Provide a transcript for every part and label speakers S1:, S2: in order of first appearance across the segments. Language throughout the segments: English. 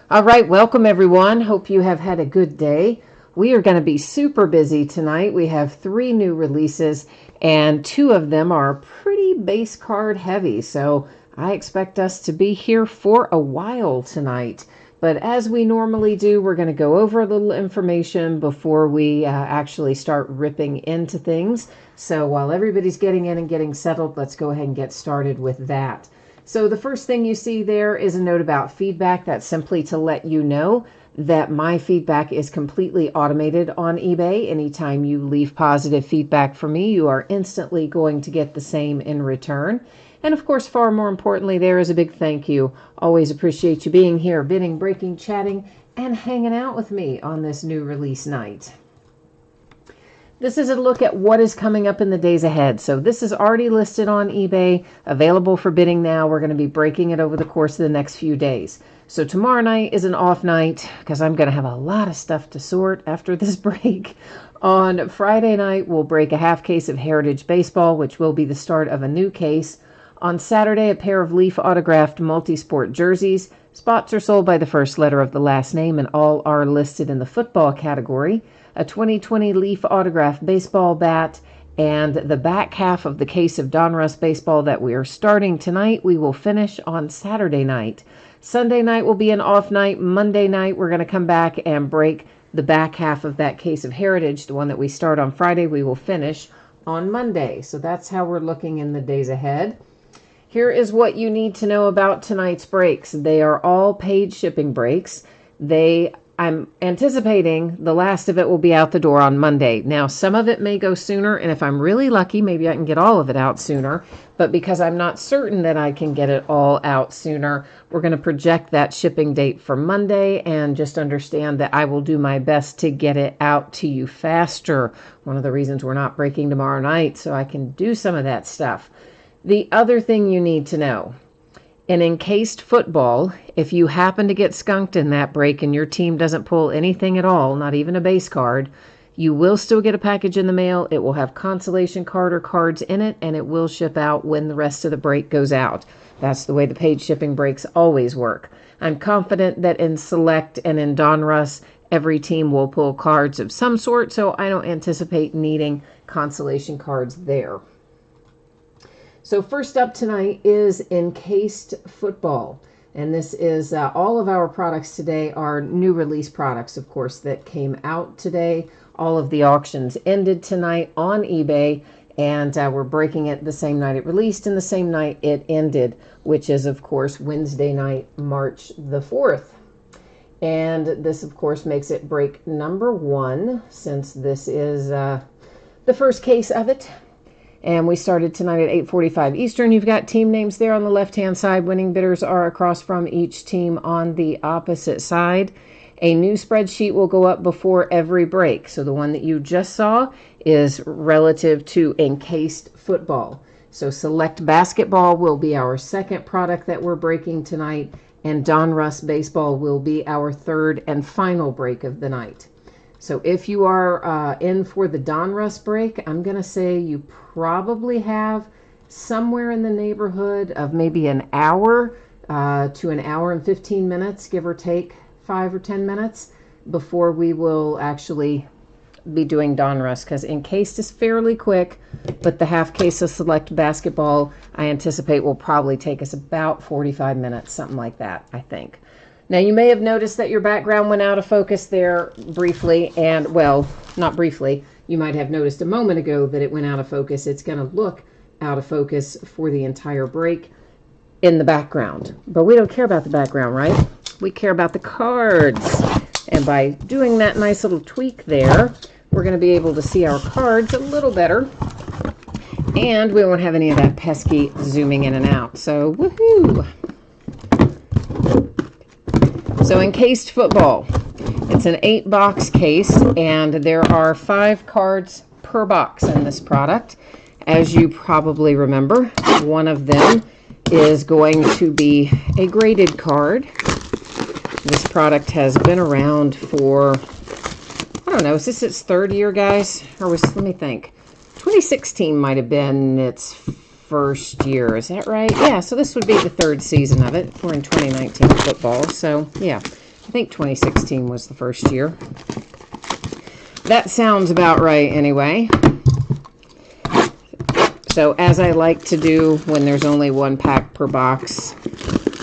S1: All right, welcome everyone. Hope you have had a good day. We are going to be super busy tonight. We have 3 new releases, and 2 of them are pretty base card heavy. So I expect us to be here for a while tonight. But as we normally do, we're going to go over a little information before we actually start ripping into things. So while everybody's getting in and getting settled, let's go ahead and get started with that. So the first thing you see there is a note about feedback. That's simply to let you know that my feedback is completely automated on eBay. Anytime you leave positive feedback for me, you are instantly going to get the same in return. And of course, far more importantly, there is a big thank you. Always appreciate you being here, bidding, breaking, chatting, and hanging out with me on this new release night. This is a look at what is coming up in the days ahead. So this is already listed on eBay, available for bidding now. We're going to be breaking it over the course of the next few days. So tomorrow night is an off night because I'm going to have a lot of stuff to sort after this break. On Friday night, we'll break a half case of Heritage Baseball, which will be the start of a new case. On Saturday, a pair of Leaf autographed multi-sport jerseys. Spots are sold by the first letter of the last name, and all are listed in the football category. A 2020 Leaf autographed baseball bat, and the back half of the case of Donruss baseball that we are starting tonight, we will finish on Saturday night. Sunday night will be an off night. Monday night, we're going to come back and break the back half of that case of Heritage. The one that we start on Friday, we will finish on Monday. So that's how we're looking in the days ahead. Here is what you need to know about tonight's breaks. They are all paid shipping breaks. I'm anticipating the last of it will be out the door on Monday. Now, some of it may go sooner, and if I'm really lucky, maybe I can get all of it out sooner. But because I'm not certain that I can get it all out sooner, we're going to project that shipping date for Monday, and just understand that I will do my best to get it out to you faster. One of the reasons we're not breaking tomorrow night, so I can do some of that stuff. The other thing you need to know, in encased football, if you happen to get skunked in that break and your team doesn't pull anything at all, not even a base card, you will still get a package in the mail. It will have consolation card or cards in it, and it will ship out when the rest of the break goes out. That's the way the paid shipping breaks always work. I'm confident that in Select and in Donruss, every team will pull cards of some sort, so I don't anticipate needing consolation cards there. So first up tonight is encased football. And this is all of our products today are new release products, of course, that came out today. All of the auctions ended tonight on eBay, and we're breaking it the same night it released and the same night it ended, which is, of course, Wednesday night, March the 4th. And this, of course, makes it break number 1, since this is the first case of it. And we started tonight at 8:45 Eastern. You've got team names there on the left-hand side. Winning bidders are across from each team on the opposite side. A new spreadsheet will go up before every break. So the one that you just saw is relative to encased football. So Select Basketball will be our second product that we're breaking tonight, and Donruss Baseball will be our third and final break of the night. So if you are in for the Donruss break, I'm going to say you probably have somewhere in the neighborhood of maybe an hour to an hour and 15 minutes, give or take 5 or 10 minutes, before we will actually be doing Donruss, because encased is fairly quick, but the half case of Select Basketball I anticipate will probably take us about 45 minutes, something like that, I think. Now, you may have noticed that your background went out of focus there briefly, and, well, not briefly. You might have noticed a moment ago that it went out of focus. It's going to look out of focus for the entire break in the background. But we don't care about the background, right? We care about the cards. And by doing that nice little tweak there, we're going to be able to see our cards a little better. And we won't have any of that pesky zooming in and out. So, woohoo! So encased football, it's an 8-box case, and there are 5 cards per box in this product. As you probably remember, one of them is going to be a graded card. This product has been around for, I don't know, is this its 3rd year, guys? Or let me think, 2016 might have been its first year. Is that right? Yeah, so this would be the 3rd season of it. We're in 2019 football, so yeah. I think 2016 was the first year. That sounds about right anyway. So as I like to do when there's only one pack per box,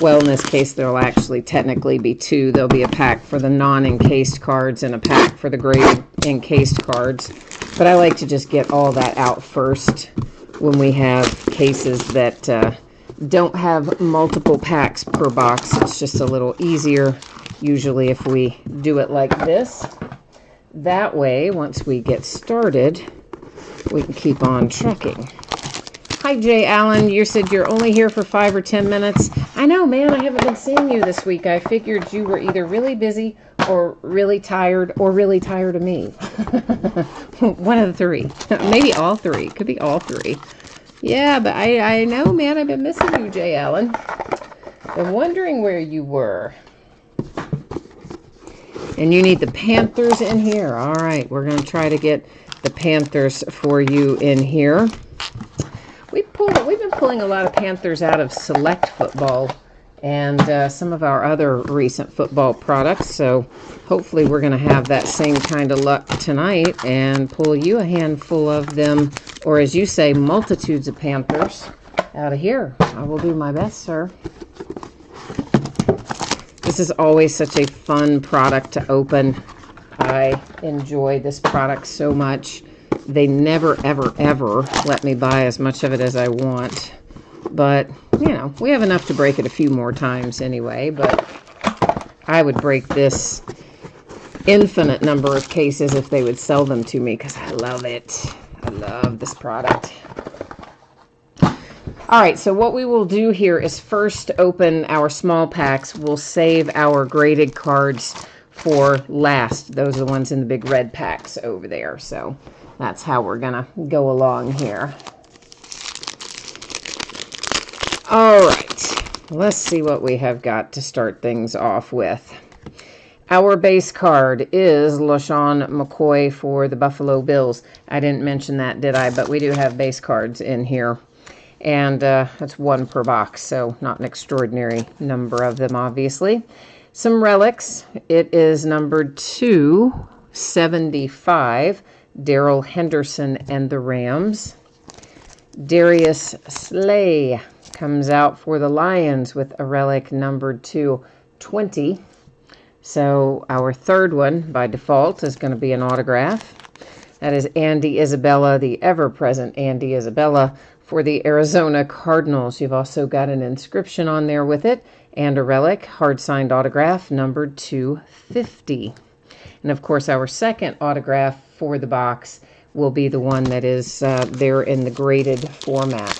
S1: well, in this case, there'll actually technically be two. There'll be a pack for the non-encased cards and a pack for the graded encased cards. But I like to just get all that out first when we have cases that don't have multiple packs per box. It's just a little easier, usually, if we do it like this. That way, once we get started, we can keep on trucking. Hi, Jay Allen. You said you're only here for 5 or 10 minutes. I know, man. I haven't been seeing you this week. I figured you were either really busy or really tired of me. One of the three. Maybe all three. Could be all three. Yeah, but I know, man. I've been missing you, Jay Allen. Been wondering where you were. And you need the Panthers in here. All right. We're going to try to get the Panthers for you in here. We've been pulling a lot of Panthers out of Select Football and some of our other recent football products. So hopefully we're going to have that same kind of luck tonight and pull you a handful of them, or as you say, multitudes of Panthers out of here. I will do my best, sir. This is always such a fun product to open. I enjoy this product so much. They never, ever, ever let me buy as much of it as I want. But, you know, we have enough to break it a few more times anyway. But I would break this infinite number of cases if they would sell them to me, because I love it. I love this product. All right, so what we will do here is first open our small packs. We'll save our graded cards for last. Those are the ones in the big red packs over there. So that's how we're going to go along here. All right, let's see what we have got to start things off with. Our base card is LaShawn McCoy for the Buffalo Bills. I didn't mention that, did I? But we do have base cards in here. And that's one per box, so not an extraordinary number of them, obviously. Some relics. It is numbered 275, Darrell Henderson and the Rams. Darius Slay comes out for the Lions with a relic numbered 220. So our third one, by default, is going to be an autograph. That is Andy Isabella, the ever-present Andy Isabella, for the Arizona Cardinals. You've also got an inscription on there with it and a relic, hard-signed autograph, numbered 250. And, of course, our second autograph for the box will be the one that is there in the graded format.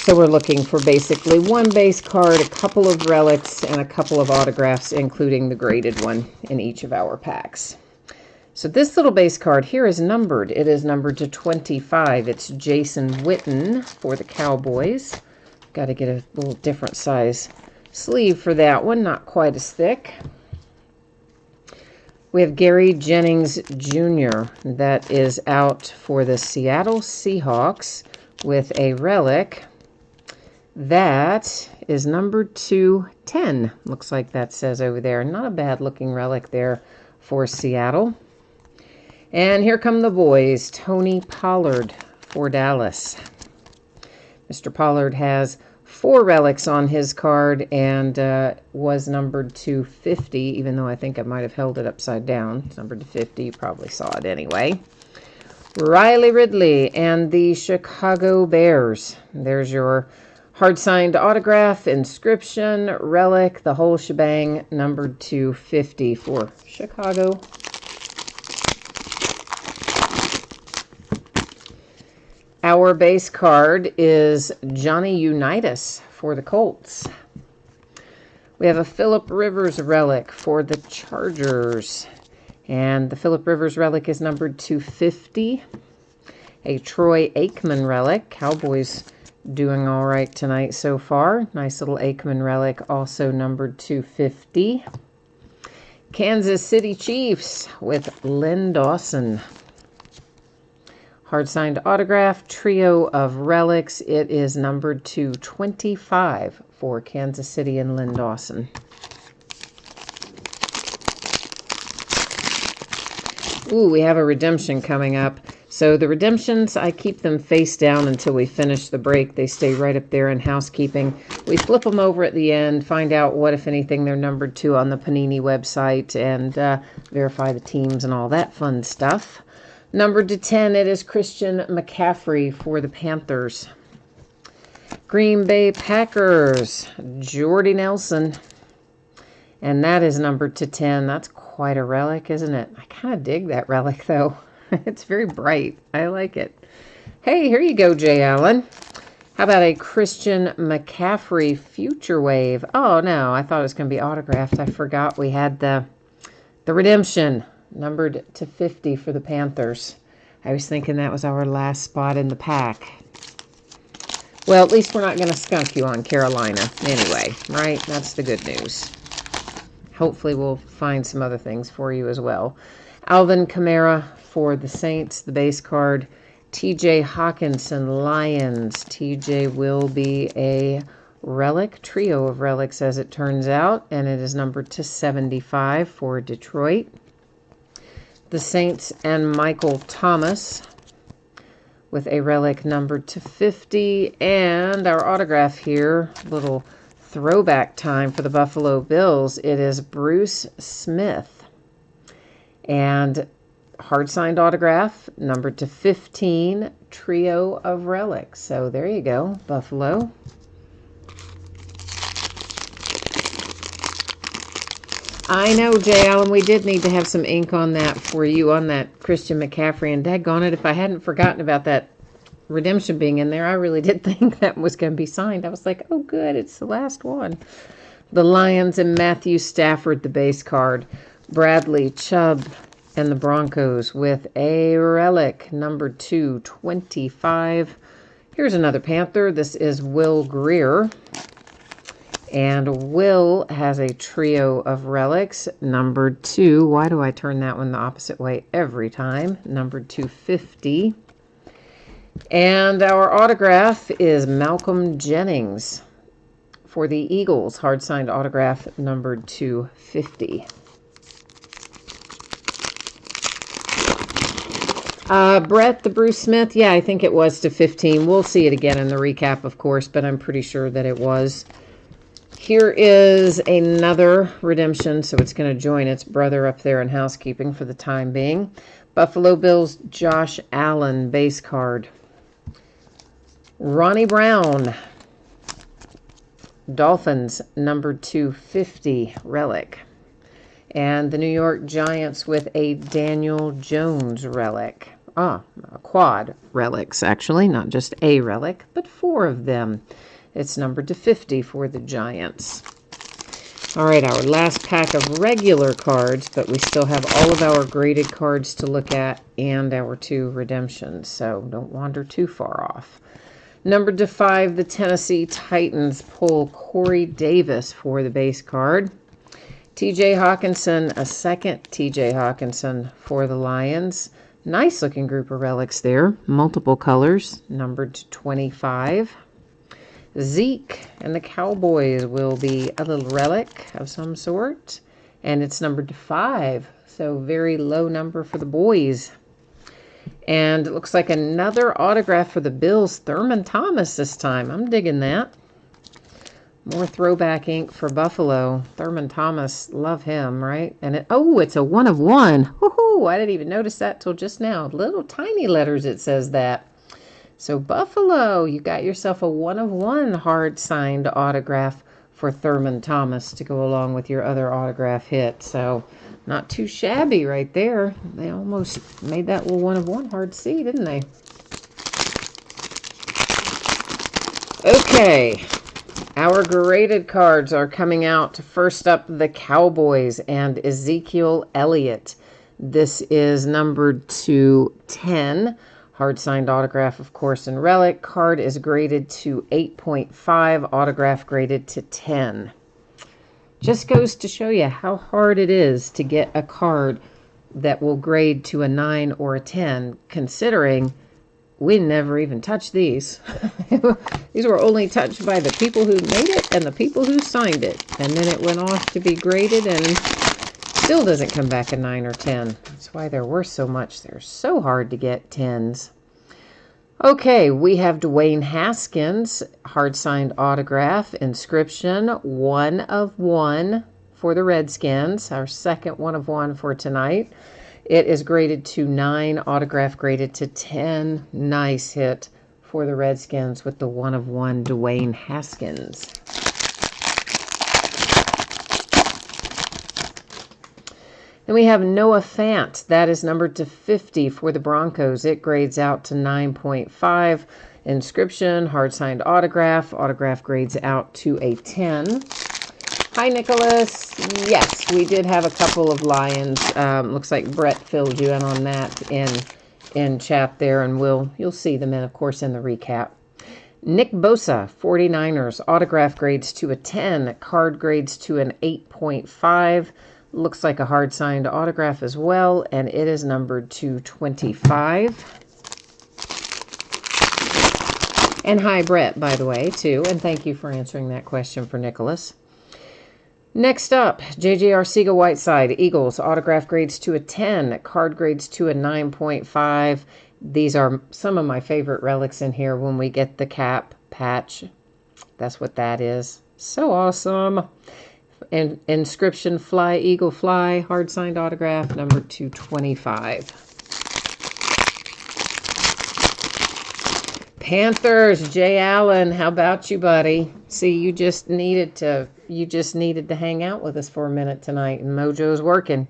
S1: So we're looking for basically one base card, a couple of relics, and a couple of autographs, including the graded one in each of our packs. So this little base card here is numbered. It is numbered to 25. It's Jason Witten for the Cowboys. Got to get a little different size sleeve for that one, not quite as thick. We have Gary Jennings Jr. That is out for the Seattle Seahawks with a relic. That is numbered to 10. Looks like that says over there. Not a bad looking relic there for Seattle. And here come the boys. Tony Pollard for Dallas. Mr. Pollard has 4 relics on his card and was numbered to 50, even though I think I might have held it upside down. It's numbered to 50. You probably saw it anyway. Riley Ridley and the Chicago Bears. There's your hard-signed autograph, inscription, relic, the whole shebang, numbered to 50 for Chicago. Our base card is Johnny Unitas for the Colts. We have a Phillip Rivers relic for the Chargers. And the Phillip Rivers relic is numbered 250. A Troy Aikman relic. Cowboys doing all right tonight so far. Nice little Aikman relic, also numbered 250. Kansas City Chiefs with Lynn Dawson. Hard-signed autograph, trio of relics. It is numbered to 25 for Kansas City and Lynn Dawson. Ooh, we have a redemption coming up. So the redemptions, I keep them face down until we finish the break. They stay right up there in housekeeping. We flip them over at the end, find out what, if anything, they're numbered to on the Panini website, and verify the teams and all that fun stuff. Numbered to 10, it is Christian McCaffrey for the Panthers. Green Bay Packers, Jordy Nelson. And that is numbered to 10. That's quite a relic, isn't it? I kind of dig that relic, though. It's very bright. I like it. Hey, here you go, Jay Allen. How about a Christian McCaffrey Future Wave? Oh, no, I thought it was going to be autographed. I forgot we had the redemption numbered to 50 for the Panthers. I was thinking that was our last spot in the pack. Well, at least we're not going to skunk you on Carolina anyway, right? That's the good news. Hopefully we'll find some other things for you as well. Alvin Kamara for the Saints, the base card. TJ Hawkinson, Lions. TJ will be a relic, trio of relics as it turns out, and it is numbered to 75 for Detroit. The Saints and Michael Thomas with a relic numbered to 50, and our autograph here, little throwback time for the Buffalo Bills. It is Bruce Smith. And hard signed autograph, numbered to 15, trio of relics. So there you go, Buffalo. I know, Jay Allen, we did need to have some ink on that for you, on that Christian McCaffrey. And daggone it, if I hadn't forgotten about that redemption being in there, I really did think that was going to be signed. I was like, oh good, it's the last one. The Lions and Matthew Stafford, the base card. Bradley Chubb and the Broncos with a relic number 225. Here's another Panther. This is Will Greer, and Will has a trio of relics numbered 2. Why do I turn that one the opposite way every time? Numbered 250. And our autograph is Malcolm Jennings for the Eagles. Hard signed autograph numbered 250. Brett, the Bruce Smith. Yeah, I think it was to 15. We'll see it again in the recap, of course, but I'm pretty sure that it was. Here is another redemption, so it's going to join its brother up there in housekeeping for the time being. Buffalo Bills, Josh Allen, base card. Ronnie Brown, Dolphins, number 250, relic. And the New York Giants with a Daniel Jones relic. Quad relics, actually, not just a relic, but 4 of them. It's numbered to 50 for the Giants. All right, our last pack of regular cards, but we still have all of our graded cards to look at and our 2 redemptions, so don't wander too far off. Numbered to 5, the Tennessee Titans pull Corey Davis for the base card. TJ Hawkinson, a second TJ Hawkinson for the Lions. Nice looking group of relics there. Multiple colors, numbered to 25. Zeke and the Cowboys will be a little relic of some sort. And it's numbered to 5. So very low number for the boys. And it looks like another autograph for the Bills. Thurman Thomas this time. I'm digging that. More throwback ink for Buffalo. Thurman Thomas, love him, right? And it's a 1 of 1. Woohoo! I didn't even notice that till just now. Little tiny letters it says that. So Buffalo, you got yourself a 1 of 1 hard signed autograph for Thurman Thomas to go along with your other autograph hit. So not too shabby right there. They almost made that little 1 of 1 hard to see, didn't they? Okay. Our graded cards are coming out. First up, the Cowboys and Ezekiel Elliott. This is numbered to 10. Hard signed autograph, of course, and relic. Card is graded to 8.5. Autograph graded to 10. Just goes to show you how hard it is to get a card that will grade to a 9 or a 10, considering we never even touched these. These were only touched by the people who made it and the people who signed it. And then it went off to be graded, and Still doesn't come back a 9 or 10. That's why they're worth so much. They're so hard to get 10s. Okay, we have Dwayne Haskins, hard-signed autograph, inscription, 1 of 1 for the Redskins, our second 1 of 1 for tonight. It is graded to 9, autograph graded to 10. Nice hit for the Redskins with the 1 of 1 Dwayne Haskins. Then we have Noah Fant. That is numbered to 50 for the Broncos. It grades out to 9.5. Inscription, hard-signed autograph. Autograph grades out to a 10. Hi, Nicholas. Yes, we did have a couple of Lions. Looks like Brett filled you in on that in chat there, and you'll see them, of course, in the recap. Nick Bosa, 49ers. Autograph grades to a 10. Card grades to an 8.5. Looks like a hard-signed autograph as well, and it is numbered to 25. And hi, Brett, by the way, too, and thank you for answering that question for Nicholas. Next up, J.J. Arcega-Whiteside, Eagles, autograph grades to a 10, card grades to a 9.5. These are some of my favorite relics in here when we get the cap patch. That's what that is. So awesome. And inscription, Fly, Eagle, Fly, hard-signed autograph, number 225. Panthers, Jay Allen, how about you, buddy? See, you just needed to hang out with us for a minute tonight, and Mojo's working.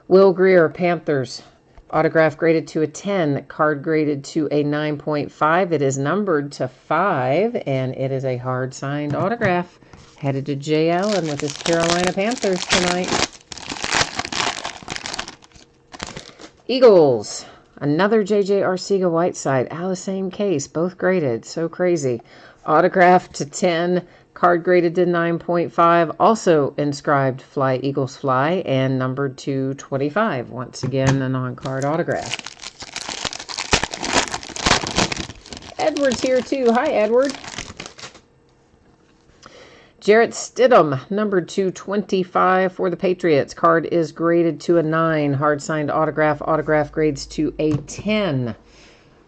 S1: Will Greer, Panthers, autograph graded to a 10, card graded to a 9.5. It is numbered to 5, and it is a hard-signed autograph. Headed to Jay Allen with his Carolina Panthers tonight. Eagles. Another J.J. Arcega-Whiteside. Out of the same case. Both graded. So crazy. Autograph to 10. Card graded to 9.5. Also inscribed Fly, Eagles, Fly. And numbered to 25. Once again, a non-card autograph. Edward's here too. Hi, Edward. Jarrett Stidham, number 225 for the Patriots. Card is graded to a 9. Hard-signed autograph. Autograph grades to a 10.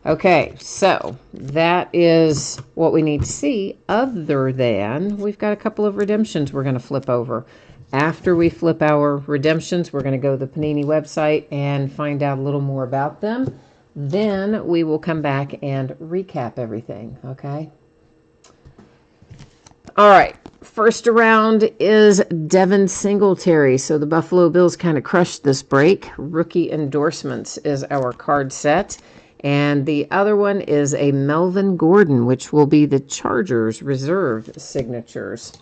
S1: Okay, so that is what we need to see, other than we've got a couple of redemptions we're going to flip over. After we flip our redemptions, we're going to go to the Panini website and find out a little more about them. Then we will come back and recap everything, okay? All right. First around is Devin Singletary. So the Buffalo Bills kind of crushed this break. Rookie endorsements is our card set. And the other one is a Melvin Gordon, which will be the Chargers reserve signatures.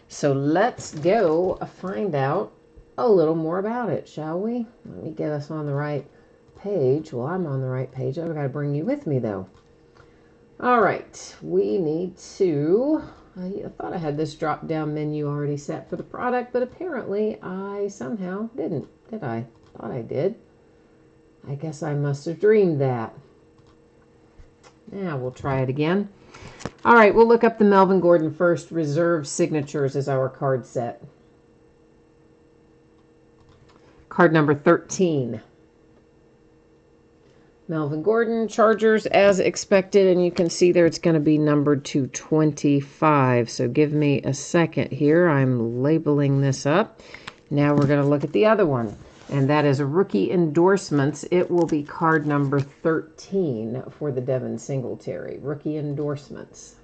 S1: So let's go find out a little more about it, shall we? Let me get us on the right page. Well, I'm on the right page. I've got to bring you with me, though. All right. We need to... I thought I had this drop-down menu already set for the product, but apparently I somehow didn't, did I? Thought I did. I guess I must have dreamed that. Now we'll try it again. All right, we'll look up the Melvin Gordon first. Reserve signatures is our card set. Card number 13. Melvin Gordon, Chargers, as expected, and you can see there it's going to be numbered to 25. So give me a second here. I'm labeling this up. Now we're going to look at the other one, and that is rookie endorsements. It will be card number 13 for the Devin Singletary. Rookie endorsements.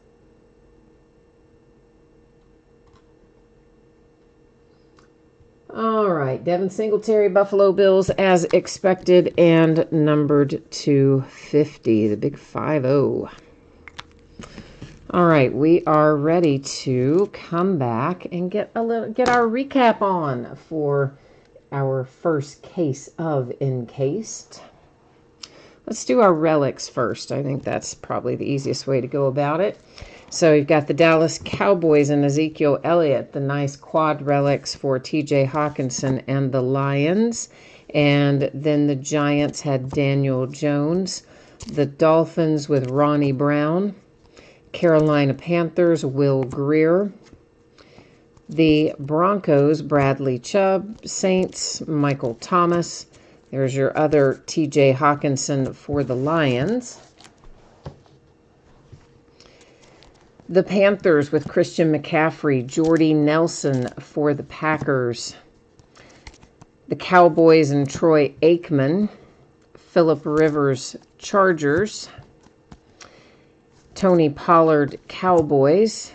S1: All right, Devin Singletary, Buffalo Bills, as expected, and numbered to 50, the big 5-0. All right, we are ready to come back and get our recap on for our first case of encased. Let's do our relics first. I think that's probably the easiest way to go about it. So you've got the Dallas Cowboys and Ezekiel Elliott, the nice quad relics for TJ Hawkinson and the Lions. And then the Giants had Daniel Jones. The Dolphins with Ronnie Brown. Carolina Panthers, Will Greer. The Broncos, Bradley Chubb. Saints, Michael Thomas. There's your other TJ Hawkinson for the Lions. The Panthers with Christian McCaffrey, Jordy Nelson for the Packers. The Cowboys and Troy Aikman. Phillip Rivers, Chargers. Tony Pollard, Cowboys.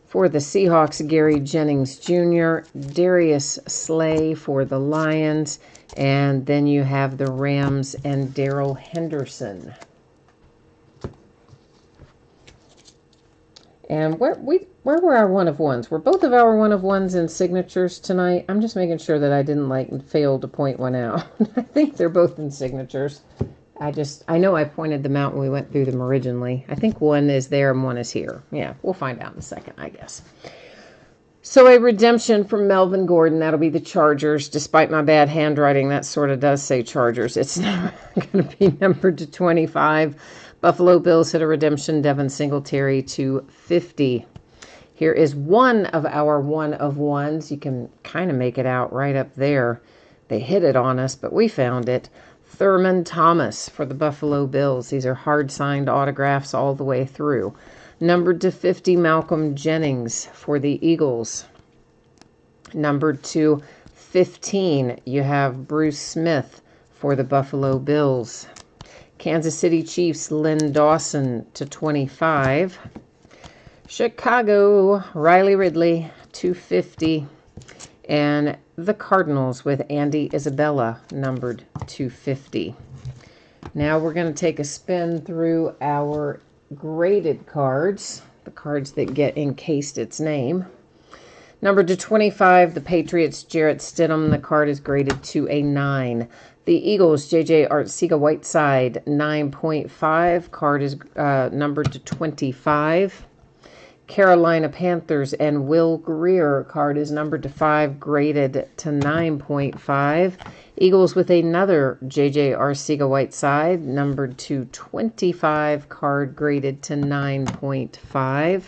S1: For the Seahawks, Gary Jennings Jr., Darius Slay for the Lions, and then you have the Rams and Darrell Henderson. And where were our one-of-ones? Were both of our one-of-ones in signatures tonight? I'm just making sure that I didn't fail to point one out. I think they're both in signatures. I know I pointed them out when we went through them originally. I think one is there and one is here. Yeah, we'll find out in a second, I guess. So a redemption from Melvin Gordon. That'll be the Chargers. Despite my bad handwriting, that sort of does say Chargers. It's not going to be numbered to 25. Buffalo Bills hit a redemption. Devin Singletary to 50. Here is one of our one-of-ones. You can kind of make it out right up there. They hit it on us, but we found it. Thurman Thomas for the Buffalo Bills. These are hard-signed autographs all the way through. Numbered to 50, Malcolm Jennings for the Eagles. Numbered to 15, you have Bruce Smith for the Buffalo Bills. Kansas City Chiefs, Lynn Dawson to 25. Chicago, Riley Ridley, 250. And the Cardinals with Andy Isabella, numbered 250. Now we're going to take a spin through our graded cards, the cards that get encased its name. Numbered to 25, the Patriots, Jarrett Stidham. The card is graded to a 9. The Eagles, J.J. Arcega-Whiteside, 9.5. Card is numbered to 25. Carolina Panthers and Will Greer. Card is numbered to 5, graded to 9.5. Eagles with another J.J. Arcega-Whiteside, numbered to 25. Card graded to 9.5.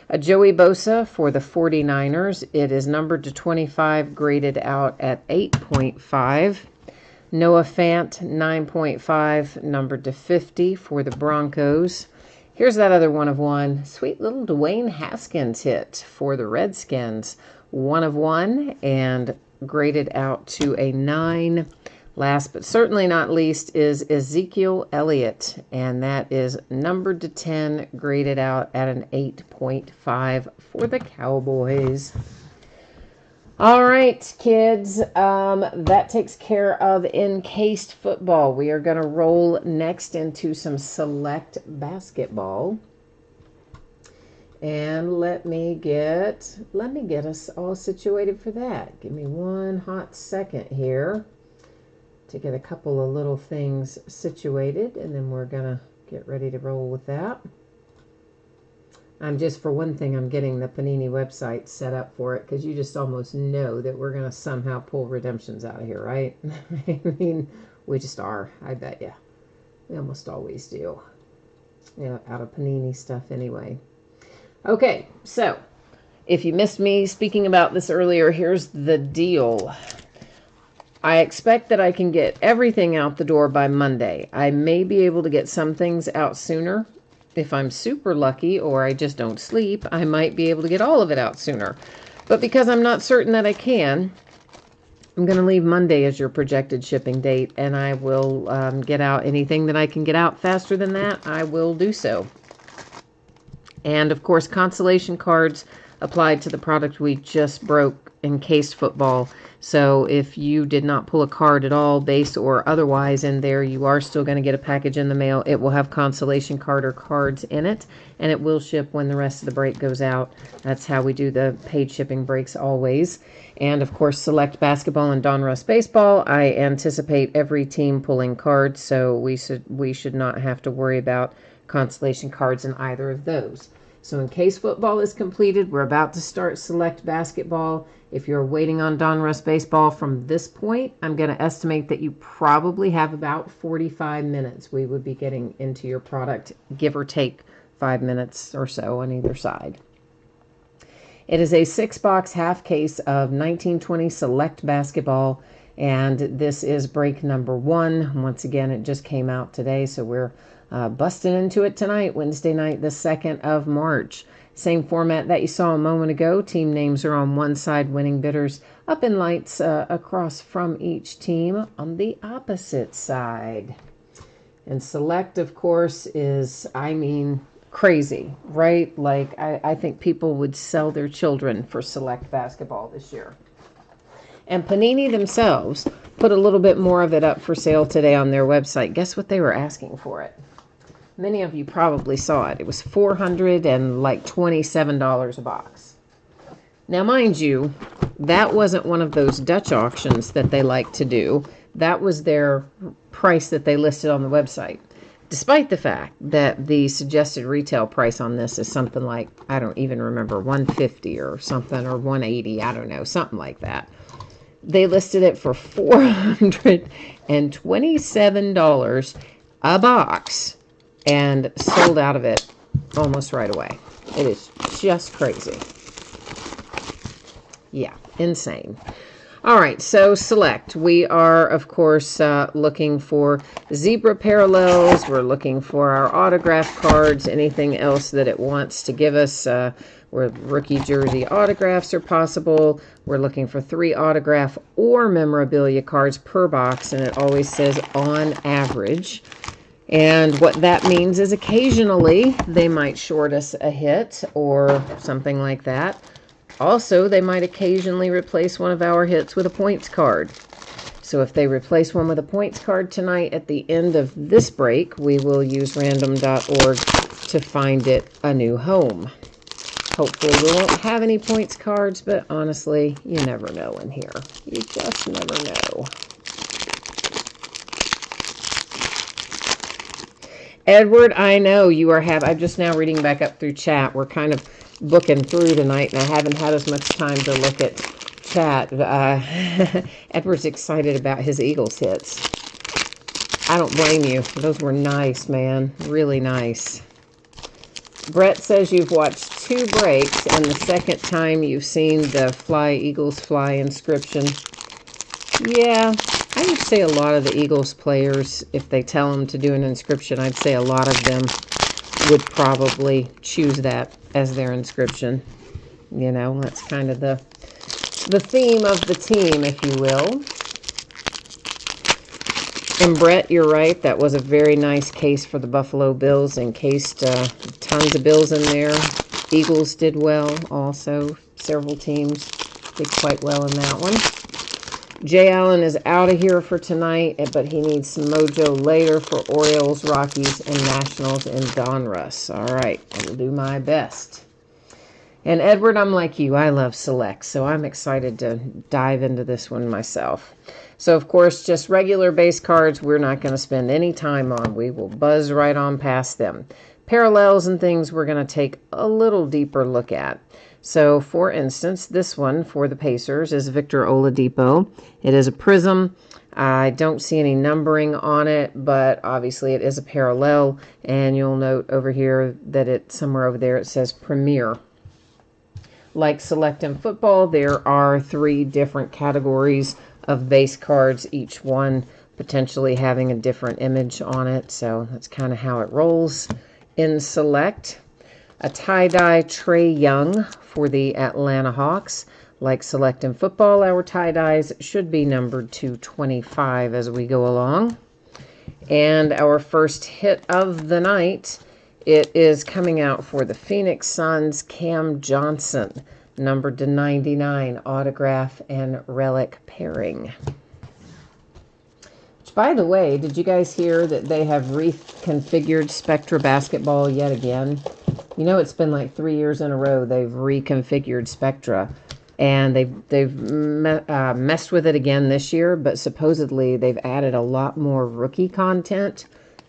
S1: A Joey Bosa for the 49ers. It is numbered to 25, graded out at 8.5. Noah Fant, 9.5, numbered to 50 for the Broncos. Here's that other one-of-one. Sweet little Dwayne Haskins hit for the Redskins. 1-of-1 and graded out to a 9. Last but certainly not least is Ezekiel Elliott, and that is numbered to 10, graded out at an 8.5 for the Cowboys. All right, kids, that takes care of encased football. We are going to roll next into some select basketball. And let me get us all situated for that. Give me one hot second here to get a couple of little things situated, and then we're going to get ready to roll with that. For one thing, I'm getting the Panini website set up for it, because you just almost know that we're going to somehow pull redemptions out of here, right? I mean, we just are, I bet you. We almost always do. Out of Panini stuff anyway. Okay, so if you missed me speaking about this earlier, here's the deal. I expect that I can get everything out the door by Monday. I may be able to get some things out sooner. If I'm super lucky or I just don't sleep, I might be able to get all of it out sooner. But because I'm not certain that I can, I'm going to leave Monday as your projected shipping date, and I will get out anything that I can get out faster than that. I will do so. And, of course, consolation cards applied to the product we just broke, encased football. So if you did not pull a card at all, base or otherwise, in there, you are still going to get a package in the mail. It will have consolation card or cards in it, and it will ship when the rest of the break goes out. That's how we do the paid shipping breaks always. And, of course, Select Basketball and Donruss Baseball. I anticipate every team pulling cards, so we should not have to worry about consolation cards in either of those. So in case football is completed, we're about to start Select Basketball. If you're waiting on Donruss Baseball from this point, I'm going to estimate that you probably have about 45 minutes. We would be getting into your product, give or take 5 minutes or so on either side. It is a 6-box half case of 1920 Select Basketball, and this is break number 1. Once again, it just came out today, so we're busting into it tonight, Wednesday night, the 2nd of March. Same format that you saw a moment ago. Team names are on one side, winning bidders up in lights across from each team on the opposite side. And Select, of course, is, crazy, right? Like, I think people would sell their children for Select Basketball this year. And Panini themselves put a little bit more of it up for sale today on their website. Guess what they were asking for it? Many of you probably saw it. It was $427 a box. Now, mind you, that wasn't one of those Dutch auctions that they like to do. That was their price that they listed on the website. Despite the fact that the suggested retail price on this is something like, I don't even remember, $150 or something, or $180, I don't know, something like that. They listed it for $427 a box and sold out of it almost right away. It is just crazy. Yeah, insane. All right, so Select. We are, of course, looking for zebra parallels. We're looking for our autograph cards, anything else that it wants to give us. Where rookie jersey autographs are possible. We're looking for 3 autograph or memorabilia cards per box, and it always says on average. And what that means is occasionally they might short us a hit or something like that. Also, they might occasionally replace one of our hits with a points card. So if they replace one with a points card tonight at the end of this break, we will use random.org to find it a new home. Hopefully we won't have any points cards, but honestly, you never know in here. You just never know. Edward, I know you are I'm just now reading back up through chat. We're kind of booking through tonight, and I haven't had as much time to look at chat. Edward's excited about his Eagles hits. I don't blame you. Those were nice, man. Really nice. Brett says you've watched 2 breaks, and the second time you've seen the Eagles Fly inscription. Yeah, I would say a lot of the Eagles players, if they tell them to do an inscription, I'd say a lot of them would probably choose that as their inscription. You know, that's kind of the theme of the team, if you will. And Brett, you're right. That was a very nice case for the Buffalo Bills. Encased tons of Bills in there. Eagles did well also. Several teams did quite well in that one. Jay Allen is out of here for tonight, but he needs some mojo later for Orioles, Rockies, and Nationals in Donruss. All right, I will do my best. And Edward, I'm like you. I love Select, so I'm excited to dive into this one myself. So, of course, just regular base cards we're not going to spend any time on. We will buzz right on past them. Parallels and things we're going to take a little deeper look at. So, for instance, this one for the Pacers is Victor Oladipo. It is a prism. I don't see any numbering on it, but obviously it is a parallel. And you'll note over here that somewhere over there it says Premier. Like Select in football, there are 3 different categories of base cards, each one potentially having a different image on it. So that's kind of how it rolls in Select. A tie-dye Trae Young for the Atlanta Hawks. Like Select in football, our tie-dyes should be numbered to 25 as we go along. And our first hit of the night, it is coming out for the Phoenix Suns, Cam Johnson, numbered to 99, autograph and relic pairing. Which, by the way, did you guys hear that they have reconfigured Spectra Basketball yet again? You know, it's been like 3 years in a row they've reconfigured Spectra. And they've messed with it again this year, but supposedly they've added a lot more rookie content.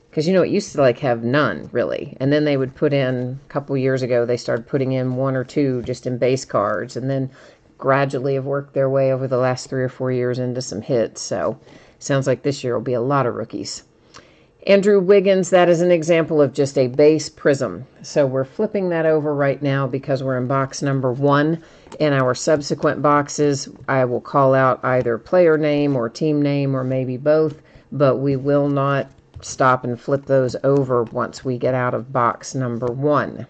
S1: Because, you know, it used to, like, have none, really. And then they would put in, a couple years ago, they started putting in 1 or 2 just in base cards. And then gradually have worked their way over the last 3 or 4 years into some hits. So, sounds like this year will be a lot of rookies. Andrew Wiggins, that is an example of just a base prism. So we're flipping that over right now because we're in box number 1. In our subsequent boxes, I will call out either player name or team name or maybe both, but we will not stop and flip those over once we get out of box number 1.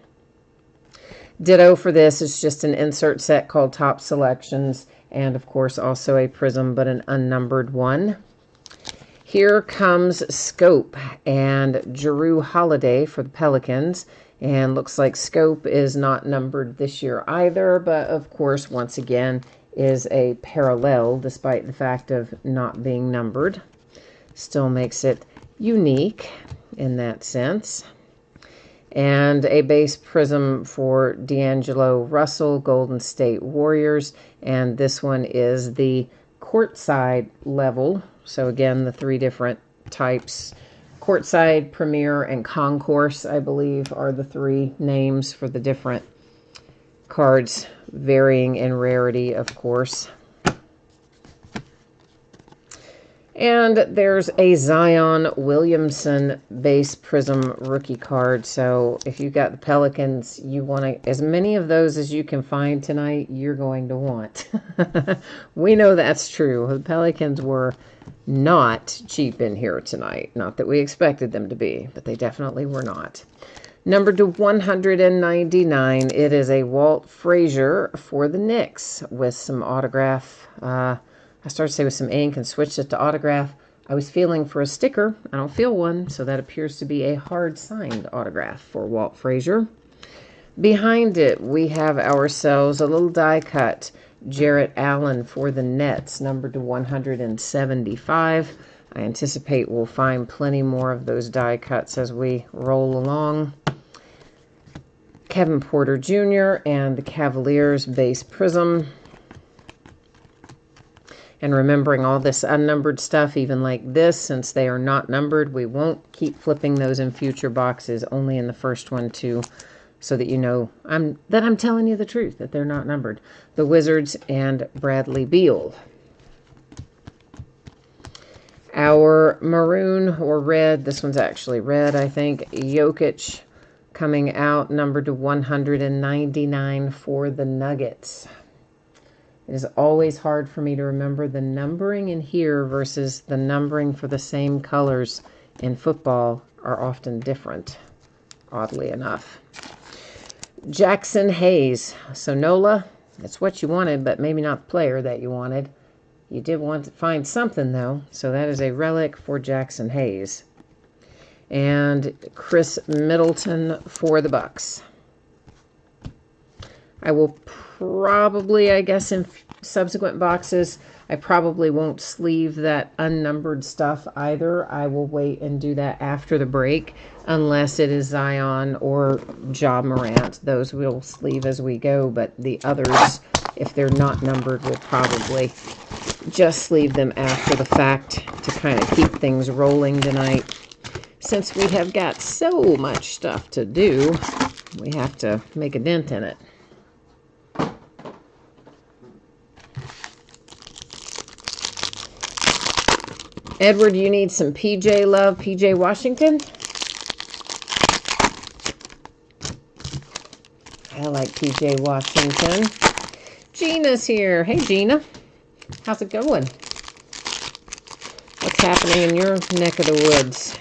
S1: Ditto for this is just an insert set called Top Selections, and of course also a prism, but an unnumbered one. Here comes Scope and Jrue Holiday for the Pelicans. And looks like Scope is not numbered this year either, but of course, once again, is a parallel despite the fact of not being numbered. Still makes it unique in that sense. And a base prism for D'Angelo Russell, Golden State Warriors. And this one is the courtside level. So again, the 3 different types. Courtside, Premier, and Concourse, I believe, are the 3 names for the different cards, varying in rarity, of course. And there's a Zion Williamson base prism rookie card. So if you've got the Pelicans, you want as many of those as you can find tonight, you're going to want. We know that's true. The Pelicans were not cheap in here tonight. Not that we expected them to be, but they definitely were not. Number to 199, it is a Walt Frazier for the Knicks with some autograph. I started to say with some ink and switched it to autograph. I was feeling for a sticker. I don't feel one, so that appears to be a hard signed autograph for Walt Frazier. Behind it, we have ourselves a little die cut. Jarrett Allen for the Nets, numbered to 175. I anticipate we'll find plenty more of those die cuts as we roll along. Kevin Porter Jr. and the Cavaliers base prism. And remembering all this unnumbered stuff, even like this, since they are not numbered, we won't keep flipping those in future boxes, only in the first one too, so that you know that I'm telling you the truth, that they're not numbered. The Wizards and Bradley Beal. Our maroon or red, this one's actually red, I think, Jokic coming out, numbered to 199 for the Nuggets. It is always hard for me to remember the numbering in here versus the numbering for the same colors in football are often different, oddly enough. Jackson Hayes. So Nola, that's what you wanted, but maybe not the player that you wanted. You did want to find something, though, so that is a relic for Jackson Hayes. And Chris Middleton for the Bucks. I will probably, I guess, in subsequent boxes, I probably won't sleeve that unnumbered stuff either. I will wait and do that after the break, unless it is Zion or Ja Morant. Those we'll sleeve as we go, but the others, if they're not numbered, we'll probably just sleeve them after the fact to kind of keep things rolling tonight. Since we have got so much stuff to do, we have to make a dent in it. Edward, you need some PJ love, PJ Washington? I like PJ Washington. Gina's here. Hey, Gina. How's it going? What's happening in your neck of the woods?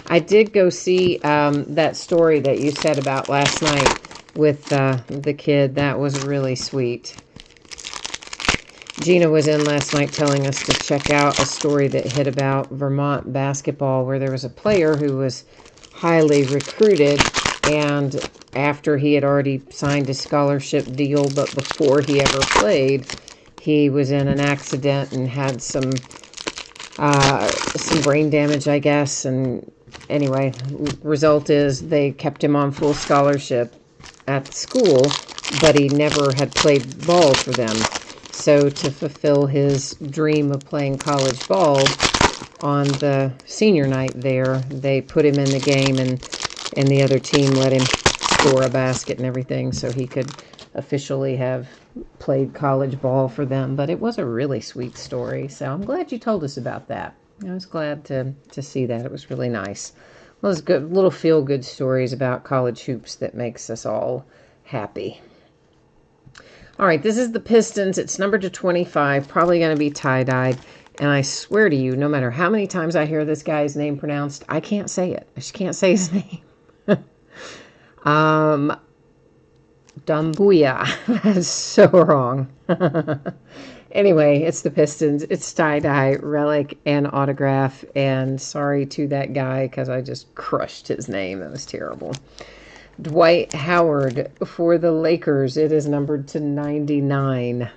S1: I did go see that story that you said about last night with the kid. That was really sweet. Gina was in last night telling us to check out a story that hit about Vermont basketball where there was a player who was highly recruited, and after he had already signed a scholarship deal, but before he ever played, he was in an accident and had some brain damage, I guess. And anyway, result is they kept him on full scholarship at the school, but he never had played ball for them. So to fulfill his dream of playing college ball, on the senior night there, they put him in the game, and the other team let him score a basket and everything so he could officially have played college ball for them. But it was a really sweet story, so I'm glad you told us about that. I was glad to see that. It was really nice. Well, it's good little feel-good stories about college hoops that makes us all happy. All right, this is the Pistons. It's numbered to 25, probably going to be tie-dyed. And I swear to you, no matter how many times I hear this guy's name pronounced, I can't say it. I just can't say his name. Dumbuya. That's so wrong. Anyway, it's the Pistons. It's tie-dye, relic, and autograph. And sorry to that guy because I just crushed his name. That was terrible. Dwight Howard for the Lakers. It is numbered to 99.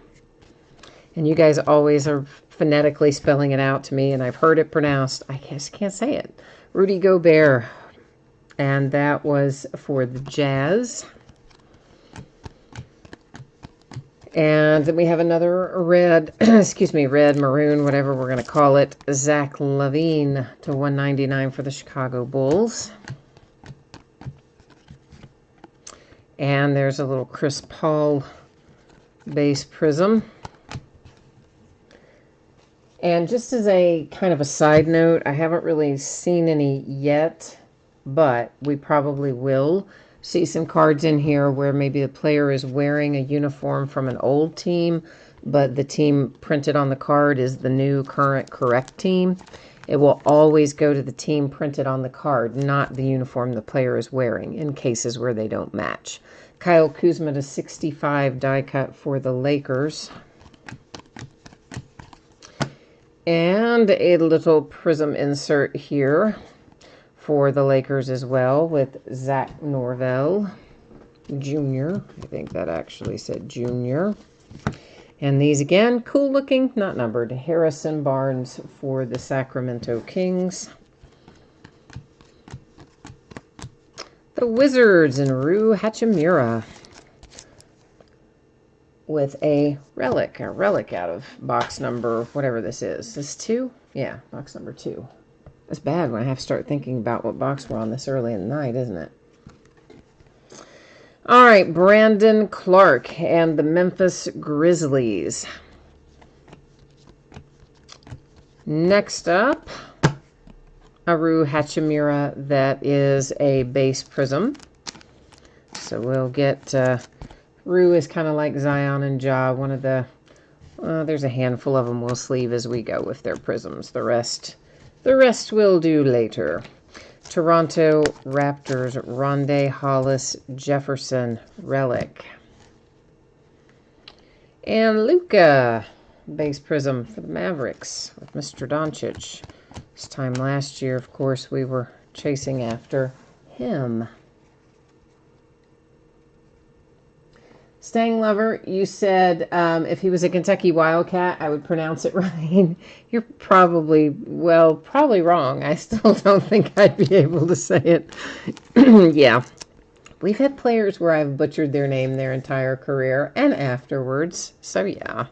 S1: And you guys always are phonetically spelling it out to me, and I've heard it pronounced. I just can't say it. Rudy Gobert. And that was for the Jazz. And then we have another red, red, maroon, whatever we're going to call it. Zach LaVine to 199 for the Chicago Bulls. And there's a little Chris Paul base prism. And just as a kind of a side note, I haven't really seen any yet, but we probably will see some cards in here where maybe the player is wearing a uniform from an old team, but the team printed on the card is the new current correct team. It will always go to the team printed on the card, not the uniform the player is wearing, in cases where they don't match. Kyle Kuzma to 65 die cut for the Lakers. And a little prism insert here for the Lakers as well with Zach Norvell Jr. I think that actually said Jr. And these again, cool looking, not numbered. Harrison Barnes for the Sacramento Kings. The Wizards and Rui Hachimura with a relic out of box number, whatever this is. This 2? Yeah, box number 2. That's bad when I have to start thinking about what box we're on this early in the night, isn't it? All right, Brandon Clark and the Memphis Grizzlies. Next up, Rui Hachimura that is a base prism. So we'll get, Rui is kind of like Zion and Ja, one of the, there's a handful of them we'll sleeve as we go with their prisms. The rest will do later. Toronto Raptors, Rondae Hollis Jefferson relic. And Luka, base prism for the Mavericks with Mr. Doncic. This time last year, of course, we were chasing after him. Stang Lover, you said if he was a Kentucky Wildcat, I would pronounce it right. You're probably wrong. I still don't think I'd be able to say it. Yeah. We've had players where I've butchered their name their entire career and afterwards. So, yeah.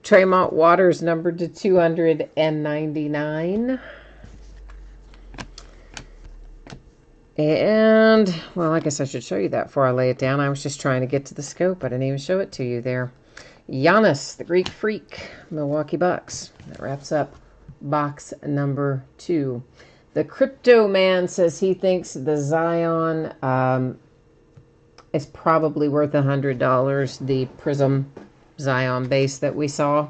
S1: Tremont Waters, numbered to 299. And, well, I guess I should show you that before I lay it down. I was just trying to get to the scope. I didn't even show it to you there. Giannis, the Greek Freak, Milwaukee Bucks. That wraps up box number 2. The Crypto Man says he thinks the Zion is probably worth $100, the Prism Zion base that we saw.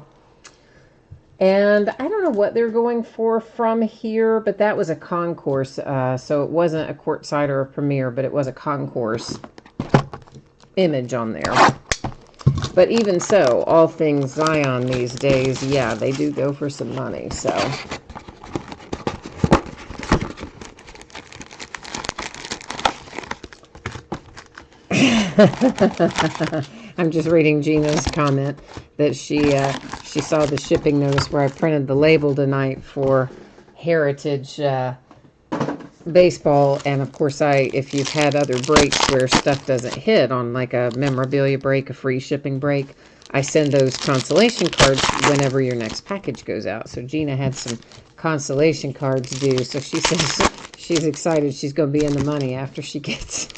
S1: And I don't know what they're going for from here, but that was a concourse, so it wasn't a courtside or a premiere, but it was a concourse image on there. But even so, all things Zion these days, yeah, they do go for some money, so. I'm just reading Gina's comment that she saw the shipping notice where I printed the label tonight for Heritage Baseball, and of course if you've had other breaks where stuff doesn't hit on like a memorabilia break, a free shipping break, I send those consolation cards whenever your next package goes out. So Gina had some consolation cards due, so she says she's excited she's going to be in the money after she gets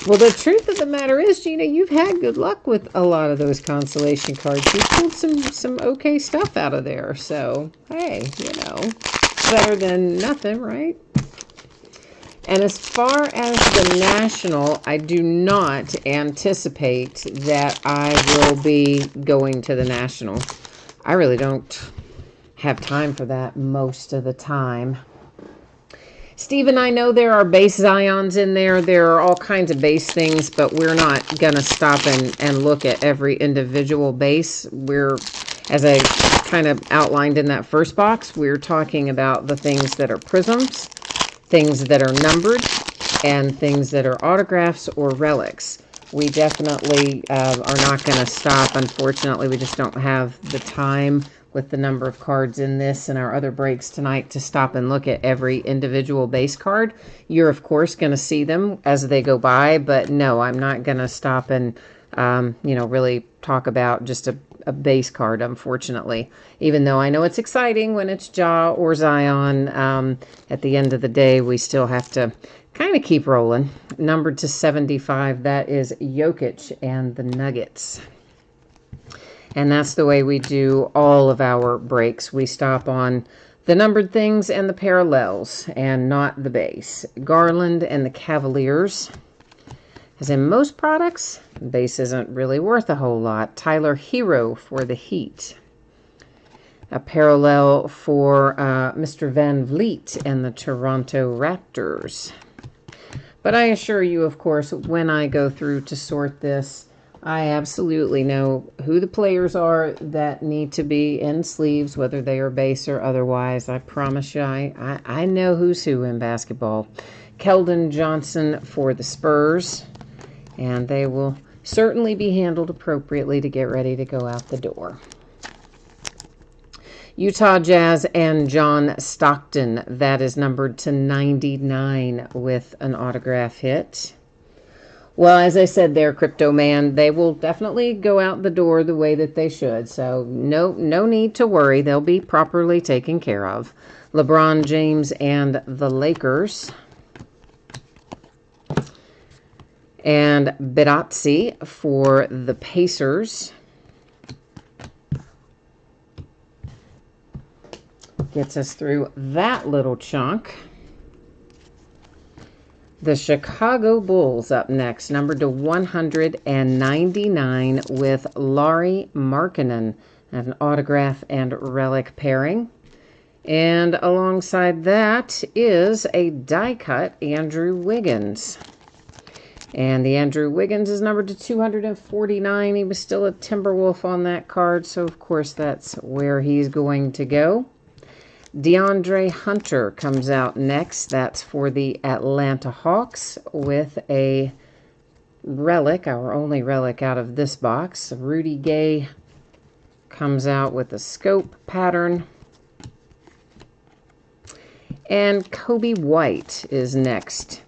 S1: Well, the truth of the matter is, Gina, you've had good luck with a lot of those consolation cards. You pulled some okay stuff out of there. So, hey, better than nothing, right? And as far as the National, I do not anticipate that I will be going to the National. I really don't have time for that most of the time. Stephen, I know there are base Zions in there. There are all kinds of base things, but we're not going to stop and look at every individual base. As I kind of outlined in that first box, we're talking about the things that are prisms, things that are numbered, and things that are autographs or relics. We definitely are not going to stop. Unfortunately, we just don't have the time with the number of cards in this and our other breaks tonight to stop and look at every individual base card. You're, of course, going to see them as they go by, but no, I'm not going to stop and, really talk about just a base card, unfortunately. Even though I know it's exciting when it's Ja or Zion, at the end of the day, we still have to kind of keep rolling. Numbered to 75, that is Jokic and the Nuggets. And that's the way we do all of our breaks. We stop on the numbered things and the parallels and not the base. Garland and the Cavaliers. As in most products, the base isn't really worth a whole lot. Tyler Hero for the Heat. A parallel for Mr. Van Vliet and the Toronto Raptors. But I assure you, of course, when I go through to sort this, I absolutely know who the players are that need to be in sleeves, whether they are base or otherwise. I promise you, I know who's who in basketball. Keldon Johnson for the Spurs, and they will certainly be handled appropriately to get ready to go out the door. Utah Jazz and John Stockton, that is numbered to 99 with an autograph hit. Well, as I said there, Crypto Man, they will definitely go out the door the way that they should. So no need to worry. They'll be properly taken care of. LeBron James and the Lakers. And Bidatsi for the Pacers. Gets us through that little chunk. The Chicago Bulls up next, numbered to 199 with Lauri Markkanen, an autograph and relic pairing. And alongside that is a die cut Andrew Wiggins. And the Andrew Wiggins is numbered to 249. He was still a Timberwolf on that card, so of course that's where he's going to go. DeAndre Hunter comes out next. That's for the Atlanta Hawks with a relic, our only relic out of this box. Rudy Gay comes out with a scope pattern. And Kobe White is next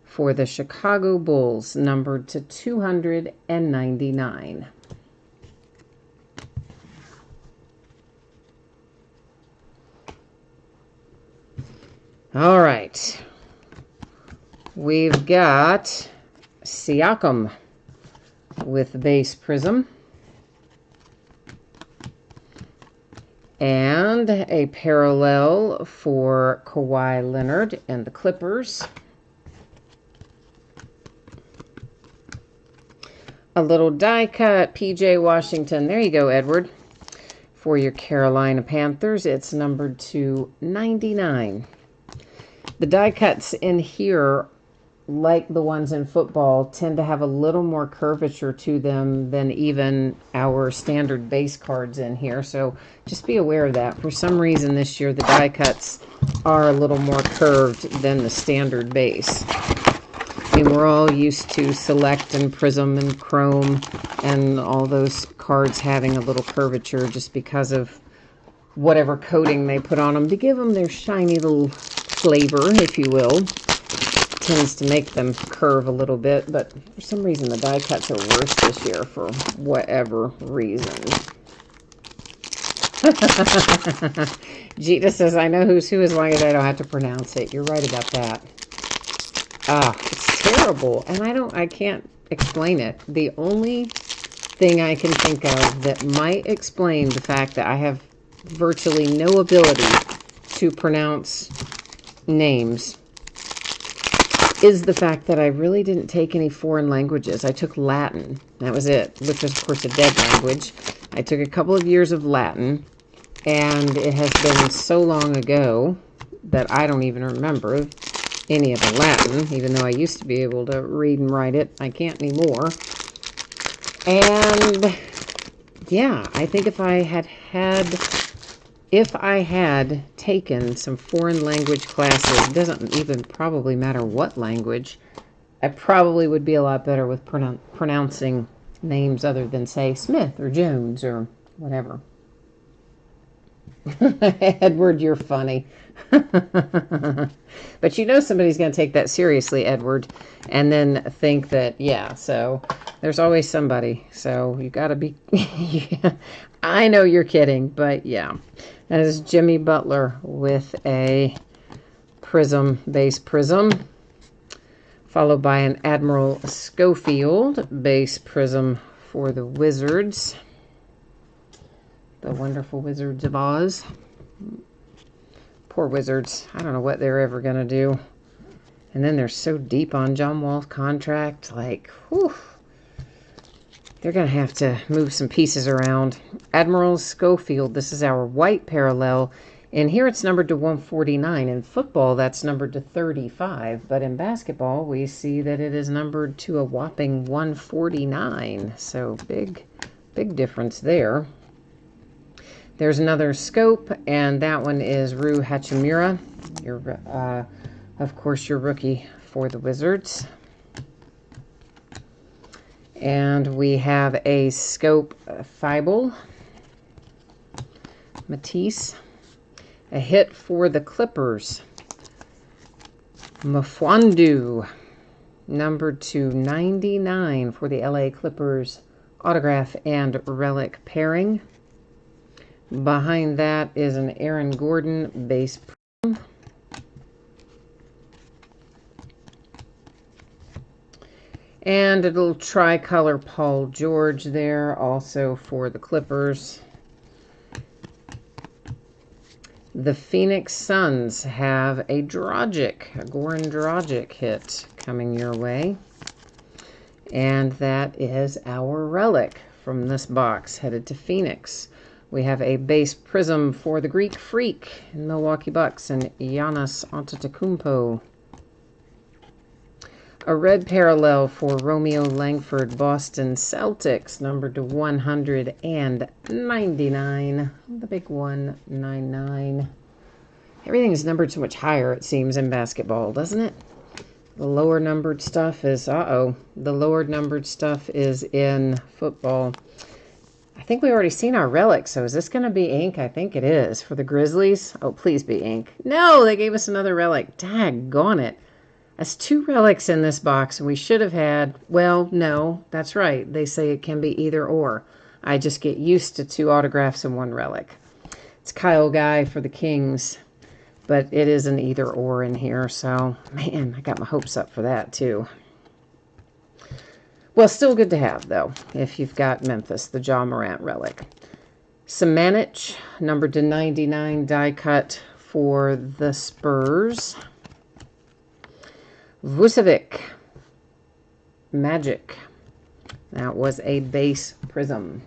S1: for the Chicago Bulls, numbered to 299. All right, we've got Siakam with the base prism and a parallel for Kawhi Leonard and the Clippers. A little die cut PJ Washington. There you go, Edward. For your Carolina Panthers, it's numbered to 99. The die cuts in here, like the ones in football, tend to have a little more curvature to them than even our standard base cards in here. So just be aware of that. For some reason this year, the die cuts are a little more curved than the standard base. I mean, we're all used to Select and Prism and Chrome and all those cards having a little curvature just because of whatever coating they put on them to give them their shiny little flavor, if you will. Tends to make them curve a little bit, but for some reason the die cuts are worse this year for whatever reason. Gita says, I know who's who as long as I don't have to pronounce it. You're right about that. Ah, it's terrible. And I can't explain it. The only thing I can think of that might explain the fact that I have virtually no ability to pronounce names is the fact that I really didn't take any foreign languages. I took Latin. That was it, which was, of course, a dead language. I took a couple of years of Latin, and it has been so long ago that I don't even remember any of the Latin, even though I used to be able to read and write it. I can't anymore. And yeah, I think if I had taken some foreign language classes, it doesn't even probably matter what language, I probably would be a lot better with pronouncing names other than, say, Smith or Jones or whatever. Edward, you're funny. But you know somebody's going to take that seriously, Edward, and then think that, yeah, so there's always somebody. So you got to be... Yeah, I know you're kidding, but yeah. That is Jimmy Butler with a prism, base prism, followed by an Admiral Schofield base prism for the Wizards. The wonderful Wizards of Oz. Poor Wizards. I don't know what they're ever going to do. And then they're so deep on John Wall's contract. Like, whew. They're going to have to move some pieces around. Admiral Schofield. This is our white parallel. And here it's numbered to 149. In football, that's numbered to 35. But in basketball, we see that it is numbered to a whopping 149. So big difference there. There's another scope, and that one is Rui Hachimura, of course, your rookie for the Wizards. And we have a scope Thibault, Matisse, a hit for the Clippers, Mfwanu, numbered to 99 for the LA Clippers, autograph and relic pairing. Behind that is an Aaron Gordon base prism. And a little tricolor Paul George there, also for the Clippers. The Phoenix Suns have a Dragic, a Goran Dragic hit coming your way. And that is our relic from this box, headed to Phoenix. We have a base prism for the Greek Freak in Milwaukee Bucks and Giannis Antetokounmpo. A red parallel for Romeo Langford Boston Celtics, numbered to 199. The big 199. Everything is numbered so much higher, it seems, in basketball, doesn't it? The lower numbered stuff is, the lower numbered stuff is in football. I think we already seen our relic, so is this going to be ink? I think it is. For the Grizzlies? Oh, please be ink. No, they gave us another relic. Daggone it. That's 2 relics in this box, and we should have had... Well, no, that's right. They say it can be either or. I just get used to 2 autographs and 1 relic. It's Kyle Guy for the Kings, but it is an either or in here, so, man, I got my hopes up for that, too. Well, still good to have, though, if you've got Memphis, the Ja Morant relic. Samanic, numbered to 99, die cut for the Spurs. Vucevic, Magic. That was a base prism.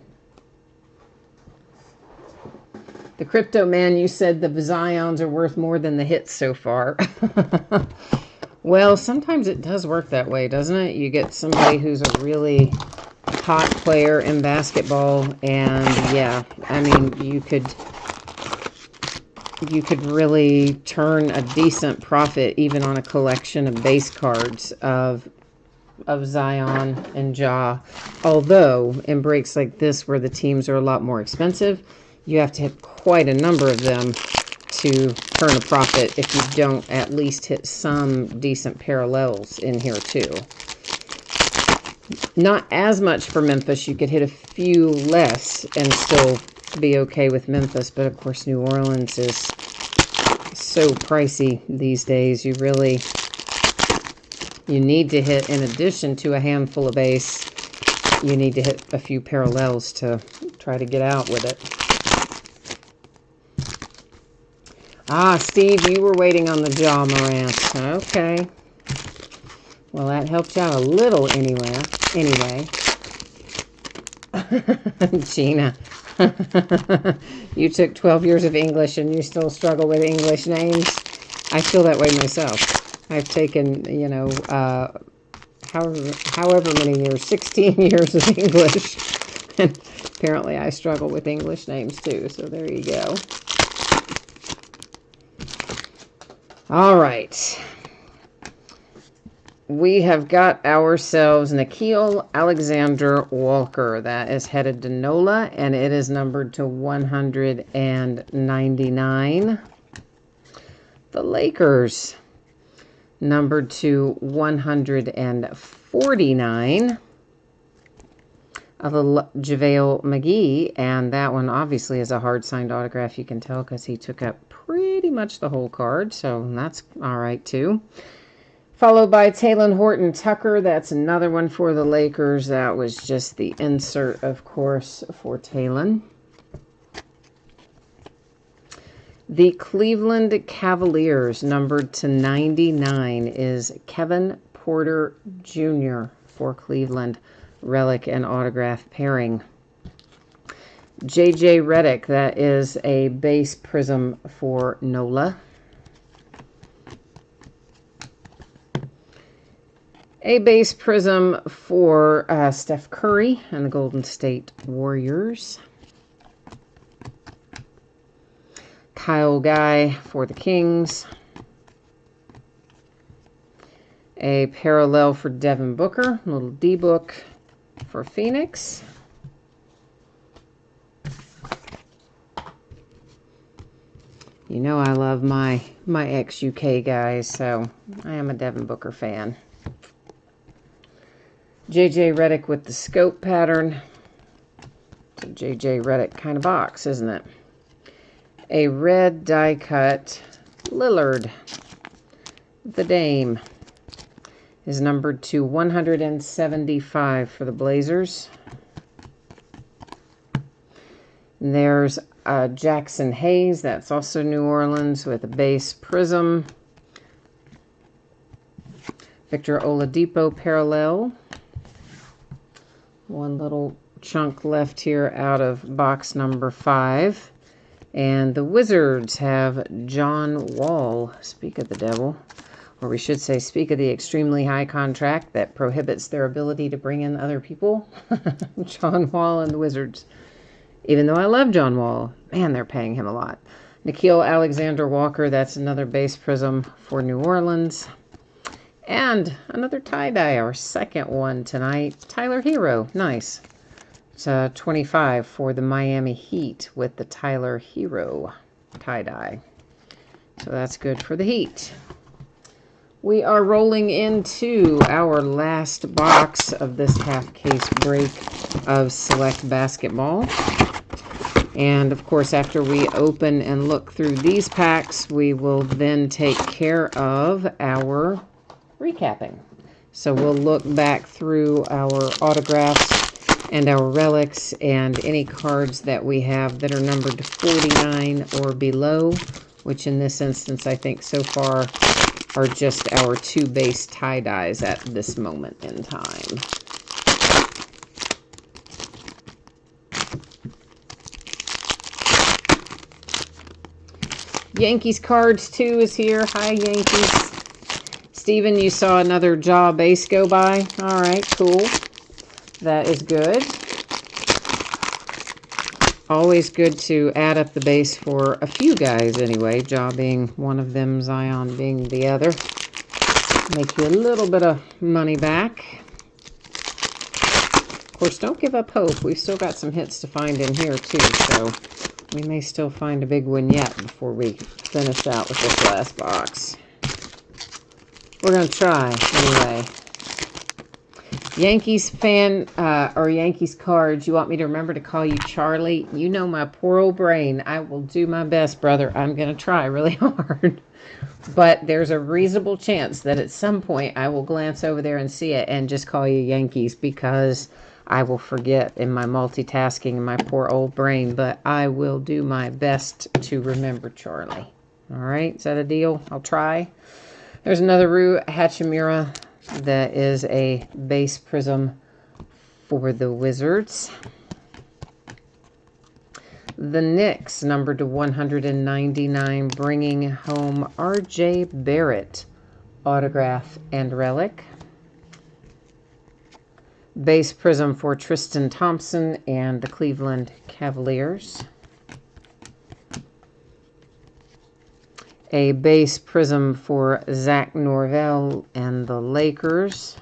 S1: The Crypto Man, you said the Zions are worth more than the hits so far. Well, sometimes it does work that way, doesn't it? You get somebody who's a really hot player in basketball, and yeah, I mean, you could really turn a decent profit even on a collection of base cards of Zion and Ja. Although, in breaks like this where the teams are a lot more expensive, you have to hit quite a number of them to turn a profit if you don't at least hit some decent parallels in here too. Not as much for Memphis. You could hit a few less and still be okay with Memphis, but of course New Orleans is so pricey these days. You really You need to hit, in addition to a handful of base, you need to hit a few parallels to try to get out with it. Ah, Steve, you were waiting on the Ja Morant. Okay. Well, that helped you out a little anyway. Gina. You took 12 years of English and you still struggle with English names. I feel that way myself. I've taken, you know, however many years, 16 years of English. And apparently I struggle with English names too, so there you go. All right. We have got ourselves Nickeil Alexander Walker. That is headed to NOLA, and it is numbered to 199. The Lakers, numbered to 149. JaVale McGee, and that one obviously is a hard-signed autograph. You can tell because he took up pretty much the whole card, so that's all right too. Followed by Talen Horton-Tucker. That's another one for the Lakers. That was just the insert, of course, for Talen. The Cleveland Cavaliers, numbered to 99, is Kevin Porter Jr. for Cleveland. Relic and autograph pairing. J.J. Redick, that is a base prism for NOLA. A base prism for Steph Curry and the Golden State Warriors. Kyle Guy for the Kings. A parallel for Devin Booker, a little D-book for Phoenix. You know I love my ex-UK guys, so I am a Devin Booker fan. J.J. Redick with the scope pattern. It's a J.J. Redick kind of box, isn't it? A red die cut Lillard. The Dame is numbered to 175 for the Blazers. And there's Jackson Hayes. That's also New Orleans with a base prism. Victor Oladipo parallel. One little chunk left here out of box number 5. And the Wizards have John Wall. Speak of the devil. Or we should say, speak of the extremely high contract that prohibits their ability to bring in other people. John Wall and the Wizards. Even though I love John Wall, man, they're paying him a lot. Nickeil Alexander Walker, that's another base prism for New Orleans. And another tie-dye, our second one tonight. Tyler Hero, nice. It's 25 for the Miami Heat with the Tyler Hero tie-dye. So that's good for the Heat. We are rolling into our last box of this half-case break of Select Basketball. And, of course, after we open and look through these packs, we will then take care of our recapping. So we'll look back through our autographs and our relics and any cards that we have that are numbered to 49 or below, which in this instance, I think so far are just our 2 base tie-dyes at this moment in time. Yankees cards 2 is here. Hi, Yankees. Steven, you saw another Ja base go by. All right, cool. That is good. Always good to add up the base for a few guys anyway. Ja being one of them, Zion being the other. Make you a little bit of money back. Of course, don't give up hope. We've still got some hits to find in here too, so we may still find a big one yet before we finish out with this last box. We're going to try anyway. Yankees fan or Yankees cards, you want me to remember to call you Charlie? You know my poor old brain. I will do my best, brother. I'm going to try really hard. But there's a reasonable chance that at some point I will glance over there and see it and just call you Yankees because I will forget in my multitasking in my poor old brain. But I will do my best to remember Charlie. All right, is that a deal? I'll try. There's another Ryu Hachimura that is a base prism for the Wizards. The Knicks, numbered to 199, bringing home R.J. Barrett, autograph and relic. Base prism for Tristan Thompson and the Cleveland Cavaliers. A base prism for Zach Norvell and the Lakers.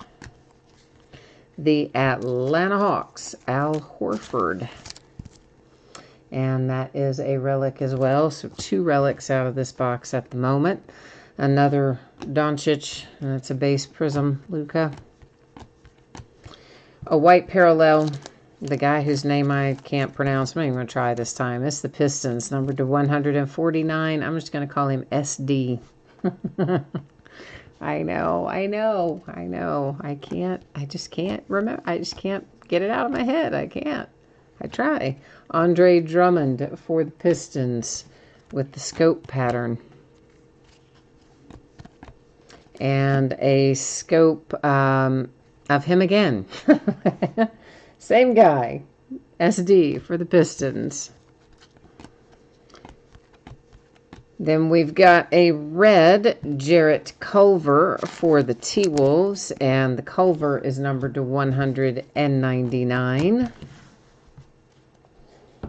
S1: The Atlanta Hawks, Al Horford. And that is a relic as well. So 2 relics out of this box at the moment. Another Doncic, and that's a base prism, Luka. A white parallel, the guy whose name I can't pronounce. I'm not even going to try this time. It's the Pistons, numbered to 149. I'm just going to call him SD. I know. I just can't remember. I just can't get it out of my head. I can't. I try. Andre Drummond for the Pistons with the scope pattern. And a scope of him again. Same guy. SD for the Pistons. Then we've got a red Jarrett Culver for the T-Wolves. And the Culver is numbered to 199.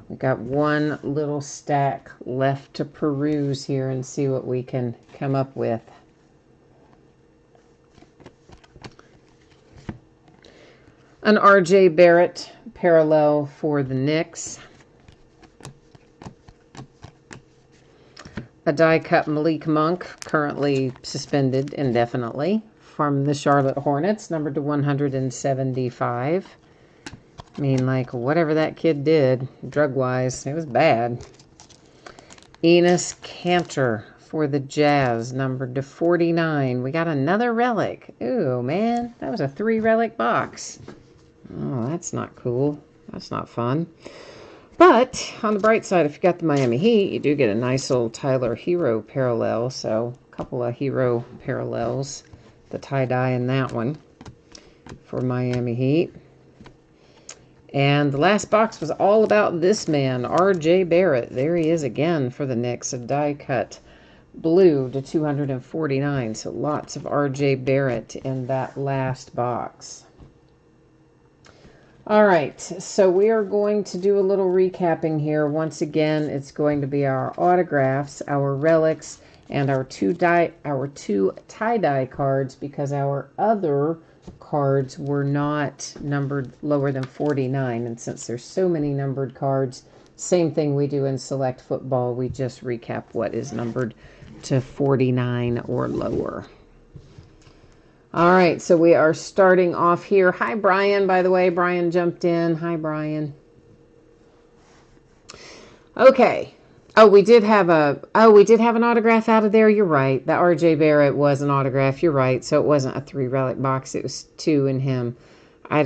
S1: We got one little stack left to peruse here and see what we can come up with. An R.J. Barrett parallel for the Knicks. A die-cut Malik Monk, currently suspended indefinitely, from the Charlotte Hornets, numbered to 175. I mean, like, whatever that kid did, drug-wise, it was bad. Enes Kanter for the Jazz, numbered to 49. We got another relic. Ooh, man, that was a 3-relic box. Oh, that's not cool. That's not fun. But, on the bright side, if you got the Miami Heat, you do get a nice little Tyler Hero parallel. So, a couple of Hero parallels. The tie-dye in that one for Miami Heat. And the last box was all about this man, R.J. Barrett. There he is again for the Knicks, a die-cut blue to 249. So lots of R.J. Barrett in that last box. All right, so we are going to do a little recapping here. Once again, it's going to be our autographs, our relics, and our two tie-dye cards, because our other cards were not numbered lower than 49. And since there's so many numbered cards, same thing we do in Select Football. We just recap what is numbered to 49 or lower. All right, so we are starting off here. Hi, Brian, by the way. Brian jumped in. Hi, Brian. Okay. Oh, we did have an autograph out of there. You're right. The R.J. Barrett was an autograph. You're right. So it wasn't a 3-relic box. It was 2 in him.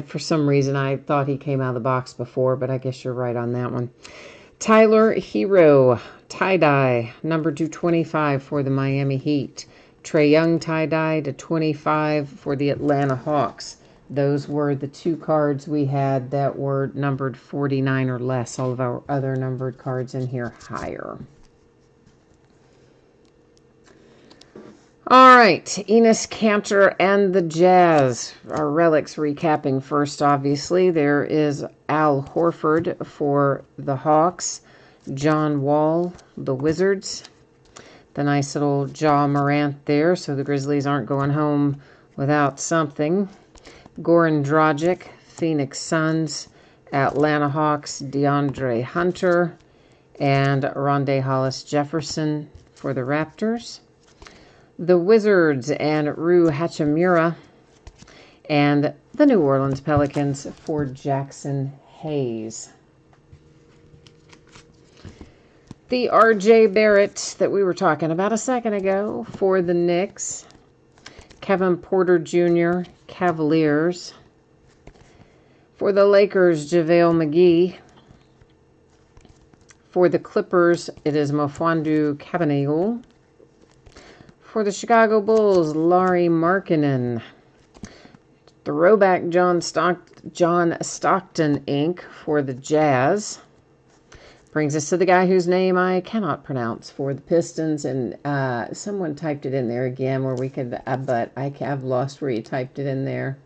S1: For some reason, I thought he came out of the box before, but I guess you're right on that one. Tyler Hero, tie-dye, number 225 for the Miami Heat. Trae Young tie-dye to 25 for the Atlanta Hawks. Those were the 2 cards we had that were numbered 49 or less. All of our other numbered cards in here higher. All right, Enes Kanter and the Jazz. Our relics recapping first, obviously. There is Al Horford for the Hawks. John Wall, the Wizards. The nice little Ja Morant there, so the Grizzlies aren't going home without something. Goran Dragic, Phoenix Suns. Atlanta Hawks, DeAndre Hunter. And Rondae Hollis-Jefferson for the Raptors. The Wizards and Rui Hachimura. And the New Orleans Pelicans for Jackson Hayes. The R.J. Barrett that we were talking about a second ago for the Knicks. Kevin Porter Jr., Cavaliers. For the Lakers, JaVale McGee. For the Clippers, it is Mfiondu Kabengele. For the Chicago Bulls, Lauri Markkanen. Throwback John Stockton Inc. for the Jazz. Brings us to the guy whose name I cannot pronounce for the Pistons. And someone typed it in there again where we could, but I've lost where you typed it in there.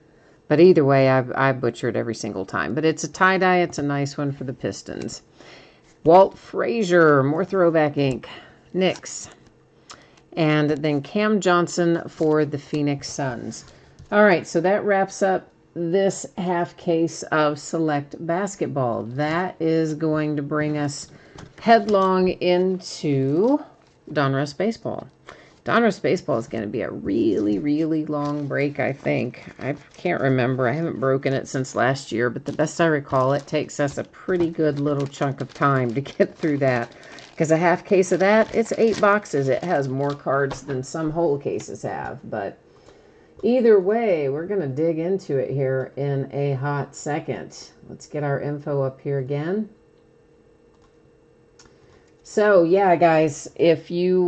S1: But either way, I butchered every single time. But it's a tie-dye. It's a nice one for the Pistons. Walt Frazier, more throwback ink. Knicks. And then Cam Johnson for the Phoenix Suns. All right, so that wraps up this half case of Select Basketball. That is going to bring us headlong into Donruss Baseball. Donruss Baseball is going to be a really, really long break, I think. I can't remember. I haven't broken it since last year, but the best I recall, it takes us a pretty good little chunk of time to get through that. Because a half case of that, it's 8 boxes. It has more cards than some whole cases have, but either way, we're going to dig into it here in a hot second. Let's get our info up here again. So, yeah, guys, if you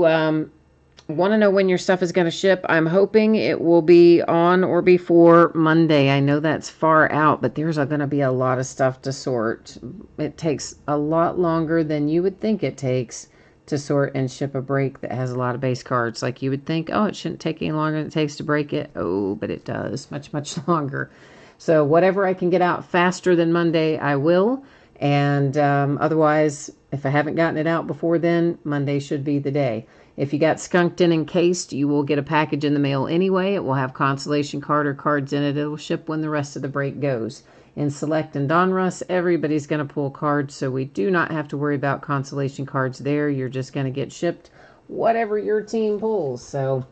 S1: want to know when your stuff is going to ship, I'm hoping it will be on or before Monday. I know that's far out, but there's going to be a lot of stuff to sort. It takes a lot longer than you would think it takes to sort and ship a break that has a lot of base cards. Like you would think, oh, it shouldn't take any longer than it takes to break it. Oh, but it does. Much, much longer. So whatever I can get out faster than Monday, I will. And otherwise, if I haven't gotten it out before then, Monday should be the day. If you got skunked in encased, you will get a package in the mail anyway. It will have consolation card or cards in it. It will ship when the rest of the break goes. In Select and Donruss, everybody's going to pull cards, so we do not have to worry about consolation cards there. You're just going to get shipped whatever your team pulls. So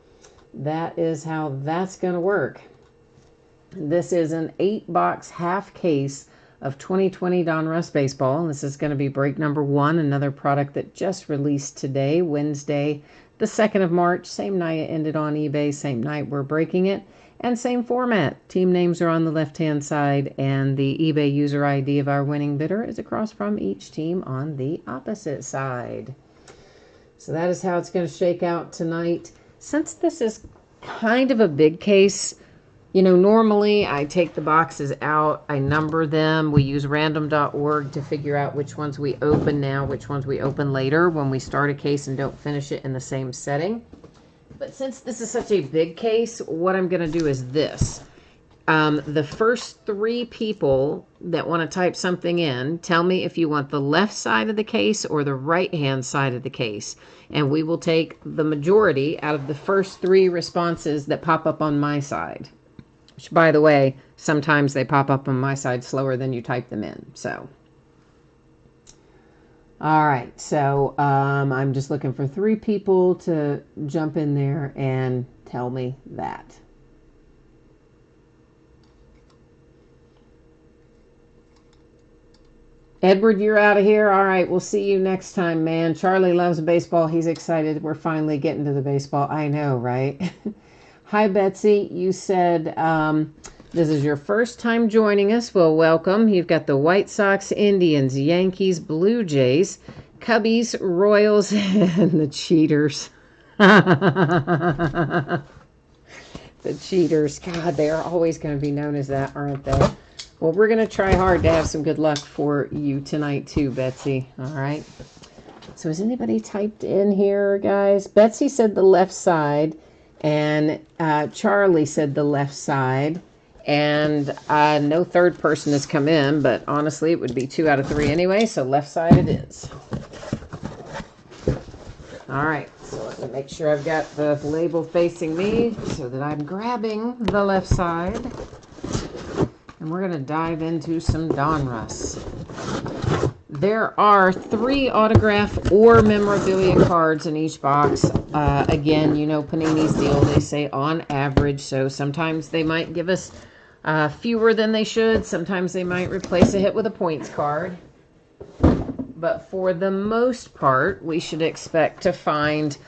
S1: that is how that's going to work. This is an 8-box half case of 2020 Donruss Baseball. This is going to be break number 1, another product that just released today, Wednesday, the 2nd of March. Same night it ended on eBay, same night we're breaking it. And same format. Team names are on the left-hand side, and the eBay user ID of our winning bidder is across from each team on the opposite side. So that is how it's going to shake out tonight. Since this is kind of a big case, you know, normally I take the boxes out, I number them. We use random.org to figure out which ones we open now, which ones we open later when we start a case and don't finish it in the same setting. But since this is such a big case, what I'm going to do is this. The first 3 people that want to type something in, tell me if you want the left side of the case or the right-hand side of the case. And we will take the majority out of the first 3 responses that pop up on my side. Which, by the way, sometimes they pop up on my side slower than you type them in. So, all right. So, I'm just looking for 3 people to jump in there and tell me that. Edward, you're out of here. All right. We'll see you next time, man. Charlie loves baseball. He's excited. We're finally getting to the baseball. I know, right? Hi, Betsy. You said this is your first time joining us. Well, welcome. You've got the White Sox, Indians, Yankees, Blue Jays, Cubbies, Royals, and the Cheaters. The Cheaters. God, they are always going to be known as that, aren't they? Well, we're going to try hard to have some good luck for you tonight, too, Betsy. All right. So has anybody typed in here, guys? Betsy said the left side. And Charlie said the left side. And no third person has come in, but honestly, it would be 2 out of 3 anyway, so left side it is. All right, so let me make sure I've got the label facing me so that I'm grabbing the left side. And we're going to dive into some Donruss. There are 3 autograph or memorabilia cards in each box. Again, you know Panini's deal. They say on average, so sometimes they might give us fewer than they should. Sometimes they might replace a hit with a points card. But for the most part, we should expect to find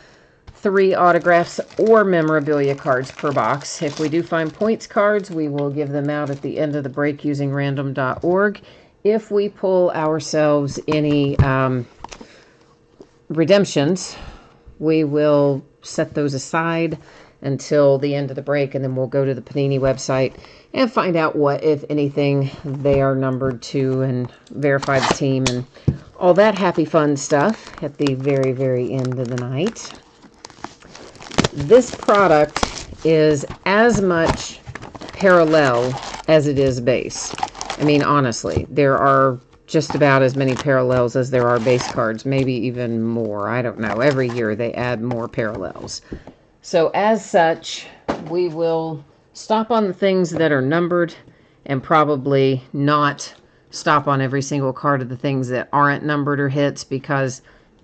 S1: 3 autographs or memorabilia cards per box. If we do find points cards, we will give them out at the end of the break using random.org. If we pull ourselves any redemptions, we will set those aside until the end of the break, and then we'll go to the Panini website and find out what, if anything, they are numbered to and verify the team and all that happy fun stuff at the very, very end of the night. This product is as much parallel as it is base. I mean, honestly, there are just about as many parallels as there are base cards, maybe even more. I don't know. Every year they add more parallels. So as such, we will stop on the things that are numbered and probably not stop on every single card of the things that aren't numbered or hits, because,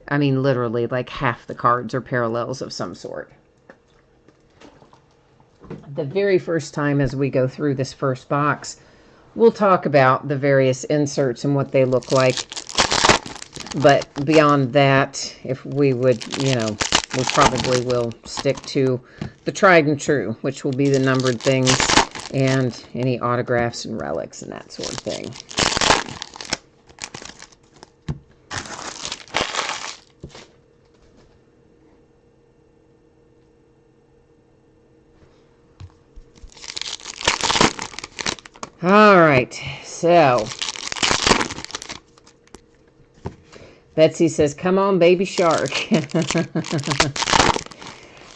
S1: I mean, literally like half the cards are parallels of some sort. The very first time as we go through this first box, we'll talk about the various inserts and what they look like. But beyond that, if we would, we probably will stick to the tried and true, which will be the numbered things and any autographs and relics and that sort of thing. All right, so Betsy says, come on, baby shark.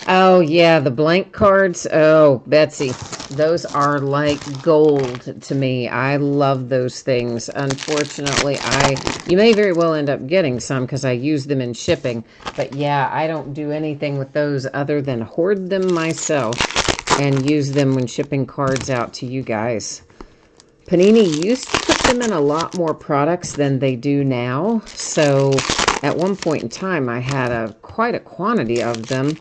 S1: Oh, yeah, the blank cards. Oh, Betsy, those are like gold to me. I love those things. Unfortunately, you may very well end up getting some because I use them in shipping. But yeah, I don't do anything with those other than hoard them myself and use them when shipping cards out to you guys. Panini used to put them in a lot more products than they do now. So at one point in time, I had quite a quantity of them.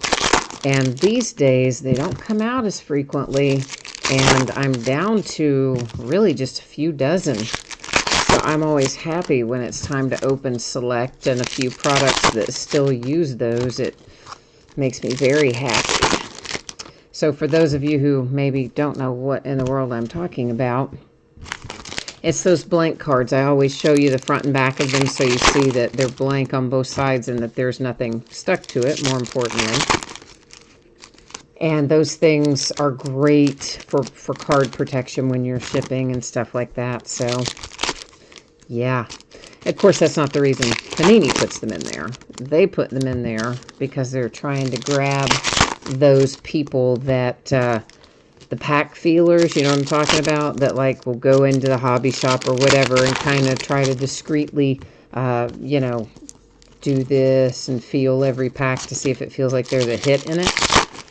S1: And these days, they don't come out as frequently. And I'm down to really just a few dozen. So I'm always happy when it's time to open Select and a few products that still use those. It makes me very happy. So for those of you who maybe don't know what in the world I'm talking about, it's those blank cards. I always show you the front and back of them so you see that they're blank on both sides and that there's nothing stuck to it, more importantly. And those things are great for card protection when you're shipping and stuff like that. So, yeah. Of course, that's not the reason Panini puts them in there. They put them in there because they're trying to grab those people that... the pack feelers, you know what I'm talking about, that like will go into the hobby shop or whatever and kind of try to discreetly, do this and feel every pack to see if it feels like there's a hit in it.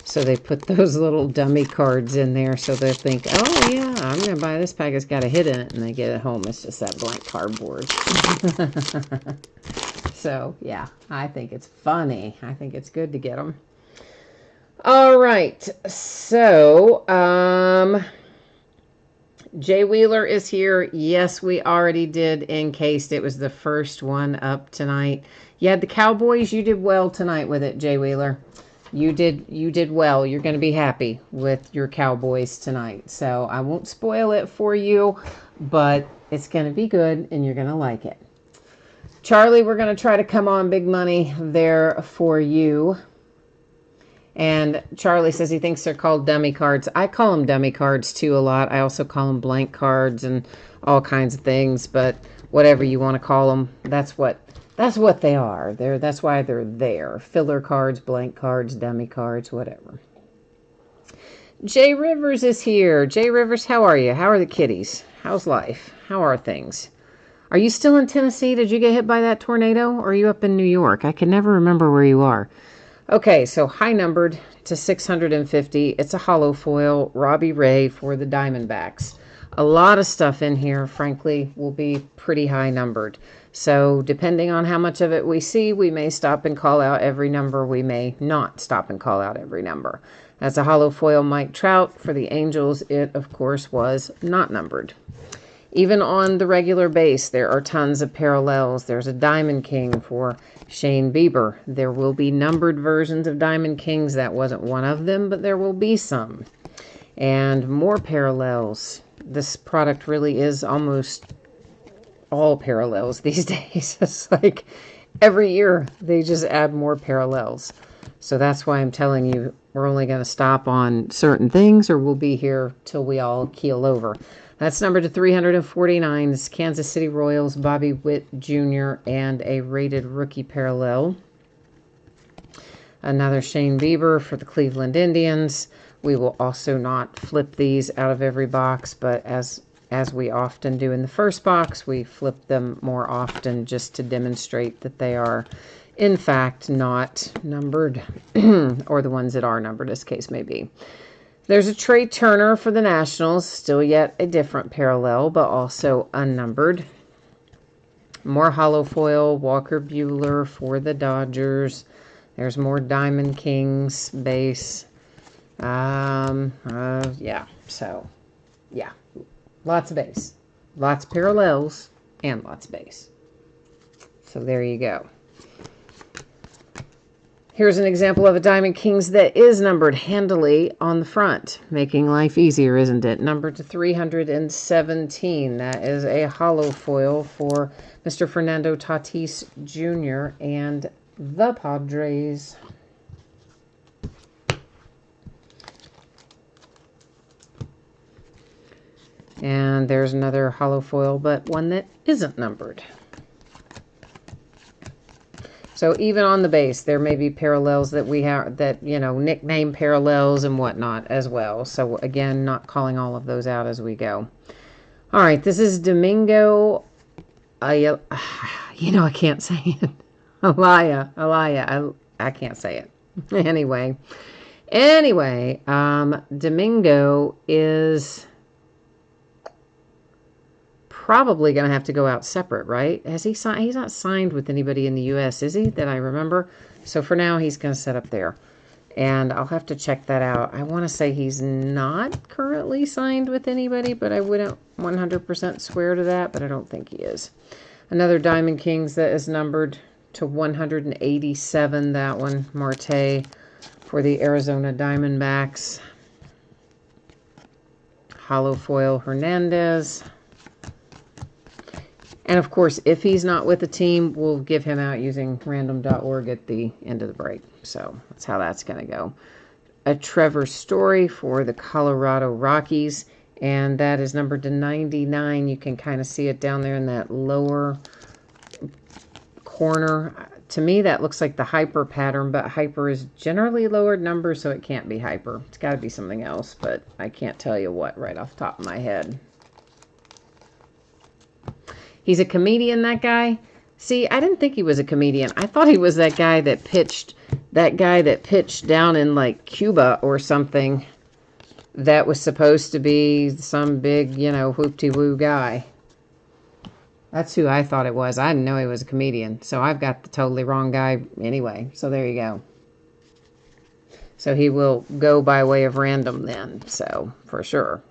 S1: So they put those little dummy cards in there so they think, oh yeah, I'm going to buy this pack, it's got a hit in it, and they get it home, it's just that blank cardboard. So yeah, I think it's funny. I think it's good to get them. All right, so Jay Wheeler is here. Yes, we already did encased. It was the first one up tonight. Yeah, the Cowboys, you did well tonight with it, Jay Wheeler. You did well. You're going to be happy with your Cowboys tonight. So I won't spoil it for you, but it's going to be good and you're going to like it. Charlie, we're going to try to come on big money there for you. And Charlie says he thinks they're called dummy cards. I call them dummy cards too a lot. I also call them blank cards and all kinds of things, but whatever you want to call them, that's what they are. That's why they're there. Filler cards, blank cards, dummy cards, whatever. Jay Rivers is here. Jay Rivers, how are you? How are the kitties? How's life? How are things? Are you still in Tennessee? Did you get hit by that tornado? Or are you up in New York? I can never remember where you are. Okay, so high numbered to 650. It's a hollow foil, Robbie Ray for the Diamondbacks. A lot of stuff in here, frankly, will be pretty high numbered. So depending on how much of it we see, we may stop and call out every number. We may not stop and call out every number. That's a hollow foil Mike Trout. For the Angels, it, of course, was not numbered. Even on the regular base, there are tons of parallels. There's a Diamond King for Shane Bieber. There will be numbered versions of Diamond Kings. That wasn't one of them, but there will be some. And more parallels. This product really is almost all parallels these days. It's like every year they just add more parallels. So that's why I'm telling you, we're only going to stop on certain things, or we'll be here till we all keel over. That's number to 349. It's Kansas City Royals, Bobby Witt Jr., and a rated rookie parallel. Another Shane Bieber for the Cleveland Indians. We will also not flip these out of every box, but as we often do in the first box, we flip them more often just to demonstrate that they are, in fact, not numbered, or the ones that are numbered, as case may be. There's a Trey Turner for the Nationals, still yet a different parallel, but also unnumbered. More hollow foil, Walker Buehler for the Dodgers. There's more Diamond Kings base. Yeah, so, yeah. Lots of base. Lots of parallels and lots of base. So there you go. Here's an example of a Diamond Kings that is numbered handily on the front, making life easier, isn't it? Numbered to 317. That is a hollow foil for Mr. Fernando Tatis Jr. and the Padres. And there's another hollow foil, but one that isn't numbered. So even on the base, there may be parallels that we have, that, you know, nickname parallels and whatnot as well. So again, not calling all of those out as we go. All right, this is Domingo. You know, I can't say it. Alaya. I can't say it. Anyway, Domingo is probably going to have to go out separate, right? Has he signed? He's not signed with anybody in the U.S., is he? That I remember. So for now, he's going to set up there. And I'll have to check that out. I want to say he's not currently signed with anybody, but I wouldn't 100% swear to that, but I don't think he is. Another Diamond Kings that is numbered to 187, that one, Marte, for the Arizona Diamondbacks. Hollow foil Hernandez. And, of course, if he's not with the team, we'll give him out using random.org at the end of the break. So that's how that's going to go. A Trevor Story for the Colorado Rockies. And that is numbered to 99. You can kind of see it down there in that lower corner. To me, that looks like the hyper pattern, but hyper is generally lowered number, so it can't be hyper. It's got to be something else, but I can't tell you what right off the top of my head. He's a comedian, that guy. See, I didn't think he was a comedian. I thought he was that guy that pitched down in, like, Cuba or something, that was supposed to be some big, you know, whoop-de-woo guy. That's who I thought it was. I didn't know he was a comedian. So I've got the totally wrong guy anyway. So there you go. So he will go by way of random then. So, for sure.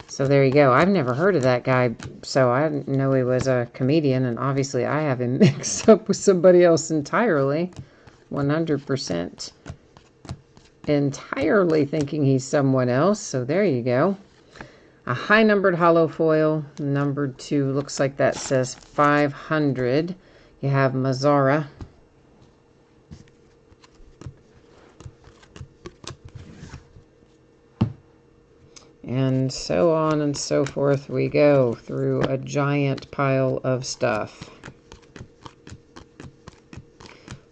S1: So there you go. I've never heard of that guy, so I didn't know he was a comedian, and obviously I have him mixed up with somebody else entirely. 100% entirely thinking he's someone else, so there you go. A high-numbered hollow foil, numbered to, looks like that says 500. You have Mazzara. And so on and so forth we go through a giant pile of stuff.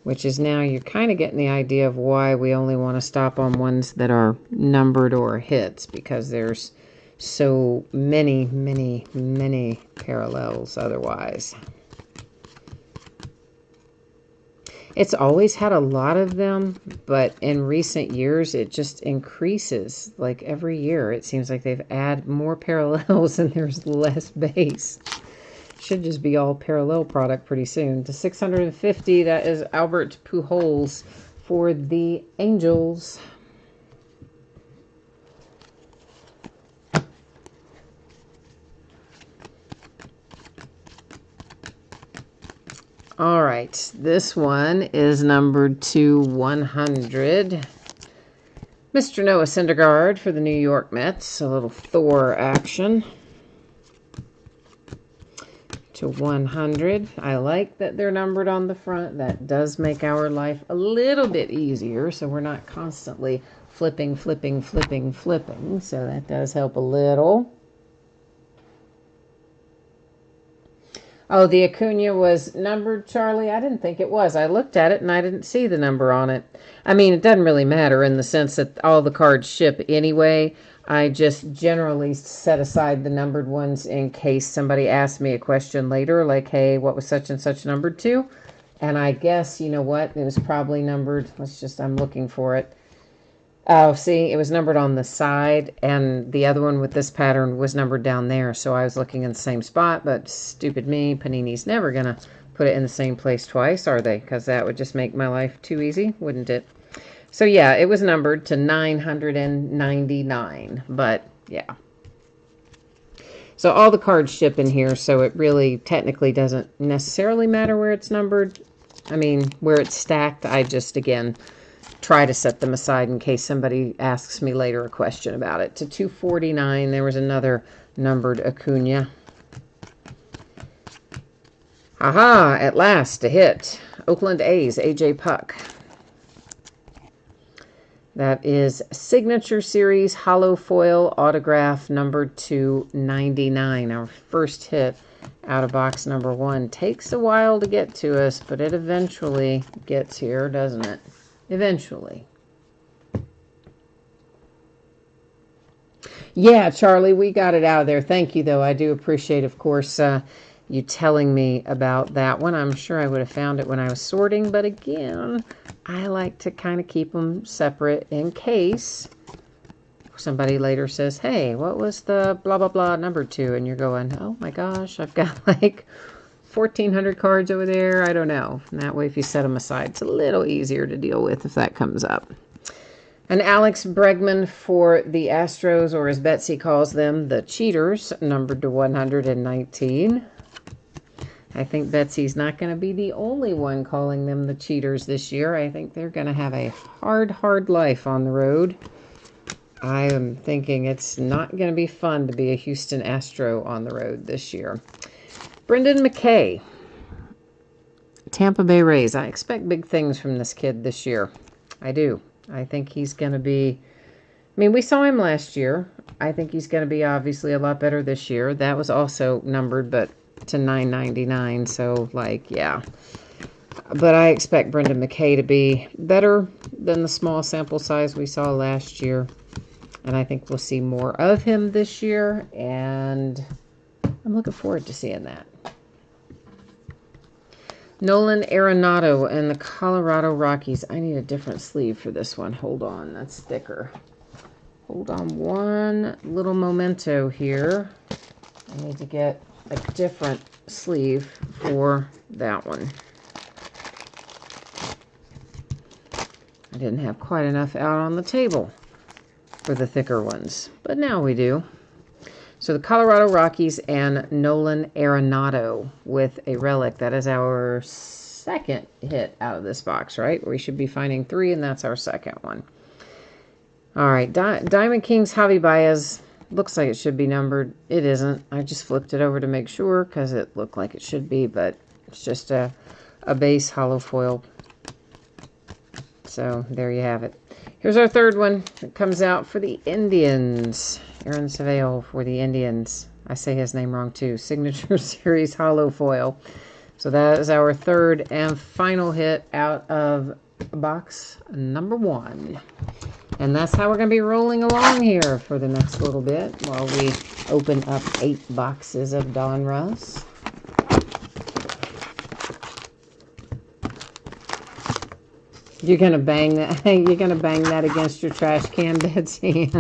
S1: Which is now, you're kind of getting the idea of why we only want to stop on ones that are numbered or hits. Because there's so many, many, many parallels otherwise. It's always had a lot of them, but in recent years, it just increases. Like every year, it seems like they've added more parallels and there's less base. Should just be all parallel product pretty soon. To 650, that is Albert Pujols for the Angels. All right, this one is numbered to 100. Mr. Noah Syndergaard for the New York Mets. A little Thor action. To 100. I like that they're numbered on the front. That does make our life a little bit easier, so we're not constantly flipping. So that does help a little. Oh, the Acuna was numbered, Charlie? I didn't think it was. I looked at it and I didn't see the number on it. I mean, it doesn't really matter in the sense that all the cards ship anyway. I just generally set aside the numbered ones in case somebody asks me a question later, like, hey, what was such and such numbered to? And I guess, you know what? It was probably numbered. I'm looking for it. Oh, see, it was numbered on the side, and the other one with this pattern was numbered down there, so I was looking in the same spot, but stupid me, Panini's never going to put it in the same place twice, are they? Because that would just make my life too easy, wouldn't it? So, yeah, it was numbered to 999, but, yeah. So, all the cards ship in here, so it really technically doesn't necessarily matter where it's numbered. I mean, where it's stacked, I just, again, try to set them aside in case somebody asks me later a question about it. To 249, there was another numbered Acuna. Aha, at last, a hit. Oakland A's, A.J. Puck. That is Signature Series Hollow Foil Autograph numbered to 99. Our first hit out of box number 1. Takes a while to get to us, but it eventually gets here, doesn't it? Eventually. Yeah, Charlie, we got it out of there. Thank you, though. I do appreciate, of course, you telling me about that one. I'm sure I would have found it when I was sorting, but again, I like to kind of keep them separate in case somebody later says, hey, what was the blah, blah, blah number 2? And you're going, oh my gosh, I've got like 1,400 cards over there. I don't know. And that way, if you set them aside, it's a little easier to deal with if that comes up. And Alex Bregman for the Astros, or as Betsy calls them, the Cheaters, numbered to 119. I think Betsy's not going to be the only one calling them the Cheaters this year. I think they're going to have a hard life on the road. I am thinking it's not going to be fun to be a Houston Astro on the road this year. Brendan McKay, Tampa Bay Rays. I expect big things from this kid this year. I do. I think he's going to be, I mean, we saw him last year. I think he's going to be obviously a lot better this year. That was also numbered, but to 999. So, like, yeah. But I expect Brendan McKay to be better than the small sample size we saw last year. And I think we'll see more of him this year. And I'm looking forward to seeing that. Nolan Arenado and the Colorado Rockies. I need a different sleeve for this one. Hold on, that's thicker. Hold on one little memento here. I need to get a different sleeve for that one. I didn't have quite enough out on the table for the thicker ones, but now we do. So the Colorado Rockies and Nolan Arenado with a relic. That is our second hit out of this box, right? We should be finding 3, and that's our second one. All right, Diamond Kings Javi Baez. Looks like it should be numbered. It isn't. I just flipped it over to make sure because it looked like it should be, but it's just a base hollow foil. So there you have it. Here's our third one. It comes out for the Indians. Aaron Savale for the Indians. I say his name wrong too. Signature Series Hollow Foil. So that is our third and final hit out of box number 1. And that's how we're going to be rolling along here for the next little bit while we open up 8 boxes of Donruss. You're gonna bang that. You're gonna bang that against your trash can, Betsy.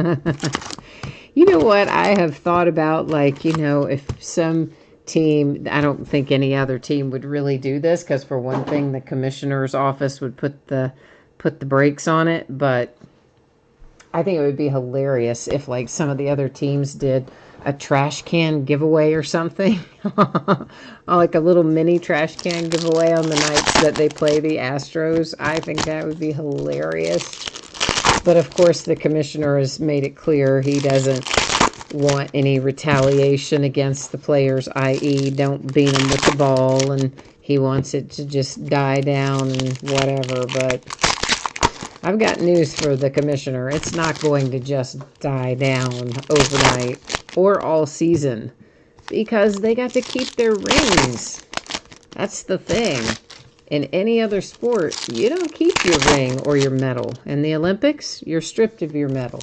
S1: You know what? I have thought about, like, you know, if some team, I don't think any other team would really do this, because for one thing, the commissioner's office would put the brakes on it. But I think it would be hilarious if, like, some of the other teams did a trash can giveaway or something. Like a little mini trash can giveaway on the nights that they play the Astros. I think that would be hilarious. But of course, the commissioner has made it clear he doesn't want any retaliation against the players, i.e. don't beat them with the ball, and he wants it to just die down and whatever. But I've got news for the commissioner. It's not going to just die down overnight or all season, because they got to keep their rings. That's the thing. In any other sport, you don't keep your ring or your medal. In the Olympics, you're stripped of your medal.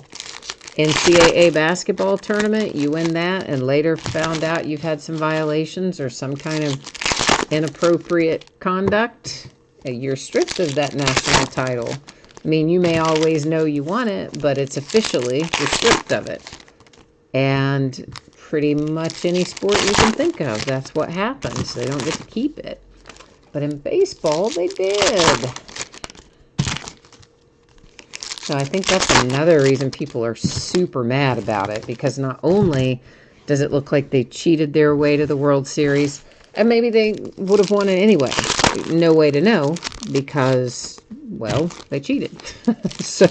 S1: NCAA basketball tournament, you win that and later found out you've had some violations or some kind of inappropriate conduct, you're stripped of that national title. I mean, you may always know you won it, but it's officially, you're stripped of it. And pretty much any sport you can think of, that's what happens. They don't get to keep it. But in baseball, they did. So I think that's another reason people are super mad about it, because not only does it look like they cheated their way to the World Series, and maybe they would have won it anyway. No way to know, because, well, they cheated. So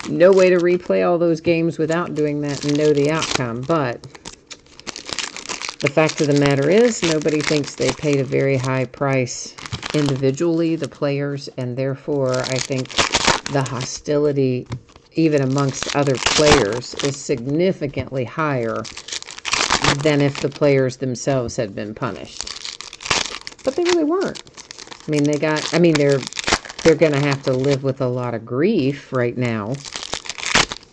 S1: no way to replay all those games without doing that and know the outcome. But the fact of the matter is, nobody thinks they paid a very high price individually, the players, and therefore I think the hostility, even amongst other players, is significantly higher than if the players themselves had been punished. But they really weren't. I mean, they're going to have to live with a lot of grief right now,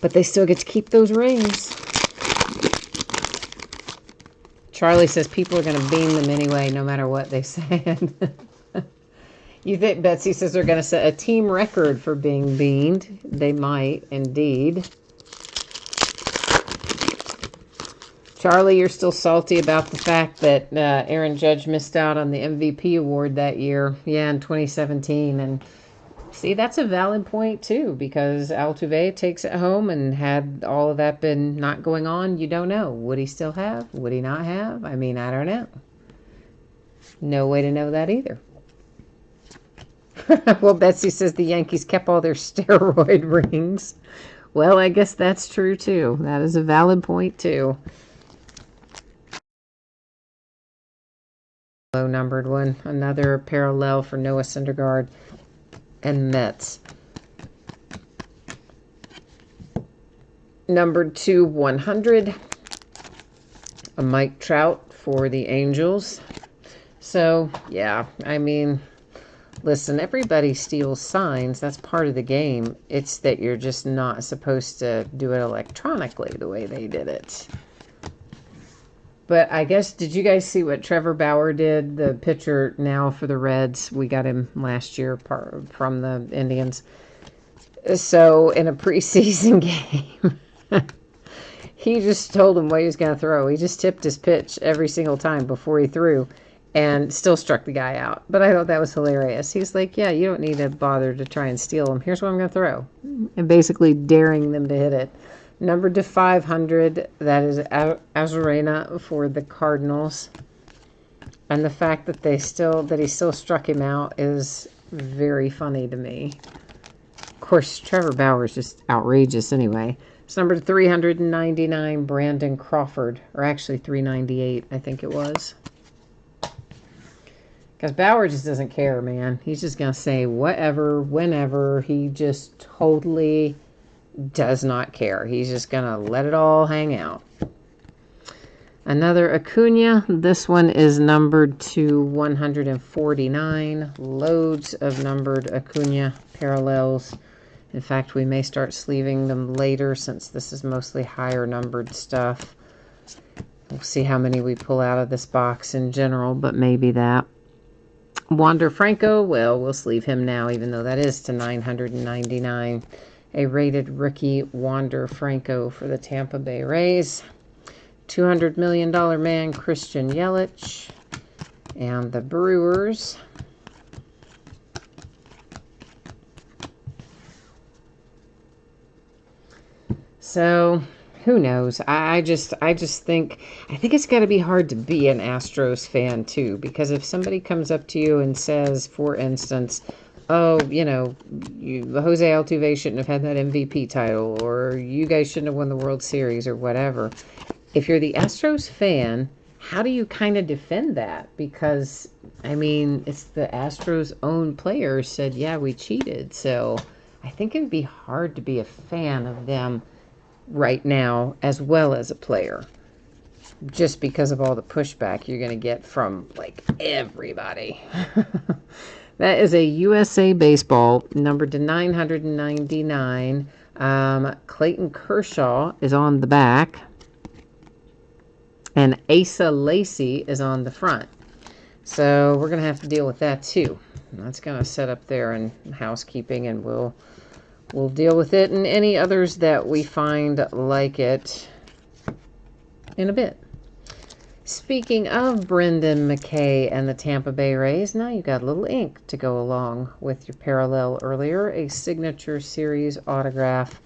S1: but they still get to keep those rings. Charlie says people are going to beam them anyway, no matter what they said. You think Betsy says they're going to set a team record for being beamed? They might, indeed. Charlie, you're still salty about the fact that Aaron Judge missed out on the MVP award that year. Yeah, in 2017. And see, that's a valid point, too, because Altuve takes it home, and had all of that been not going on, you don't know. Would he still have? Would he not have? I mean, I don't know. No way to know that either. Well, Betsy says the Yankees kept all their steroid rings. Well, I guess that's true, too. That is a valid point, too. Low numbered one. Another parallel for Noah Syndergaard and Mets. Numbered to 100. A Mike Trout for the Angels. So, yeah, I mean, listen, everybody steals signs. That's part of the game. It's that you're just not supposed to do it electronically the way they did it. But I guess, did you guys see what Trevor Bauer did? The pitcher now for the Reds. We got him last year from the Indians. So in a preseason game, he just told him what he was going to throw. He just tipped his pitch every single time before he threw, and still struck the guy out. But I thought that was hilarious. He's like, yeah, you don't need to bother to try and steal him. Here's what I'm going to throw. And basically daring them to hit it. Numbered to 500, that is Azurena for the Cardinals. And the fact that he still struck him out is very funny to me. Of course, Trevor Bauer is just outrageous anyway. It's numbered 399, Brandon Crawford. Or actually 398, I think it was. Because Bauer just doesn't care, man. He's just going to say whatever, whenever. He just totally does not care. He's just going to let it all hang out. Another Acuna. This one is numbered to 149. Loads of numbered Acuna parallels. In fact, we may start sleeving them later since this is mostly higher numbered stuff. We'll see how many we pull out of this box in general, but maybe that. Wander Franco, well, we'll sleeve him now, even though that is to 999. A rated rookie, Wander Franco for the Tampa Bay Rays. $200 million man Christian Yelich. And the Brewers. So, who knows? I just think it's got to be hard to be an Astros fan too, because if somebody comes up to you and says, for instance, oh, you know, Jose Altuve shouldn't have had that MVP title, or you guys shouldn't have won the World Series, or whatever. If you're the Astros fan, how do you kind of defend that? Because, I mean, it's the Astros' own players said, yeah, we cheated. So I think it'd be hard to be a fan of them right now as well as a player, just because of all the pushback you're going to get from, like, everybody. That is a USA Baseball, numbered to 999. Clayton Kershaw is on the back. And Asa Lacy is on the front. So we're going to have to deal with that too. That's going to set up there in housekeeping, and we'll deal with it and any others that we find like it in a bit. Speaking of Brendan McKay and the Tampa Bay Rays, now you got a little ink to go along with your parallel earlier. A signature series autograph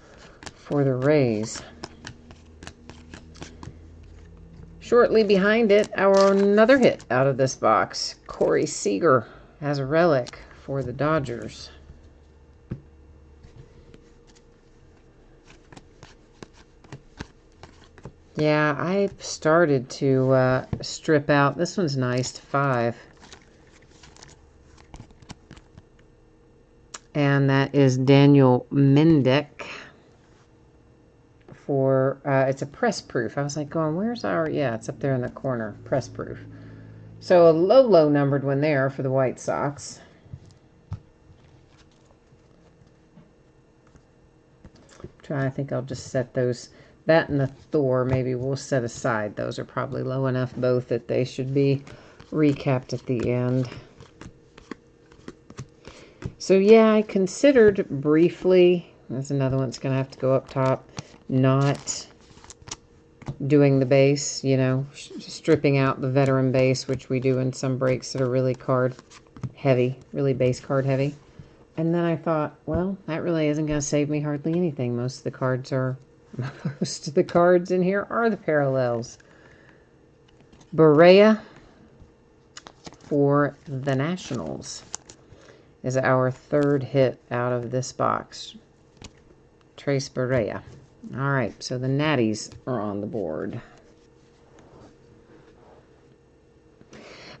S1: for the Rays. Shortly behind it, another hit out of this box. Corey Seager has a relic for the Dodgers. Yeah, I started to strip out. This one's nice, 5. And that is Daniel Mendick. For it's a press proof. I was like going, where's our, yeah, it's up there in the corner, press proof. So a low numbered one there for the White Sox. I think I'll just set those, that and the Thor, maybe we'll set aside. Those are probably low enough both that they should be recapped at the end. So yeah, I considered briefly, that's another one that's going to have to go up top, not doing the base, you know, stripping out the veteran base, which we do in some breaks that are really card heavy, really base card heavy. And then I thought, well, that really isn't going to save me hardly anything. Most of the cards in here are the parallels. Berea for the Nationals is our third hit out of this box. Trace Berea. All right, so the Natties are on the board.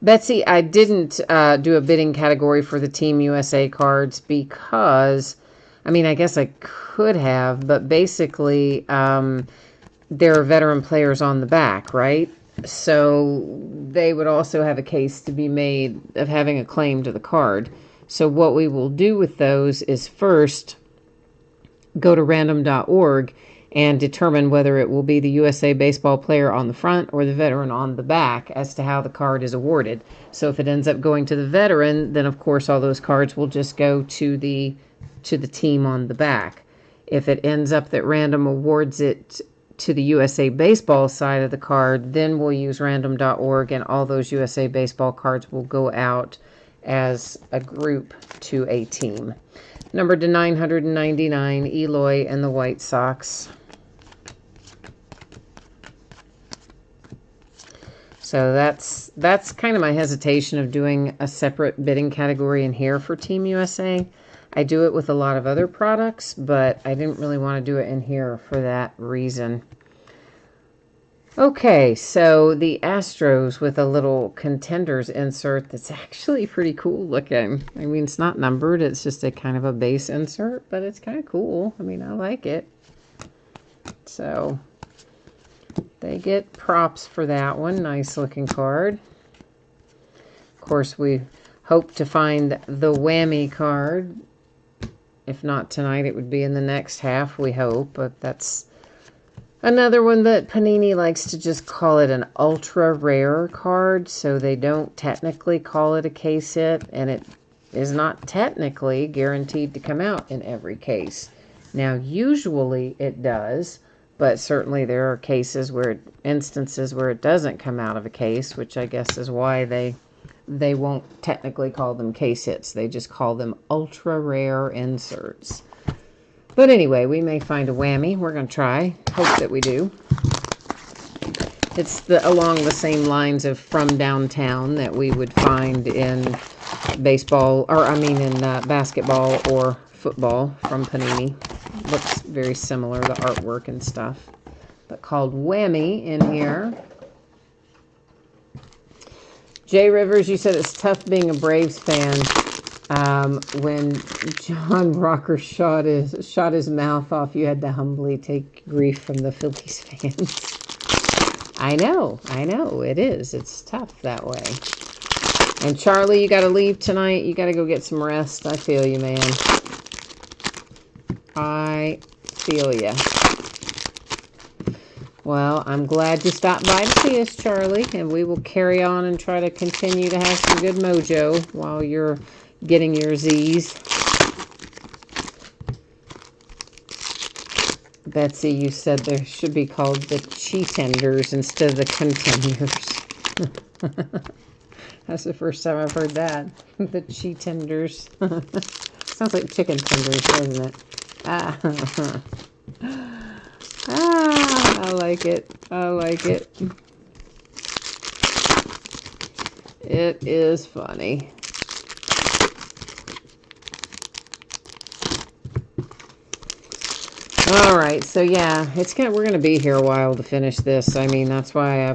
S1: Betsy, I didn't do a bidding category for the Team USA cards because, I mean, I guess I could have, but basically there are veteran players on the back, right? So they would also have a case to be made of having a claim to the card. So what we will do with those is first go to random.org and determine whether it will be the USA Baseball player on the front or the veteran on the back as to how the card is awarded. So if it ends up going to the veteran, then of course all those cards will just go to the team on the back. If it ends up that random awards it to the USA Baseball side of the card, then we'll use random.org and all those USA Baseball cards will go out as a group to a team. Number to 999, Eloy and the White Sox. So that's kind of my hesitation of doing a separate bidding category in here for Team USA. I do it with a lot of other products, but I didn't really want to do it in here for that reason. Okay, so the Astros with a little contenders insert that's actually pretty cool looking. I mean, it's not numbered. It's just a kind of a base insert, but it's kind of cool. I mean, I like it. So they get props for that one. Nice looking card. Of course, we hope to find the whammy card. If not tonight, it would be in the next half, we hope. But that's another one that Panini likes to just call it an ultra rare card. So they don't technically call it a case hit. And it is not technically guaranteed to come out in every case. Now, usually it does. But certainly there are instances where it doesn't come out of a case, which I guess is why they won't technically call them case hits. They just call them ultra rare inserts. But anyway, we may find a whammy. We're going to try. Hope that we do. It's along the same lines of From Downtown that we would find in baseball, or I mean in basketball or football from Panini. Looks very similar, the artwork and stuff. But called Whammy in here. Jay Rivers, you said it's tough being a Braves fan when John Rocker shot his mouth off. You had to humbly take grief from the Phillies fans. I know, it is. It's tough that way. And Charlie, you got to leave tonight. You got to go get some rest. I feel you, man. I feel you. Well, I'm glad you stopped by to see us, Charlie, and we will carry on and try to continue to have some good mojo while you're getting your Z's. Betsy, you said there should be called the cheatenders instead of the contenders. That's the first time I've heard that. The cheatenders. Sounds like chicken tenders, doesn't it? I like it. I like it. It is funny. All right, so yeah, we're gonna be here a while to finish this. I mean, that's why I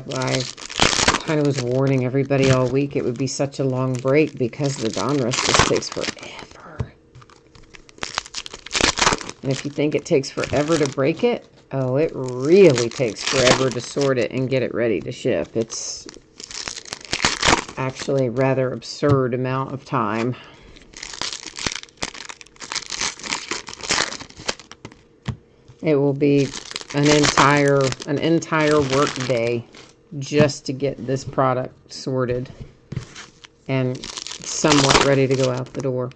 S1: kind of was warning everybody all week it would be such a long break because the Donruss just takes forever. And if you think it takes forever to break it, oh, it really takes forever to sort it and get it ready to ship. It's actually a rather absurd amount of time. It will be an entire work day just to get this product sorted and somewhat ready to go out the door.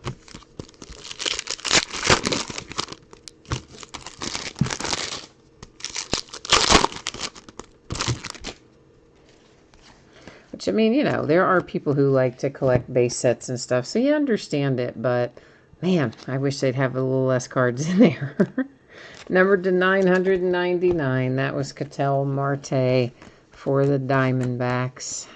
S1: Which, I mean, you know, there are people who like to collect base sets and stuff, so you understand it, but man, I wish they'd have a little less cards in there. Numbered to 999. That was Ketel Marte for the Diamondbacks.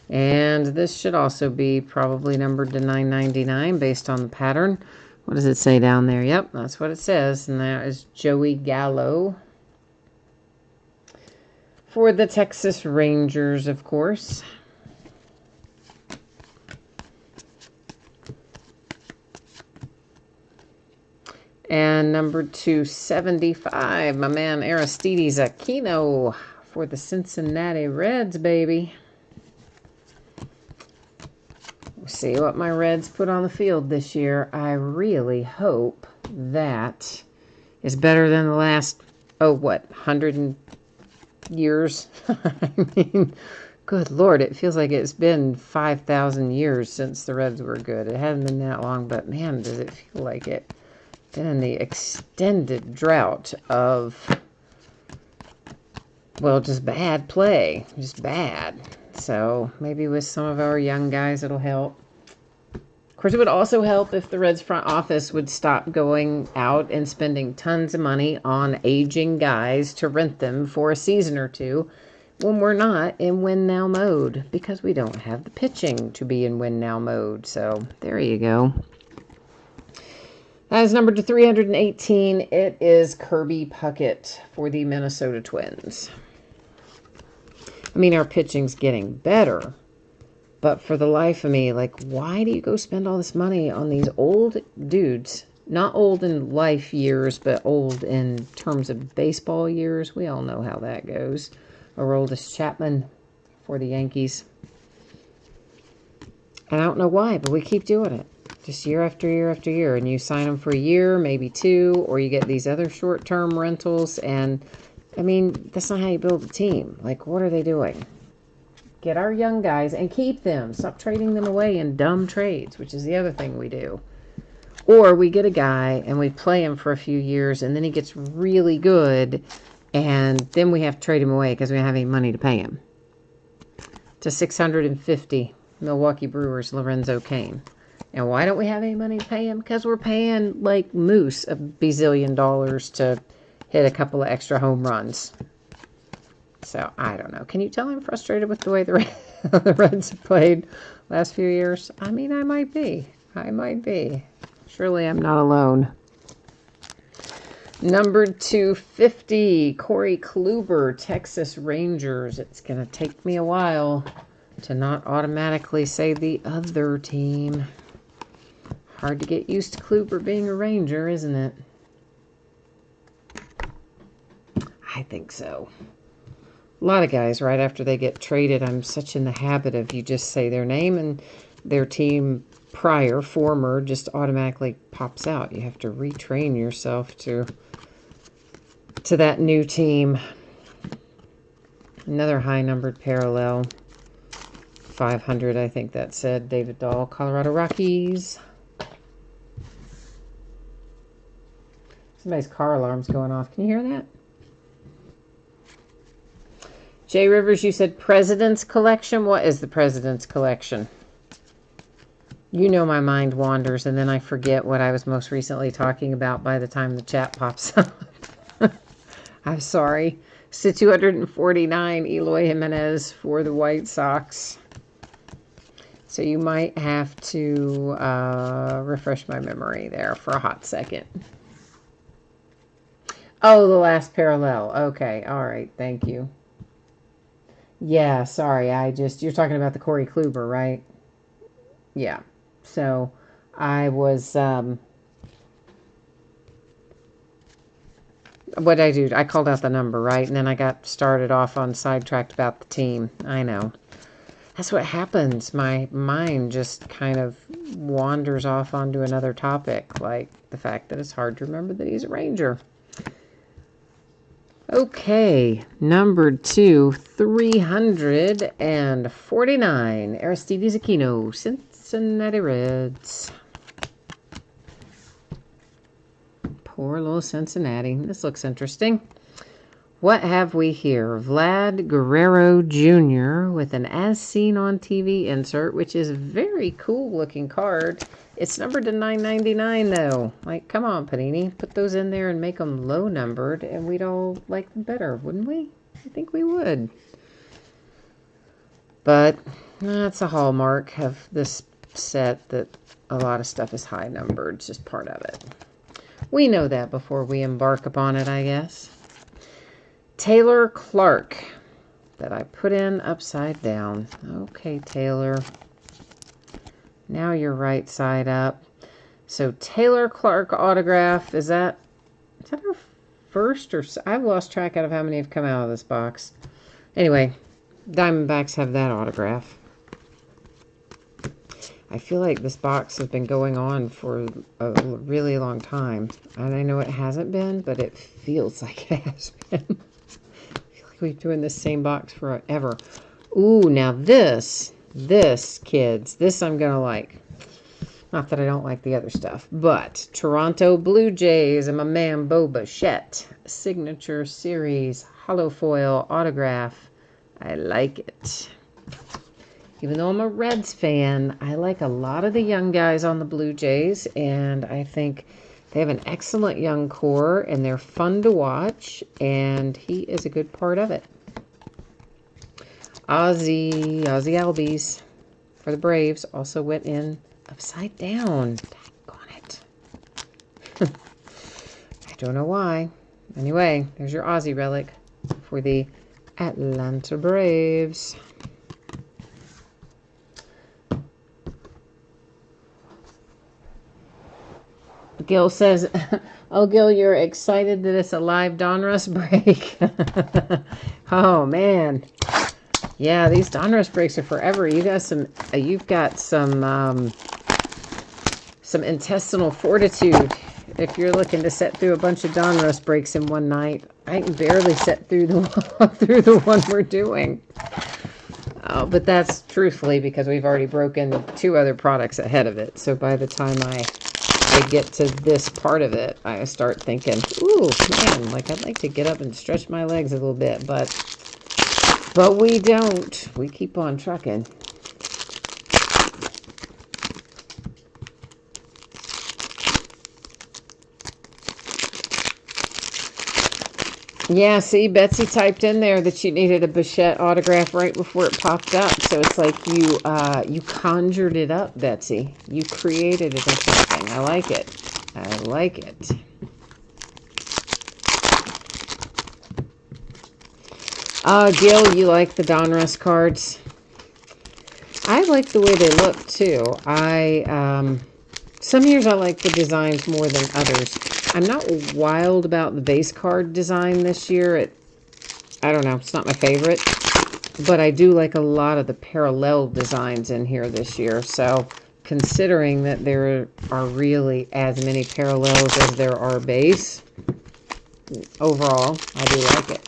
S1: And this should also be probably numbered to 999 based on the pattern. What does it say down there? Yep, that's what it says. And that is Joey Gallo for the Texas Rangers, of course. And number 275, my man Aristides Aquino for the Cincinnati Reds, baby. We'll see what my Reds put on the field this year. I really hope that is better than the last, 100 years? I mean, good Lord, it feels like it's been 5,000 years since the Reds were good. It hasn't been that long, but man, does it feel like it. Been in the extended drought of, well, just bad play. Just bad. So maybe with some of our young guys it'll help. Of course, it would also help if the Reds front office would stop going out and spending tons of money on aging guys to rent them for a season or two when we're not in win-now mode, because we don't have the pitching to be in win-now mode. So there you go. That is numbered to 318. It is Kirby Puckett for the Minnesota Twins. I mean, our pitching's getting better. But for the life of me, like, why do you go spend all this money on these old dudes? Not old in life years, but old in terms of baseball years. We all know how that goes. Aroldis Chapman for the Yankees. And I don't know why, but we keep doing it. Just year after year after year. And you sign them for a year, maybe two, or you get these other short-term rentals. And, I mean, that's not how you build a team. Like, what are they doing? Get our young guys and keep them. Stop trading them away in dumb trades, which is the other thing we do. Or we get a guy and we play him for a few years and then he gets really good and then we have to trade him away because we don't have any money to pay him. To 650, Milwaukee Brewers, Lorenzo Cain. And why don't we have any money to pay him? Because we're paying, like, Moose a bazillion dollars to hit a couple of extra home runs. So, I don't know. Can you tell I'm frustrated with the way the Reds have played last few years? I mean, I might be. I might be. Surely I'm not alone. Number 250, Corey Kluber, Texas Rangers. It's going to take me a while to not automatically say the other team. Hard to get used to Kluber being a Ranger, isn't it? I think so. A lot of guys, right after they get traded, I'm such in the habit of you just say their name and their team prior, former, just automatically pops out. You have to retrain yourself to that new team. Another high-numbered parallel. 500, I think that said. David Dahl, Colorado Rockies. Somebody's car alarm's going off. Can you hear that? Jay Rivers, you said President's Collection. What is the President's Collection? You know my mind wanders, and then I forget what I was most recently talking about by the time the chat pops up. I'm sorry. It's to 249, Eloy Jimenez for the White Sox. So you might have to refresh my memory there for a hot second. Oh, the last parallel. Okay, all right, thank you. Yeah, sorry, you're talking about the Corey Kluber, right? Yeah, so I was, what did I do? I called out the number, right? And then I got started off on sidetracked about the team. I know. That's what happens. My mind just kind of wanders off onto another topic, like the fact that it's hard to remember that he's a Ranger. Okay, number 2, 349, Aristides Aquino, Cincinnati Reds. Poor little Cincinnati. This looks interesting. What have we here? Vlad Guerrero Jr. with an As Seen on TV insert, which is a very cool looking card. It's numbered to 9.99 though. Like, come on, Panini. Put those in there and make them low numbered, and we'd all like them better, wouldn't we? I think we would. But that's a hallmark of this set, that a lot of stuff is high numbered. It's just part of it. We know that before we embark upon it, I guess. Taylor Clark, that I put in upside down. Okay, Taylor. Now you're right side up. So Taylor Clark autograph, is that our first, or I've lost track out of how many have come out of this box. Anyway, Diamondbacks have that autograph. I feel like this box has been going on for a really long time. And I know it hasn't been, but it feels like it has been. I feel like we've been doing this same box forever. Ooh, now this, kids, this I'm going to like. Not that I don't like the other stuff, but Toronto Blue Jays and my man Bo Bichette. Signature Series, hollow foil autograph. I like it. Even though I'm a Reds fan, I like a lot of the young guys on the Blue Jays, and I think they have an excellent young core, and they're fun to watch, and he is a good part of it. Ozzy Albies for the Braves also went in upside down. Daggone it. I don't know why. Anyway, there's your Ozzy relic for the Atlanta Braves. Gil says, oh, Gil, you're excited that it's a live Donruss break. Oh, man. Yeah, these Donruss breaks are forever. You've got some intestinal fortitude if you're looking to set through a bunch of Donruss breaks in one night. I can barely set through the one we're doing. But that's truthfully because we've already broken 2 other products ahead of it. So by the time I I get to this part of it, I start thinking, ooh, man, like I'd like to get up and stretch my legs a little bit, but we don't. We keep on trucking. Yeah, see, Betsy typed in there that she needed a Bichette autograph right before it popped up. So it's like you conjured it up, Betsy. You created it or something. I like it. I like it. Gil, you like the Donruss cards? I like the way they look too. Some years I like the designs more than others. I'm not wild about the base card design this year. I don't know, it's not my favorite. But I do like a lot of the parallel designs in here this year. So considering that there are really as many parallels as there are base, overall, I do like it.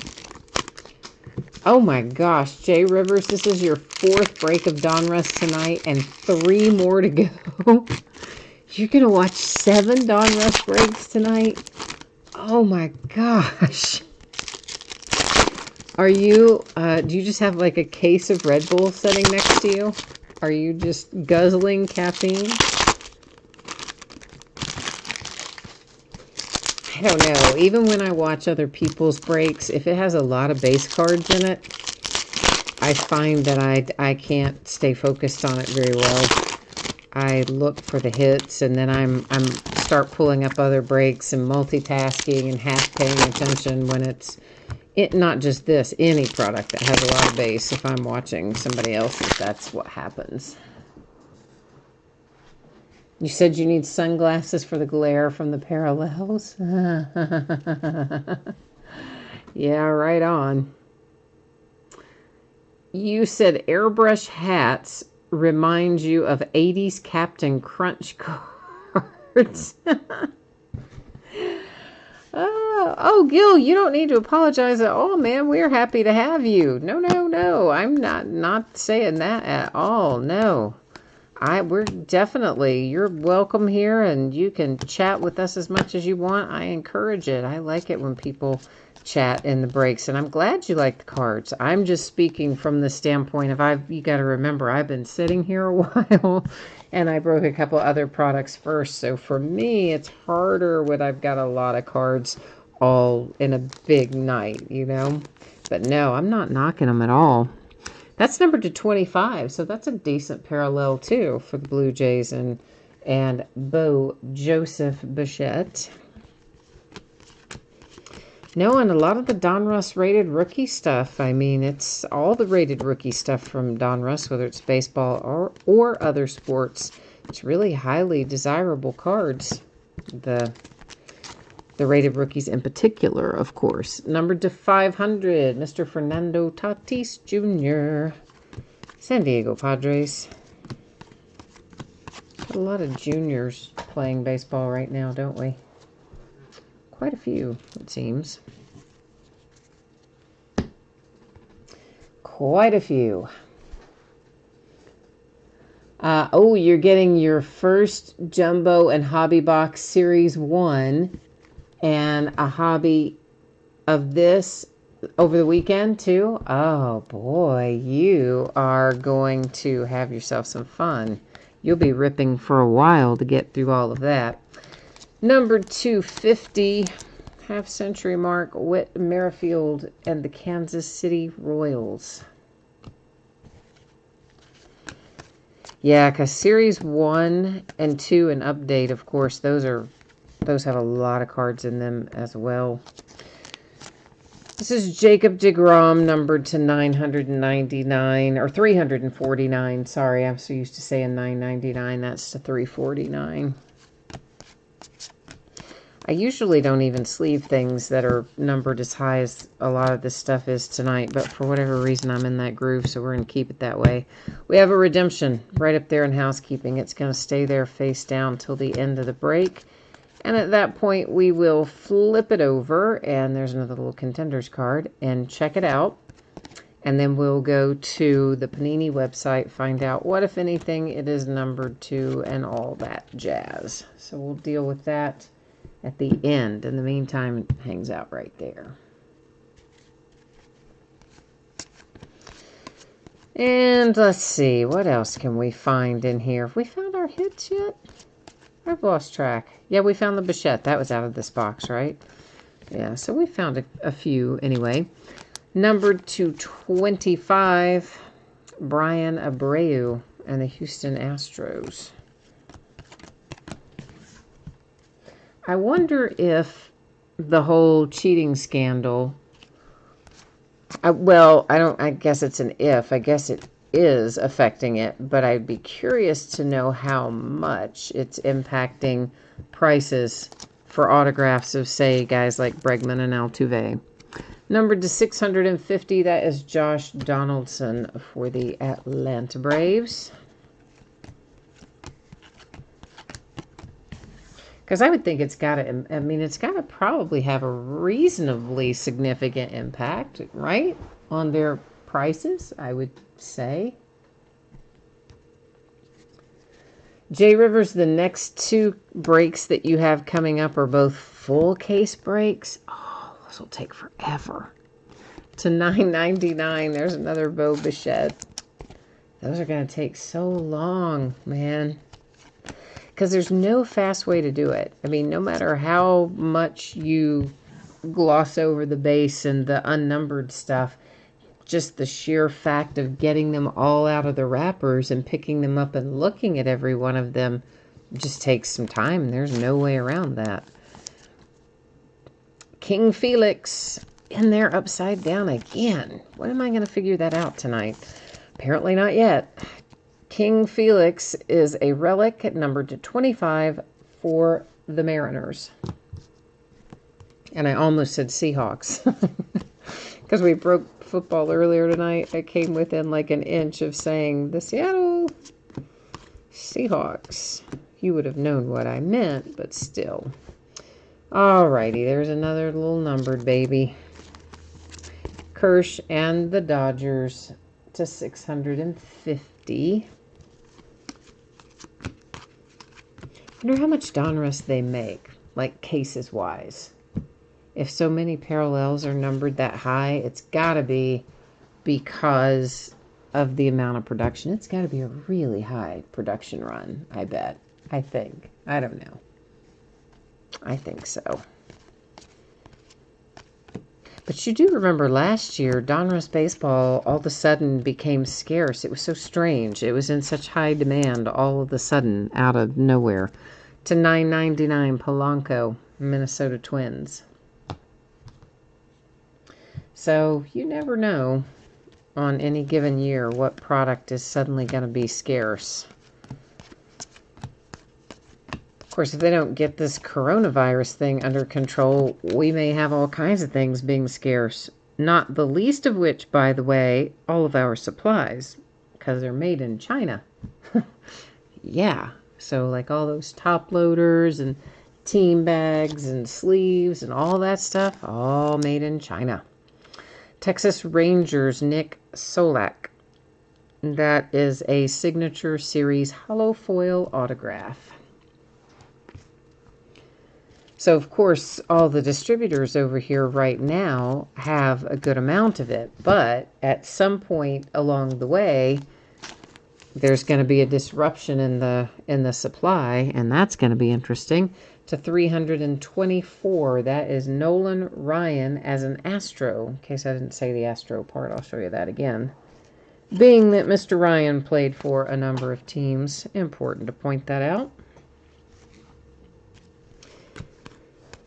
S1: Oh my gosh, Jay Rivers, this is your 4th break of Donruss tonight and 3 more to go. You're going to watch 7 Donruss breaks tonight? Oh my gosh. Are you, do you just have like a case of Red Bull sitting next to you? Are you just guzzling caffeine? I don't know. Even when I watch other people's breaks, if it has a lot of base cards in it, I find that I can't stay focused on it very well. I look for the hits, and then I'm start pulling up other breaks and multitasking and half paying attention when it's not just this, any product that has a lot of base. If I'm watching somebody else's, that's what happens. You said you need sunglasses for the glare from the parallels. Yeah, right on. You said airbrush hats remind you of 80s Captain Crunch cards. Oh, Gil, you don't need to apologize at all, man. We're happy to have you. No. I'm not saying that at all. No. We're definitely, you're welcome here, and you can chat with us as much as you want. I encourage it. I like it when people chat in the breaks, and I'm glad you like the cards. I'm just speaking from the standpoint of you got to remember, I've been sitting here a while, and I broke a couple other products first. So for me, it's harder when I've got a lot of cards all in a big night, you know. But no, I'm not knocking them at all. That's numbered to 25, so that's a decent parallel, too, for the Blue Jays and Bo Joseph Bichette. No, and a lot of the Donruss rated rookie stuff. I mean, it's all the rated rookie stuff from Donruss, whether it's baseball or other sports. It's really highly desirable cards. The rated rookies in particular, of course. Numbered to 500, Mr. Fernando Tatis Jr., San Diego Padres. Got a lot of juniors playing baseball right now, don't we? Quite a few, it seems. Quite a few. Oh, you're getting your first Jumbo and Hobby Box Series 1 and a hobby of this over the weekend, too. Oh, boy, you are going to have yourself some fun. You'll be ripping for a while to get through all of that. Number 250, half-century mark, Whit Merrifield and the Kansas City Royals. Yeah, because Series 1 and 2 and Update, of course, those have a lot of cards in them as well. This is Jacob deGrom, numbered to 999, or 349. Sorry, I'm so used to saying 999. That's to 349. I usually don't even sleeve things that are numbered as high as a lot of this stuff is tonight, but for whatever reason, I'm in that groove, so we're going to keep it that way. We have a redemption right up there in housekeeping. It's going to stay there face down till the end of the break. And at that point, we will flip it over, and there's another little contenders card, and check it out. And then we'll go to the Panini website, find out what, if anything, it is numbered to, and all that jazz. So we'll deal with that at the end. In the meantime, it hangs out right there. And let's see, what else can we find in here? Have we found our hits yet? I've lost track. Yeah, we found the Bichette. That was out of this box, right? Yeah, so we found a few anyway. Numbered to 25, Brian Abreu and the Houston Astros. I wonder if the whole cheating scandal, I guess it's an if. I guess it is affecting it, but I'd be curious to know how much it's impacting prices for autographs of, say, guys like Bregman and Altuve. Numbered to 650, that is Josh Donaldson for the Atlanta Braves. Because I would think it's got to, it's got to probably have a reasonably significant impact, right? On their prices, I would say. Jay Rivers, the next two breaks that you have coming up are both full case breaks. Oh, this will take forever. To $9.99, there's another Bo Bichette. Those are going to take so long, man. Because there's no fast way to do it. I mean, no matter how much you gloss over the base and the unnumbered stuff, just the sheer fact of getting them all out of the wrappers and picking them up and looking at every one of them just takes some time. There's no way around that. King Felix in there upside down again. When am I going to figure that out tonight? Apparently not yet. King Felix is a relic numbered to 25 for the Mariners. And I almost said Seahawks. Because we broke football earlier tonight. I came within like an inch of saying the Seattle Seahawks. You would have known what I meant, but still. Alrighty, there's another little numbered baby. Kirsch and the Dodgers to 650. I wonder how much Donruss they make, like cases wise. If so many parallels are numbered that high, it's got to be because of the amount of production. It's got to be a really high production run, I bet. I think. I don't know. I think so. But you do remember last year, Donruss baseball all of a sudden became scarce. It was so strange. It was in such high demand all of a sudden, out of nowhere. To $9.99 Polanco, Minnesota Twins. So you never know on any given year what product is suddenly going to be scarce. Of course, if they don't get this coronavirus thing under control, we may have all kinds of things being scarce. Not the least of which, by the way, all of our supplies, because they're made in China. Yeah, so like all those top loaders and team bags and sleeves and all that stuff, all made in China. Texas Rangers, Nick Solak. That is a Signature Series hollow foil autograph. So, of course, all the distributors over here right now have a good amount of it. But at some point along the way, there's going to be a disruption in the supply, and that's going to be interesting. To 324, that is Nolan Ryan as an Astro. In case I didn't say the Astro part, I'll show you that again. Being that Mr. Ryan played for a number of teams, important to point that out.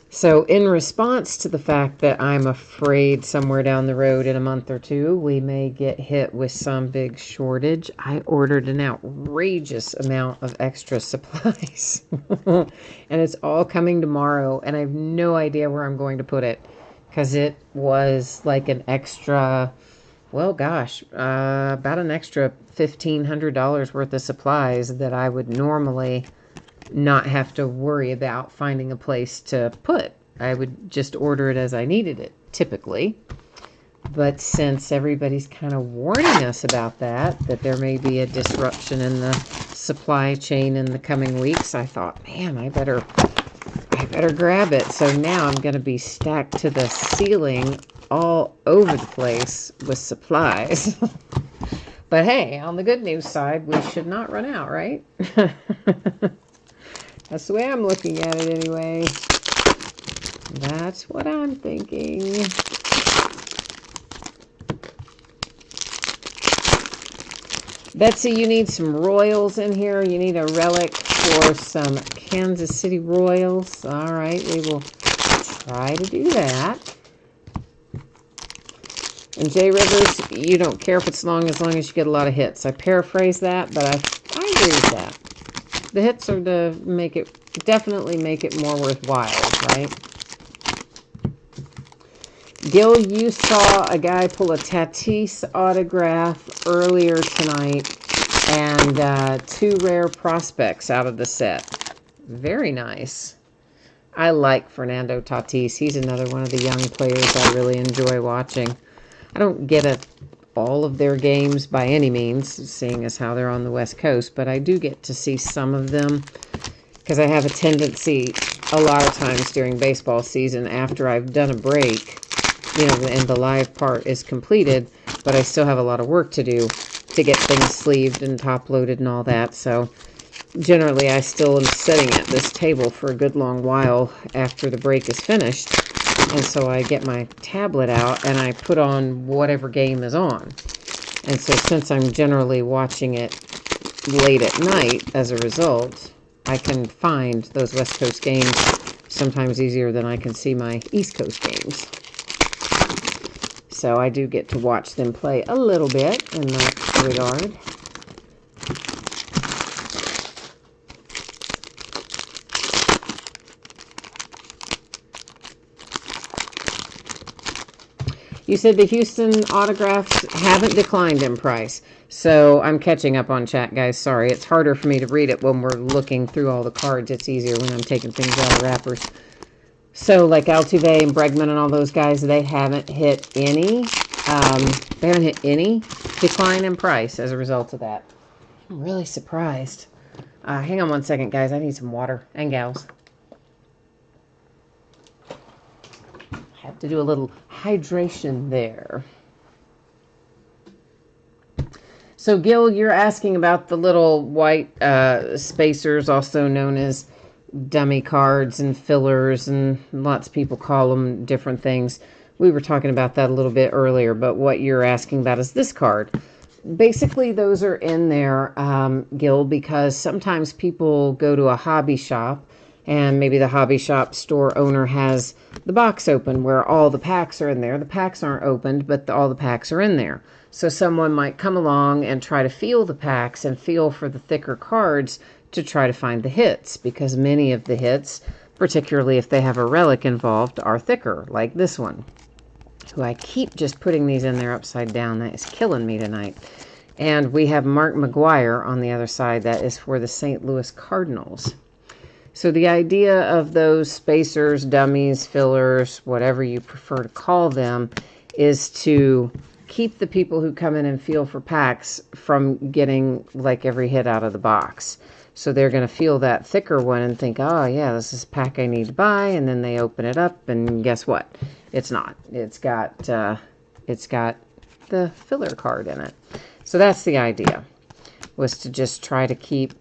S1: So in response to the fact that I'm afraid somewhere down the road in a month or two, we may get hit with some big shortage, I ordered an outrageous amount of extra supplies. And it's all coming tomorrow, and I have no idea where I'm going to put it. Because it was like an extra, well, gosh, about an extra $1,500 worth of supplies that I would normally not have to worry about finding a place to put. I would just order it as I needed it, typically. But since everybody's kind of warning us about that there may be a disruption in the supply chain in the coming weeks, I thought, man, I better grab it. So now I'm going to be stacked to the ceiling all over the place with supplies. But hey, on the good news side, we should not run out, right? That's the way I'm looking at it anyway. That's what I'm thinking. Betsy, you need some Royals in here. You need a relic for some Kansas City Royals. All right, we will try to do that. And Jay Rivers, you don't care if it's long as you get a lot of hits. I paraphrase that, but I agree with that. The hits are to definitely make it more worthwhile, right? Gil, you saw a guy pull a Tatis autograph earlier tonight, and 2 rare prospects out of the set. Very nice. I like Fernando Tatis. He's another one of the young players I really enjoy watching. I don't get all of their games by any means, seeing as how they're on the West Coast, but I do get to see some of them because I have a tendency a lot of times during baseball season after I've done a break, and the live part is completed, but I still have a lot of work to do to get things sleeved and top loaded and all that. So generally I still am sitting at this table for a good long while after the break is finished. And so I get my tablet out and I put on whatever game is on. And so since I'm generally watching it late at night, as a result, I can find those West Coast games sometimes easier than I can see my East Coast games. So I do get to watch them play a little bit in that regard. You said the Houston autographs haven't declined in price. So I'm catching up on chat, guys. Sorry, it's harder for me to read it when we're looking through all the cards. It's easier when I'm taking things out of wrappers. So like Altuve and Bregman and all those guys, they haven't hit any. They haven't hit any decline in price as a result of that. I'm really surprised. Hang on one second, guys. I need some water and gals. Have to do a little hydration there. So Gil, you're asking about the little white spacers, also known as dummy cards and fillers, and lots of people call them different things. We were talking about that a little bit earlier, but what you're asking about is this card. Basically, those are in there, Gil, because sometimes people go to a hobby shop and maybe the hobby shop store owner has the box open where all the packs are in there. The packs aren't opened, but all the packs are in there. So someone might come along and try to feel the packs and feel for the thicker cards to try to find the hits, because many of the hits, particularly if they have a relic involved, are thicker, like this one. So I keep just putting these in there upside down. That is killing me tonight. And we have Mark McGwire on the other side. That is for the St. Louis Cardinals. So the idea of those spacers, dummies, fillers, whatever you prefer to call them, is to keep the people who come in and feel for packs from getting like every hit out of the box. So they're going to feel that thicker one and think, oh yeah, this is a pack I need to buy. And then they open it up and guess what? It's not. It's got the filler card in it. So that's the idea, was to just try to keep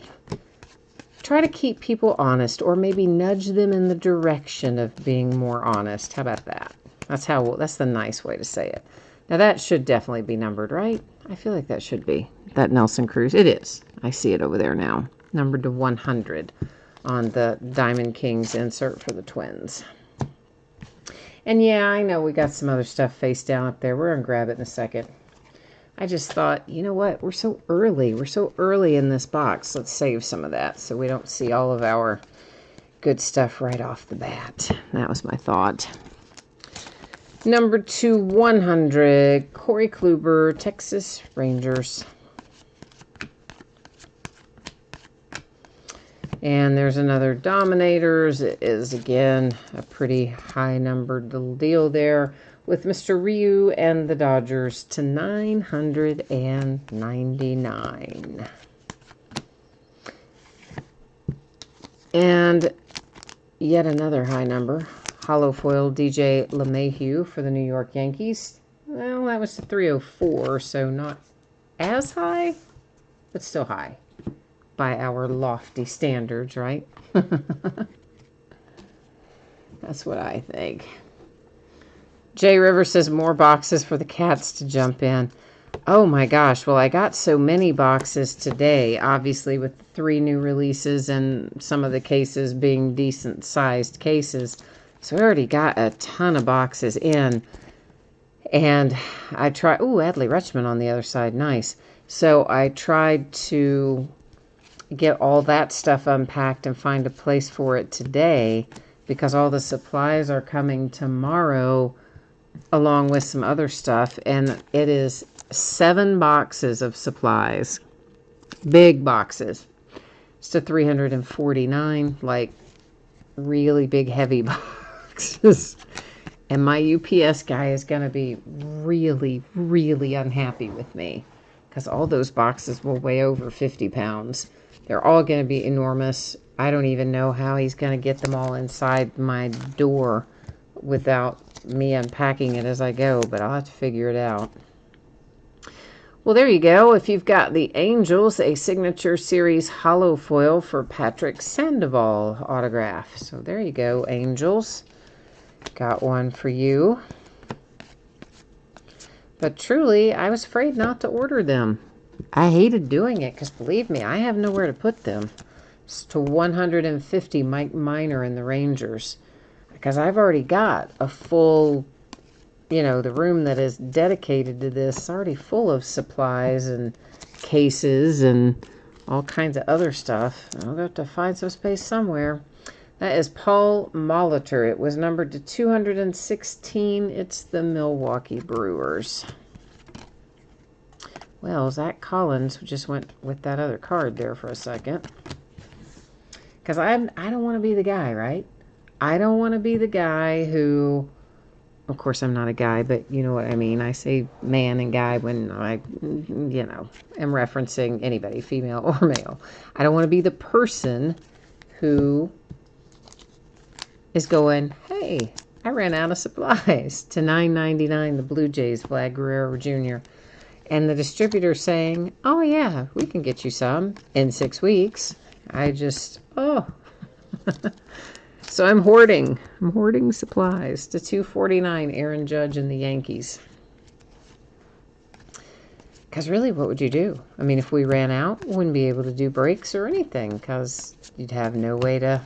S1: people honest, or maybe nudge them in the direction of being more honest. How about that? That's the nice way to say it. Now that should definitely be numbered, right? I feel like that should be. That Nelson Cruz. It is. I see it over there now. Numbered to 100 on the Diamond Kings insert for the Twins. And yeah, I know we got some other stuff face down up there. We're going to grab it in a second. I just thought, you know what? We're so early. We're so early in this box. Let's save some of that so we don't see all of our good stuff right off the bat. That was my thought. Number 2/100, Corey Kluber, Texas Rangers. And there's another Dominators. It is, again, a pretty high-numbered little deal there. with Mr. Ryu and the Dodgers to 999. And yet another high number. Hollow foil DJ LeMahieu for the New York Yankees. Well, that was the 304, so not as high, but still high by our lofty standards, right? That's what I think. Jay Rivers says more boxes for the cats to jump in. Oh my gosh. Well, I got so many boxes today, obviously with 3 new releases and some of the cases being decent sized cases. So I already got a ton of boxes in. And I tried, ooh, Adley Rutschman on the other side. Nice. So I tried to get all that stuff unpacked and find a place for it today because all the supplies are coming tomorrow along with some other stuff, and it is 7 boxes of supplies, big boxes. It's to 349, like really big heavy boxes. And my UPS guy is going to be really, really unhappy with me because all those boxes will weigh over 50 pounds. They're all going to be enormous. I don't even know how he's going to get them all inside my door without me unpacking it as I go, but I'll have to figure it out. Well, there you go. If you've got the Angels, a signature series hollow foil for Patrick Sandoval autograph. So there you go, Angels. Got one for you. But truly, I was afraid not to order them. I hated doing it because, believe me, I have nowhere to put them. It's to 150 Mike Minor and the Rangers. Because I've already got a full, you know, the room that is dedicated to this is already full of supplies and cases and all kinds of other stuff. I'll have to find some space somewhere. That is Paul Molitor. It was numbered to 216. It's the Milwaukee Brewers. Well, Zach Collins just went with that other card there for a second. Because I don't want to be the guy, right? I don't want to be the guy who, of course I'm not a guy, but you know what I mean. I say man and guy when I, you know, am referencing anybody, female or male. I don't want to be the person who is going, hey, I ran out of supplies to $9.99, the Blue Jays, Vlad Guerrero Jr. And the distributor saying, oh yeah, we can get you some in 6 weeks. I just, oh. So I'm hoarding supplies to $249, Aaron Judge and the Yankees. Because really, what would you do? I mean, if we ran out, we wouldn't be able to do breaks or anything because you'd have no way to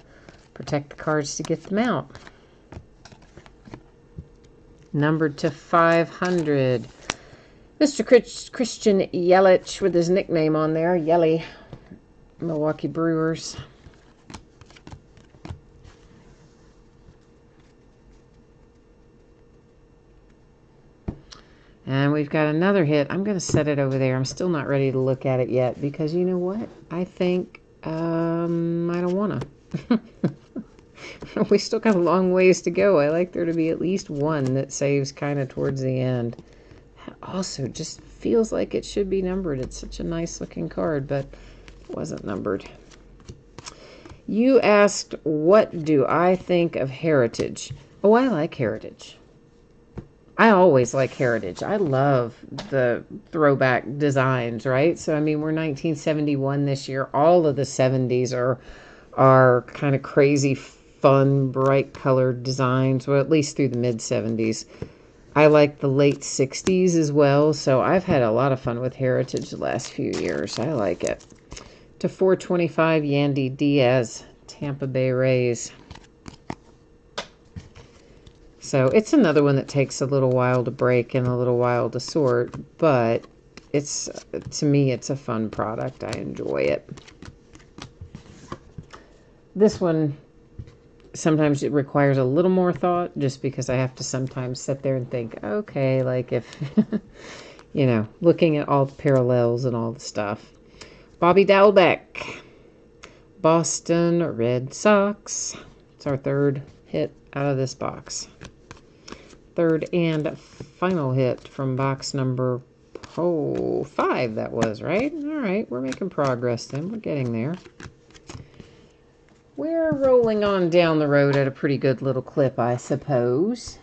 S1: protect the cards to get them out. Numbered to 500. Mr. Christian Yelich with his nickname on there, Yelly, Milwaukee Brewers. And we've got another hit. I'm going to set it over there. I'm still not ready to look at it yet because you know what? I think I don't want to. We still got a long ways to go. I like there to be at least one that saves kind of towards the end. Also, just feels like it should be numbered. It's such a nice looking card, but it wasn't numbered. You asked, what do I think of Heritage? Oh, I like Heritage. I always like Heritage. I love the throwback designs, right? So, I mean, we're 1971 this year. All of the 70s are kind of crazy, fun, bright colored designs, well, at least through the mid-70s. I like the late 60s as well, so I've had a lot of fun with Heritage the last few years. I like it. To 425, Yandy Diaz, Tampa Bay Rays. So it's another one that takes a little while to break and a little while to sort, but it's, to me, it's a fun product. I enjoy it. This one, sometimes it requires a little more thought just because I have to sometimes sit there and think, okay, like if, you know, looking at all the parallels and all the stuff. Bobby Dalbec, Boston Red Sox. It's our third hit out of this box. third and final hit from box number 5, that was, right? All right, we're making progress then. We're getting there. We're rolling on down the road at a pretty good little clip, I suppose.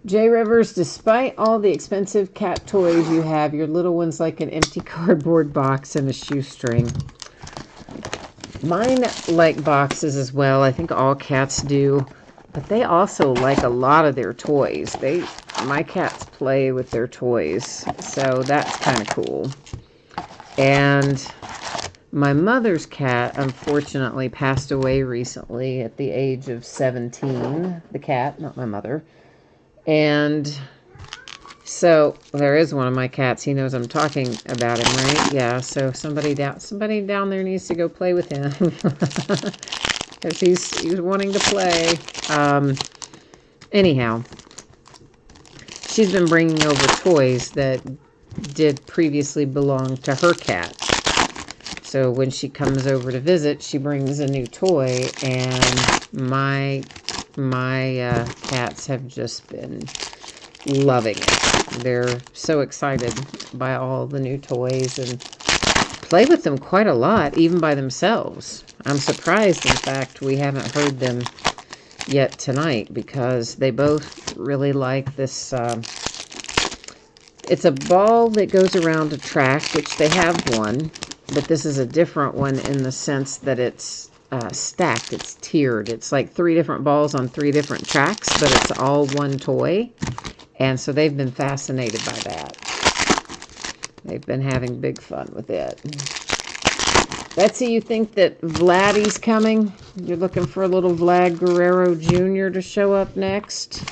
S1: J. Rivers, despite all the expensive cat toys you have, your little one's like an empty cardboard box and a shoestring. Mine like boxes as well. I think all cats do. But they also like a lot of their toys. My cats play with their toys. So that's kind of cool. And my mother's cat, unfortunately, passed away recently at the age of 17. The cat, not my mother. And so there is one of my cats. He knows I'm talking about him, right? Yeah, so somebody down there needs to go play with him. Because he's wanting to play. Anyhow, she's been bringing over toys that did previously belong to her cat. So when she comes over to visit, she brings a new toy, and my cats have just been loving it. They're so excited by all the new toys and play with them quite a lot, even by themselves. I'm surprised, in fact, we haven't heard them yet tonight, because they both really like this. It's a ball that goes around a track, which they have one, but this is a different one in the sense that it's stacked. It's tiered. It's like 3 different balls on 3 different tracks, but it's all one toy. And so they've been fascinated by that. They've been having big fun with it. Betsy, you think that Vladdy's coming? You're looking for a little Vlad Guerrero Jr. to show up next?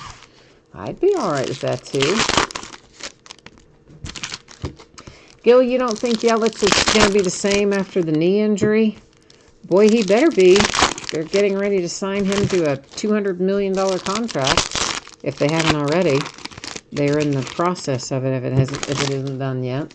S1: I'd be all right with that, too. Gil, you don't think Yelich is going to be the same after the knee injury? Boy, he better be. They're getting ready to sign him to a $200 million contract, if they haven't already. They're in the process of it if it isn't done yet.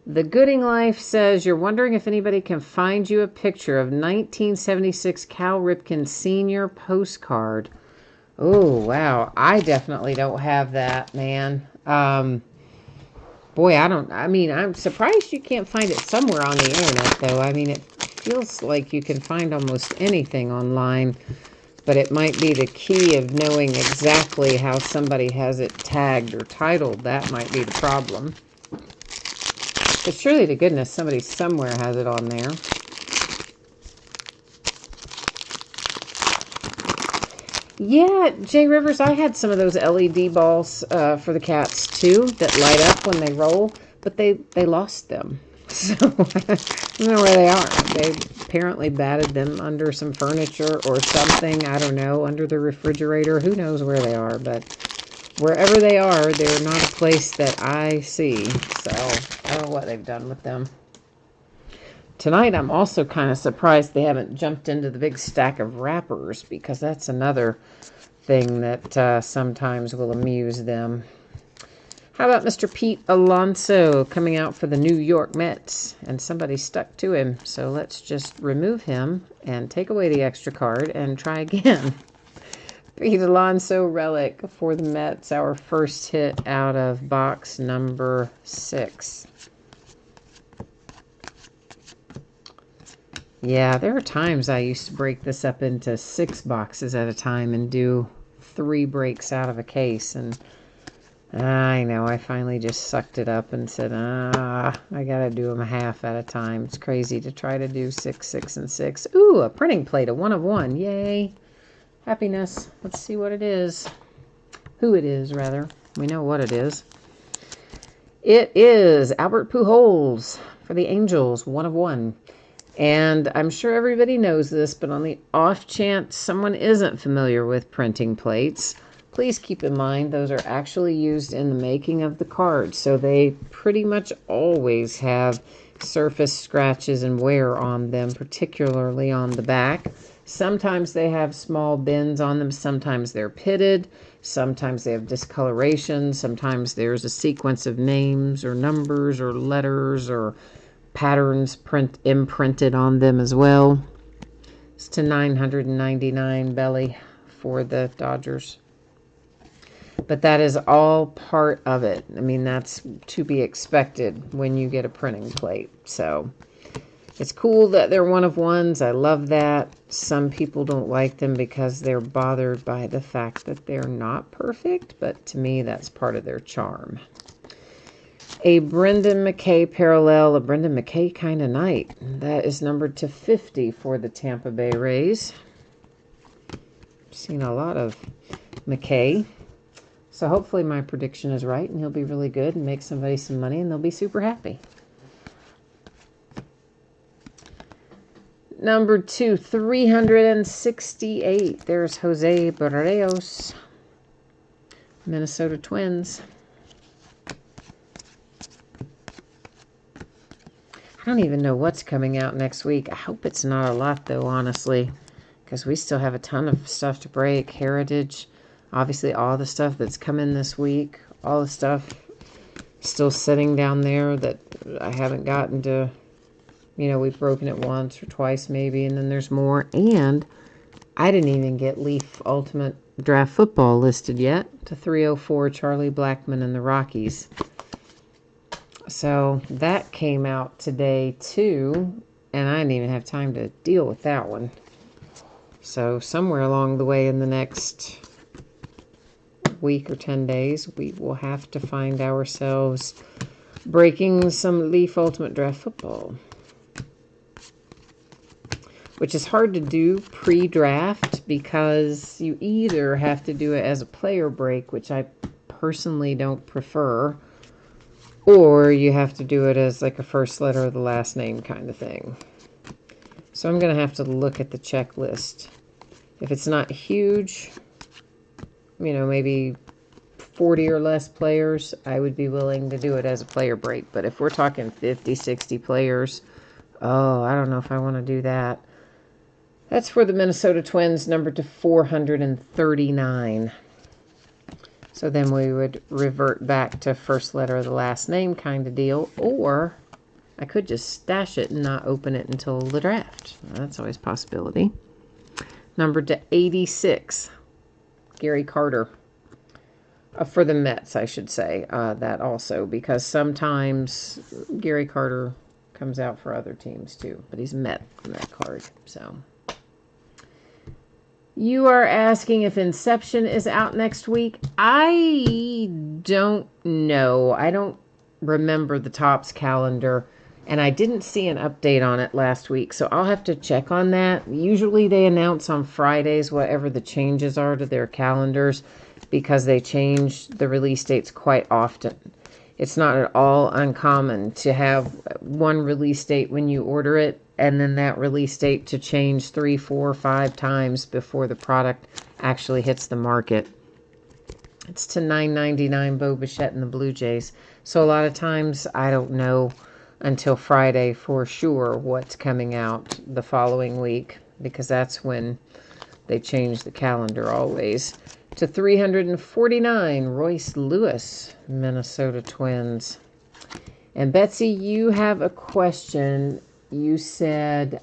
S1: The Gooding Life says, you're wondering if anybody can find you a picture of 1976 Cal Ripken Sr. postcard. Oh, wow. I definitely don't have that, man. Boy, I'm surprised you can't find it somewhere on the internet, though. I mean, it feels like you can find almost anything online, but it might be the key of knowing exactly how somebody has it tagged or titled. That might be the problem. But surely to goodness, somebody somewhere has it on there. Yeah, Jay Rivers, I had some of those LED balls for the cats, too, that light up when they roll, but they lost them. So, I don't know where they are. They apparently batted them under some furniture or something, I don't know, under the refrigerator. Who knows where they are, but wherever they are, they're not a place that I see. So, I don't know what they've done with them. Tonight, I'm also kind of surprised they haven't jumped into the big stack of wrappers, because that's another thing that sometimes will amuse them. How about Mr. Pete Alonso coming out for the New York Mets? And somebody stuck to him, so let's just remove him and take away the extra card and try again. Pete Alonso relic for the Mets, our first hit out of box number 6. Yeah, there are times I used to break this up into 6 boxes at a time and do 3 breaks out of a case. And I know, I finally just sucked it up and said, I got to do them half at a time. It's crazy to try to do 6, 6, and 6. Ooh, a printing plate, a 1 of 1. Yay. Happiness. Let's see what it is. Who it is, rather. We know what it is. It is Albert Pujols for the Angels, 1 of 1. And I'm sure everybody knows this, but on the off chance someone isn't familiar with printing plates, please keep in mind those are actually used in the making of the card. So they pretty much always have surface scratches and wear on them, particularly on the back. Sometimes they have small bends on them. Sometimes they're pitted. Sometimes they have discoloration. Sometimes there's a sequence of names or numbers or letters or patterns imprinted on them as well. It's to 999 belly for the Dodgers. But that is all part of it. I mean, that's to be expected when you get a printing plate. So it's cool that they're one of ones. I love that. Some people don't like them because they're bothered by the fact that they're not perfect. But to me, that's part of their charm. A Brendan McKay parallel, a Brendan McKay kind of night. That is numbered to 50 for the Tampa Bay Rays. Seen a lot of McKay. So hopefully my prediction is right and he'll be really good and make somebody some money and they'll be super happy. Number 2, 368. There's Jose Barrios, Minnesota Twins. I don't even know what's coming out next week. I hope it's not a lot, though, honestly, because we still have a ton of stuff to break. Heritage, obviously all the stuff that's coming this week, all the stuff still sitting down there that I haven't gotten to, you know, we've broken it once or twice maybe, and then there's more. And I didn't even get Leaf Ultimate Draft Football listed yet to 304, Charlie Blackmon and the Rockies. So that came out today too, and I didn't even have time to deal with that one. So somewhere along the way in the next week or 10 days, we will have to find ourselves breaking some Leaf Ultimate Draft Football, which is hard to do pre-draft because you either have to do it as a player break, which I personally don't prefer, or you have to do it as like a first letter of the last name kind of thing. So I'm going to have to look at the checklist. If it's not huge, you know, maybe 40 or less players, I would be willing to do it as a player break. But if we're talking 50, 60 players, oh, I don't know if I want to do that. That's for the Minnesota Twins, numbered to 439. So then we would revert back to first letter of the last name kind of deal. Or I could just stash it and not open it until the draft. That's always a possibility. Numbered to 86. Gary Carter. For the Mets, I should say. That also. Because sometimes Gary Carter comes out for other teams too. But he's Met on that card. So you are asking if Inception is out next week. I don't know. I don't remember the Topps calendar, and I didn't see an update on it last week, so I'll have to check on that. Usually they announce on Fridays whatever the changes are to their calendars because they change the release dates quite often. It's not at all uncommon to have one release date when you order it, and then that release date to change 3, 4, 5 times before the product actually hits the market. It's to $9.99 Bo Bichette and the Blue Jays. So a lot of times I don't know until Friday for sure what's coming out the following week, because that's when they change the calendar always. To 349, Royce Lewis, Minnesota Twins. And Betsy, you have a question. You said,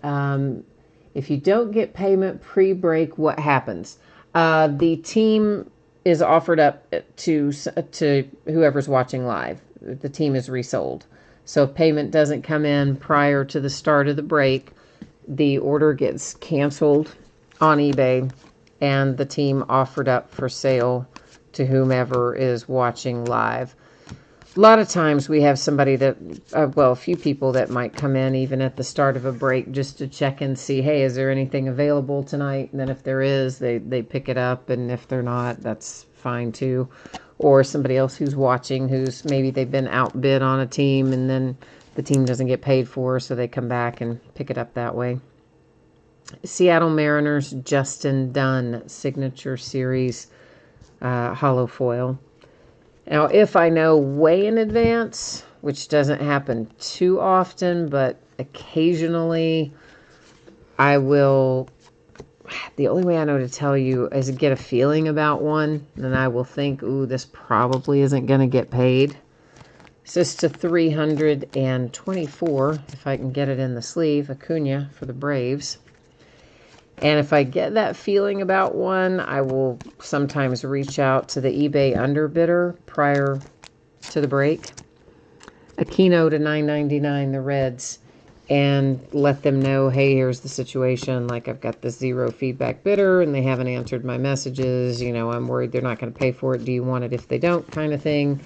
S1: if you don't get payment pre-break, what happens? The team is offered up to whoever's watching live. The team is resold. So if payment doesn't come in prior to the start of the break, the order gets canceled on eBay, and the team offered up for sale to whomever is watching live. A lot of times we have somebody that, a few people that might come in even at the start of a break just to check and see, hey, is there anything available tonight? And then if there is, they pick it up, and if they're not, that's fine too. Or somebody else who's watching, who's maybe they've been outbid on a team, and then the team doesn't get paid for, so they come back and pick it up that way. Seattle Mariners, Justin Dunn, Signature Series hollow foil. Now, if I know way in advance, which doesn't happen too often, but occasionally I will, the only way I know to tell you is get a feeling about one, then I will think, ooh, this probably isn't going to get paid. So it's to 324, if I can get it in the sleeve, Acuna for the Braves. And if I get that feeling about one, I will sometimes reach out to the eBay underbidder prior to the break. Aquino to $9.99, the Reds, and let them know, hey, here's the situation. Like, I've got this 0 feedback bidder, and they haven't answered my messages. You know, I'm worried they're not going to pay for it. Do you want it if they don't, kind of thing.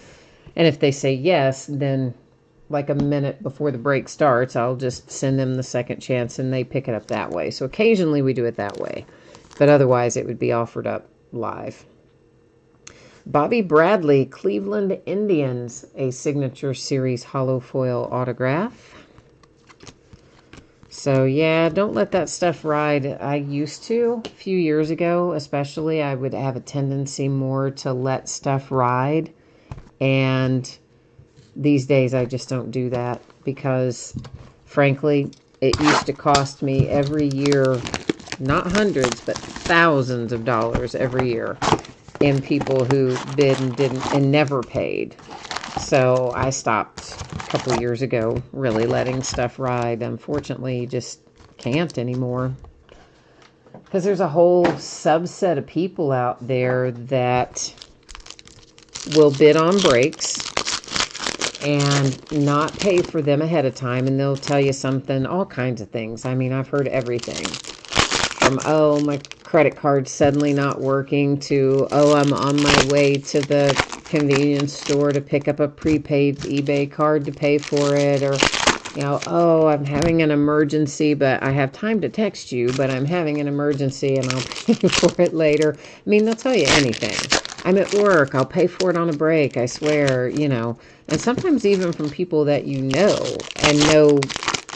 S1: And if they say yes, then like a minute before the break starts, I'll just send them the second chance, and they pick it up that way. So occasionally we do it that way, but otherwise it would be offered up live. Bobby Bradley, Cleveland Indians, a Signature Series hollow foil autograph. So yeah, don't let that stuff ride. I used to, a few years ago especially, I would have a tendency more to let stuff ride. And these days I just don't do that because, frankly, it used to cost me every year, not hundreds, but thousands of dollars every year in people who bid and didn't and never paid. So I stopped a couple years ago really letting stuff ride. Unfortunately, you just can't anymore because there's a whole subset of people out there that will bid on breaks and not pay for them ahead of time, and they'll tell you something, all kinds of things. I mean, I've heard everything from, oh, my credit card's suddenly not working, to, oh, I'm on my way to the convenience store to pick up a prepaid eBay card to pay for it, or, you know, oh, I'm having an emergency, but I have time to text you, but I'm having an emergency and I'll pay for it later. I mean, they'll tell you anything. I'm at work, I'll pay for it on a break, I swear, you know. And sometimes even from people that you know, and know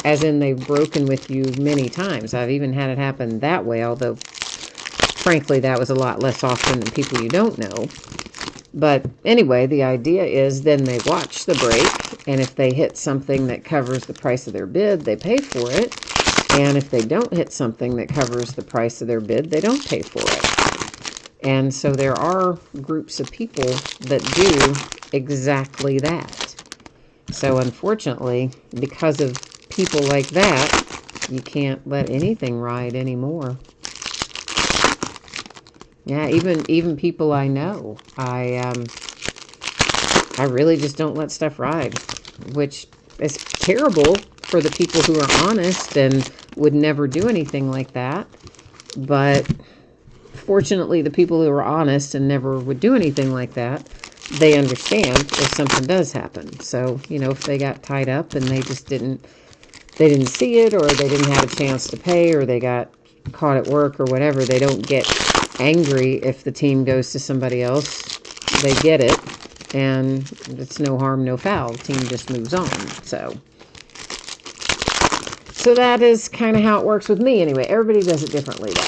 S1: as in they've broken with you many times. I've even had it happen that way, although, frankly, that was a lot less often than people you don't know. But anyway, the idea is then they watch the break, and if they hit something that covers the price of their bid, they pay for it. And if they don't hit something that covers the price of their bid, they don't pay for it. And so there are groups of people that do exactly that. So unfortunately, because of people like that, you can't let anything ride anymore. Yeah, even people I know, I really just don't let stuff ride, which is terrible for the people who are honest and would never do anything like that. But fortunately, the people who are honest and never would do anything like that, they understand if something does happen. So, you know, if they got tied up and they didn't see it, or they didn't have a chance to pay, or they got caught at work or whatever, they don't get angry if the team goes to somebody else. They get it, and it's no harm, no foul. The team just moves on. So that is kind of how it works with me anyway. Everybody does it differently though.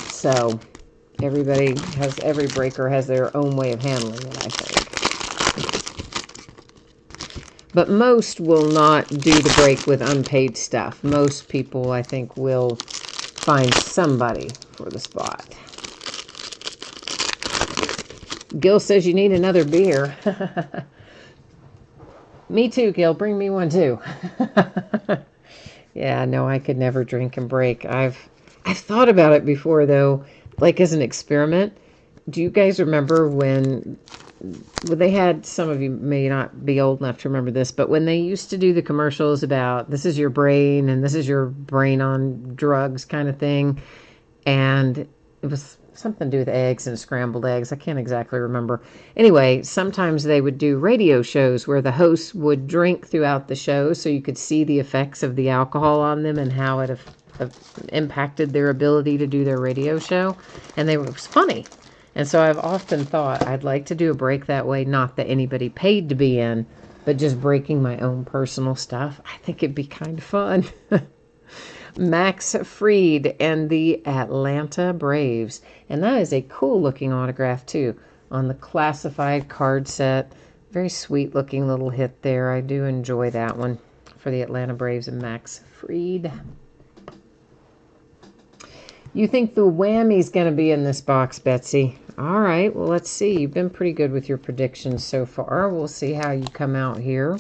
S1: So every breaker has their own way of handling it, I think. But most will not do the break with unpaid stuff. Most people, I think, will find somebody for the spot. Gil says you need another beer. Me too, Gil. Bring me one too. Yeah, no, I could never drink and break. I've thought about it before though, like as an experiment. Do you guys remember when they had, some of you may not be old enough to remember this, but when they used to do the commercials about this is your brain and this is your brain on drugs kind of thing, and it was something to do with eggs and scrambled eggs. I can't exactly remember. Anyway, sometimes they would do radio shows where the hosts would drink throughout the show so you could see the effects of the alcohol on them and how it impacted their ability to do their radio show. And it was funny. And so I've often thought I'd like to do a break that way, not that anybody paid to be in, but just breaking my own personal stuff. I think it'd be kind of fun. Max Fried and the Atlanta Braves. And that is a cool looking autograph too on the classified card set. Very sweet looking little hit there. I do enjoy that one for the Atlanta Braves and Max Fried. You think the whammy's going to be in this box, Betsy? All right, well, let's see. You've been pretty good with your predictions so far. We'll see how you come out here.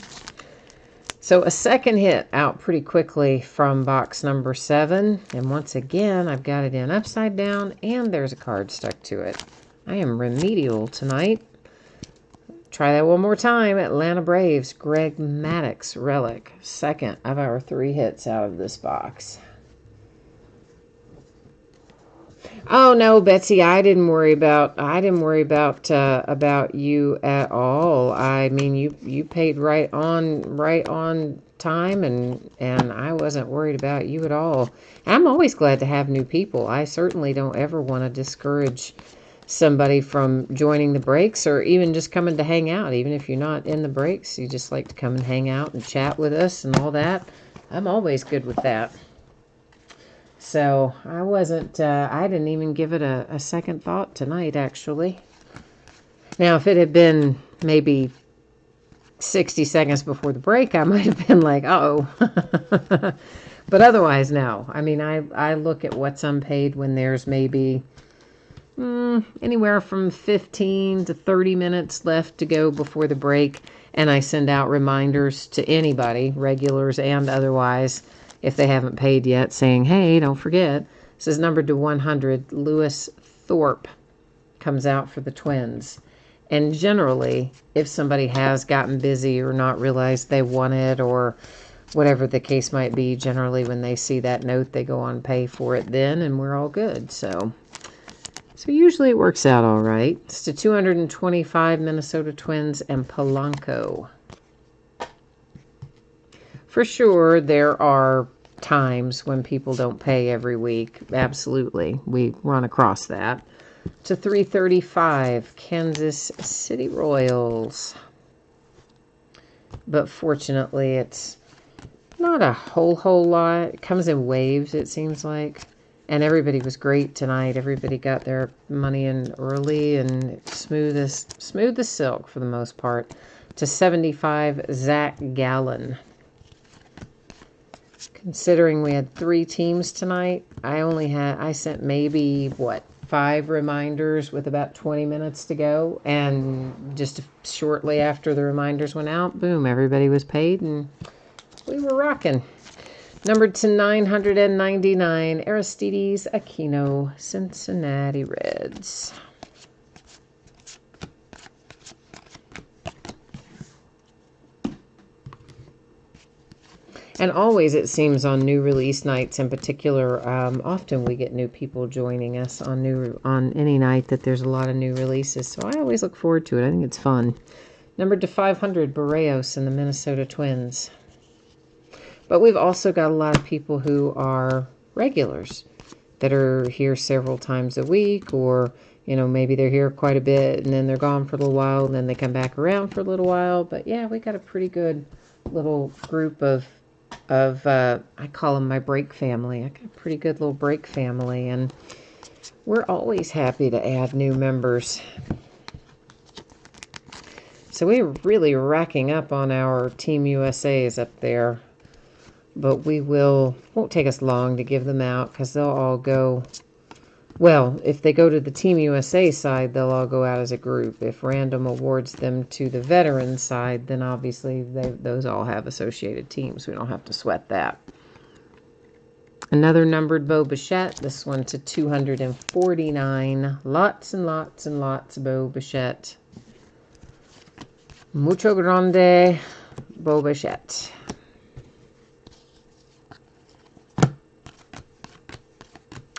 S1: So a second hit out pretty quickly from box number 7. And once again, I've got it in upside down, and there's a card stuck to it. I am remedial tonight. Try that one more time. Atlanta Braves, Greg Maddux relic. Second of our 3 hits out of this box. Oh no, Betsy, I didn't worry about you at all. I mean, you paid right on time, and I wasn't worried about you at all. I'm always glad to have new people. I certainly don't ever want to discourage somebody from joining the breaks or even just coming to hang out. Even if you're not in the breaks, you just like to come and hang out and chat with us and all that. I'm always good with that. So I wasn't, I didn't even give it a second thought tonight, actually. Now, if it had been maybe 60 seconds before the break, I might have been like, uh-oh. But otherwise, no. I mean, I look at what's unpaid when there's maybe anywhere from 15 to 30 minutes left to go before the break, and I send out reminders to anybody, regulars and otherwise, if they haven't paid yet, saying, hey, don't forget. This is numbered to 100. Lewis Thorpe comes out for the Twins. And generally, if somebody has gotten busy or not realized they won it or whatever the case might be, generally when they see that note, they go on pay for it then, and we're all good. So usually it works out all right. It's to 225 Minnesota Twins and Polanco. For sure, there are times when people don't pay every week. Absolutely. We run across that. To 335, Kansas City Royals. But fortunately, it's not a whole lot. It comes in waves, it seems like. And everybody was great tonight. Everybody got their money in early and smooth as silk for the most part. To 75, Zach Gallen. Considering we had 3 teams tonight, I sent maybe, 5 reminders with about 20 minutes to go. And just shortly after the reminders went out, boom, everybody was paid and we were rocking. Numbered to 999, Aristides Aquino, Cincinnati Reds. And always, it seems, on new release nights in particular, often we get new people joining us on any night that there's a lot of new releases. So I always look forward to it. I think it's fun. Numbered to 500, Barrios and the Minnesota Twins. But we've also got a lot of people who are regulars that are here several times a week, or, maybe they're here quite a bit and then they're gone for a little while and then they come back around for a little while. But yeah, we got a pretty good little group of I call them my break family. I got a pretty good little break family, and we're always happy to add new members. So we're really racking up on our Team USAs up there. But won't take us long to give them out because they'll all go, well, if they go to the Team USA side, they'll all go out as a group. If random awards them to the veteran side, then obviously those all have associated teams. We don't have to sweat that. Another numbered Bo Bichette, this one to 249. Lots and lots and lots of Bo Bichette. Mucho grande Bo Bichette.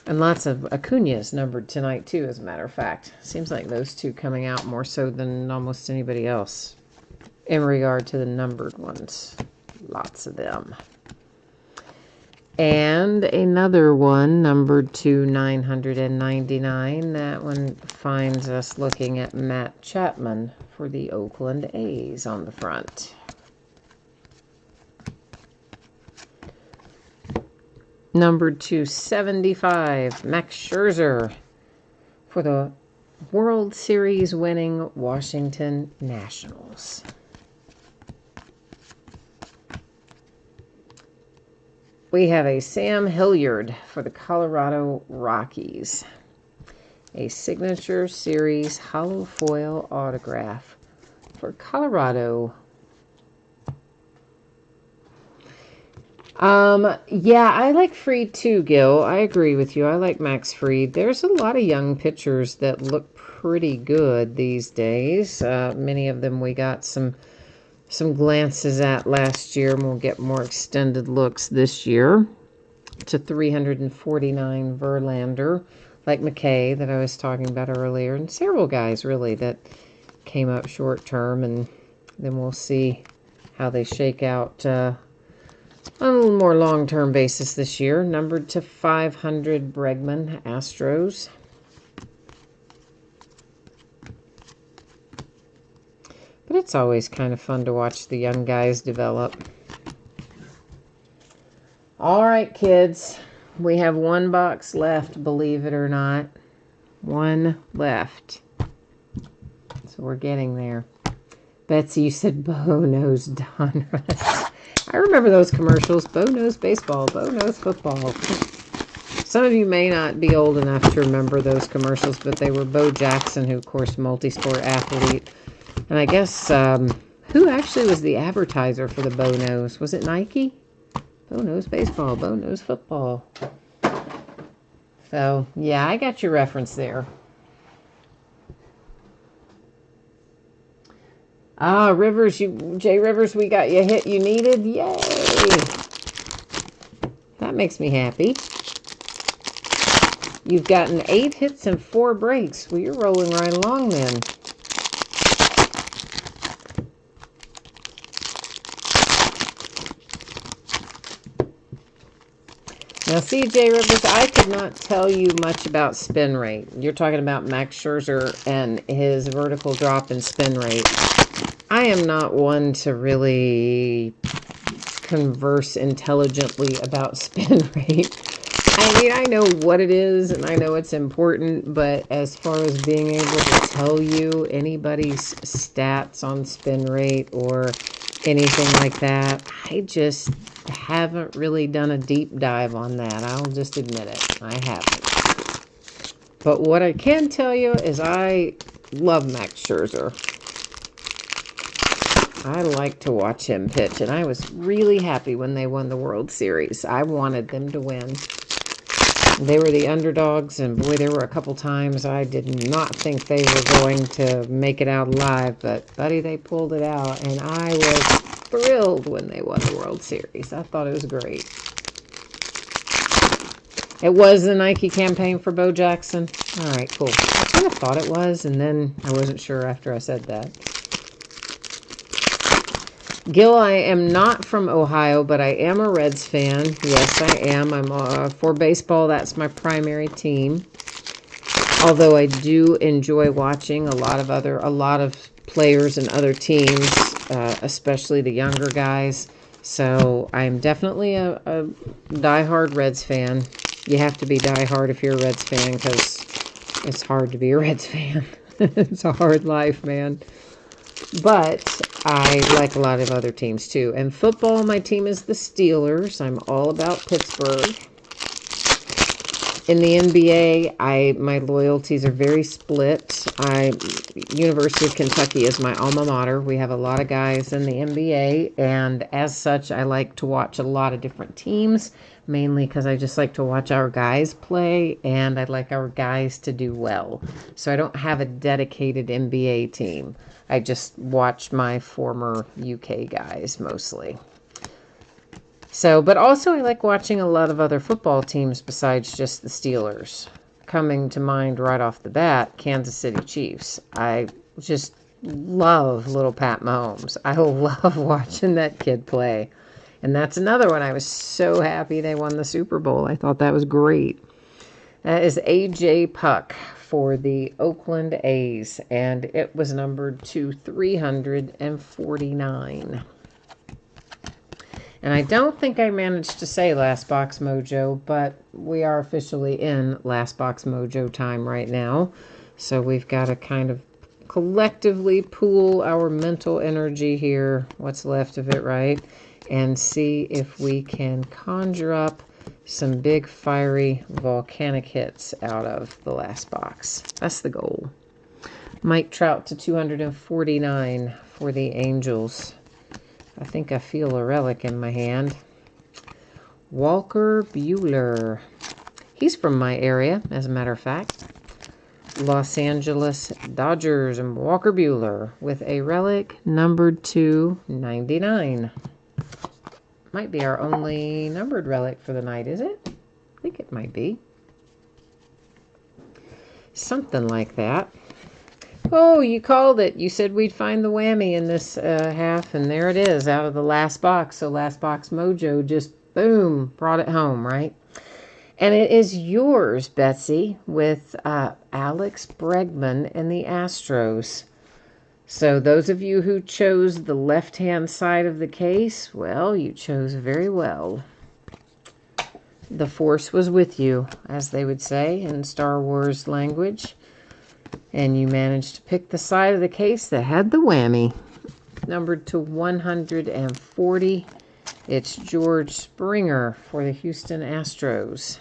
S1: And lots of Acuñas numbered tonight, too, as a matter of fact. Seems like those two coming out more so than almost anybody else in regard to the numbered ones. Lots of them. And another one numbered to 999. That one finds us looking at Matt Chapman for the Oakland A's on the front. Numbered to 75, Max Scherzer for the World Series winning Washington Nationals. We have a Sam Hilliard for the Colorado Rockies. a Signature Series hollow foil autograph for Colorado. Yeah, I like Fried too, Gil. I agree with you. I like Max Fried. There's a lot of young pitchers that look pretty good these days. Many of them we got some glances at last year, and we'll get more extended looks this year. To 349 Verlander, like McKay that I was talking about earlier, and several guys really that came up short term, and then we'll see how they shake out on a little more long-term basis this year. Numbered to 500 Bregman, Astros. But it's always kind of fun to watch the young guys develop. All right, kids. We have one box left, believe it or not. One left. So we're getting there. Betsy, you said Bo knows Donruss. I remember those commercials. Bo knows baseball. Bo knows football. Some of you may not be old enough to remember those commercials, but they were Bo Jackson, who, of course, multi-sport athlete. And I guess, who actually was the advertiser for the Bo Knows? Was it Nike? Bo knows baseball. Bo knows football. So, yeah, I got your reference there. Ah, Rivers, Jay Rivers, we got you a hit you needed. Yay! That makes me happy. You've gotten 8 hits and 4 breaks. Well, you're rolling right along then. Now, see, Jay Rivers, I could not tell you much about spin rate. You're talking about Max Scherzer and his vertical drop in spin rate. I am not one to really converse intelligently about spin rate. I mean, I know what it is, and I know it's important, but as far as being able to tell you anybody's stats on spin rate or anything like that, I just haven't really done a deep dive on that. I'll just admit it. I haven't. But what I can tell you is I love Max Scherzer. I like to watch him pitch, and I was really happy when they won the World Series. I wanted them to win. They were the underdogs, and boy, there were a couple times I did not think they were going to make it out alive, but buddy, they pulled it out, and I was thrilled when they won the World Series. I thought it was great. It was the Nike campaign for Bo Jackson. All right, cool. I kind of thought it was, and then I wasn't sure after I said that. Gil, I am not from Ohio, but I am a Reds fan. Yes, I am. I'm for baseball. That's my primary team. Although I do enjoy watching a lot of players and other teams, especially the younger guys. So I'm definitely a diehard Reds fan. You have to be diehard if you're a Reds fan because it's hard to be a Reds fan. It's a hard life, man. But I like a lot of other teams too. And football, my team is the Steelers. I'm all about Pittsburgh. In the NBA, my loyalties are very split. University of Kentucky is my alma mater. We have a lot of guys in the NBA, and as such, I like to watch a lot of different teams, mainly because I just like to watch our guys play, and I like our guys to do well. So I don't have a dedicated NBA team. I just watch my former UK guys mostly. So, but also I like watching a lot of other football teams besides just the Steelers. Coming to mind right off the bat, Kansas City Chiefs. I just love little Pat Mahomes. I love watching that kid play. And that's another one. I was so happy they won the Super Bowl. I thought that was great. That is A.J. Puck for the Oakland A's, and it was numbered to 349. And I don't think I managed to say Last Box Mojo, but we are officially in Last Box Mojo time right now. So we've got to kind of collectively pool our mental energy here, what's left of it, right? And see if we can conjure up some big fiery volcanic hits out of the last box. That's the goal. Mike Trout to 249 for the Angels. I think I feel a relic in my hand. Walker Buehler. He's from my area, as a matter of fact. Los Angeles Dodgers and Walker Buehler with a relic numbered to 99. Might be our only numbered relic for the night, is it? I think it might be. Something like that. Oh, you called it. You said we'd find the whammy in this half, and there it is out of the last box. So Last Box Mojo just, boom, brought it home, right? And it is yours, Betsy, with Alex Bregman and the Astros. So those of you who chose the left-hand side of the case, well, you chose very well. The Force was with you, as they would say in Star Wars language. And you managed to pick the side of the case that had the whammy. Numbered to 140. It's George Springer for the Houston Astros.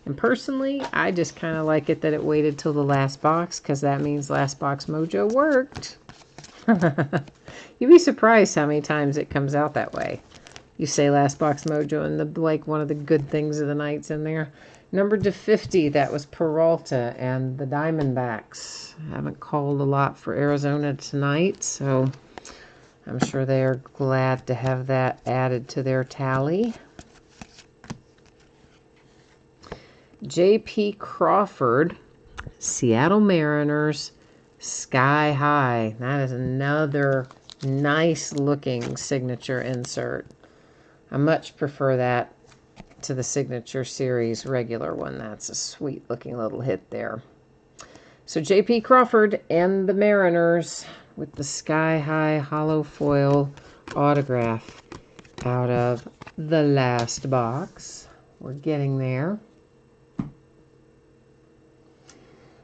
S1: And personally, I just kind of like it that it waited till the last box, because that means Last Box Mojo worked. You'd be surprised how many times it comes out that way. You say Last Box Mojo, and like one of the good things of the night's in there. Numbered to 50, that was Peralta and the Diamondbacks. Haven't called a lot for Arizona tonight, so I'm sure they are glad to have that added to their tally. J.P. Crawford, Seattle Mariners, Sky High. That is another nice-looking signature insert. I much prefer that to the Signature Series regular one. That's a sweet-looking little hit there. So J.P. Crawford and the Mariners with the Sky High hollow foil autograph out of the last box. We're getting there.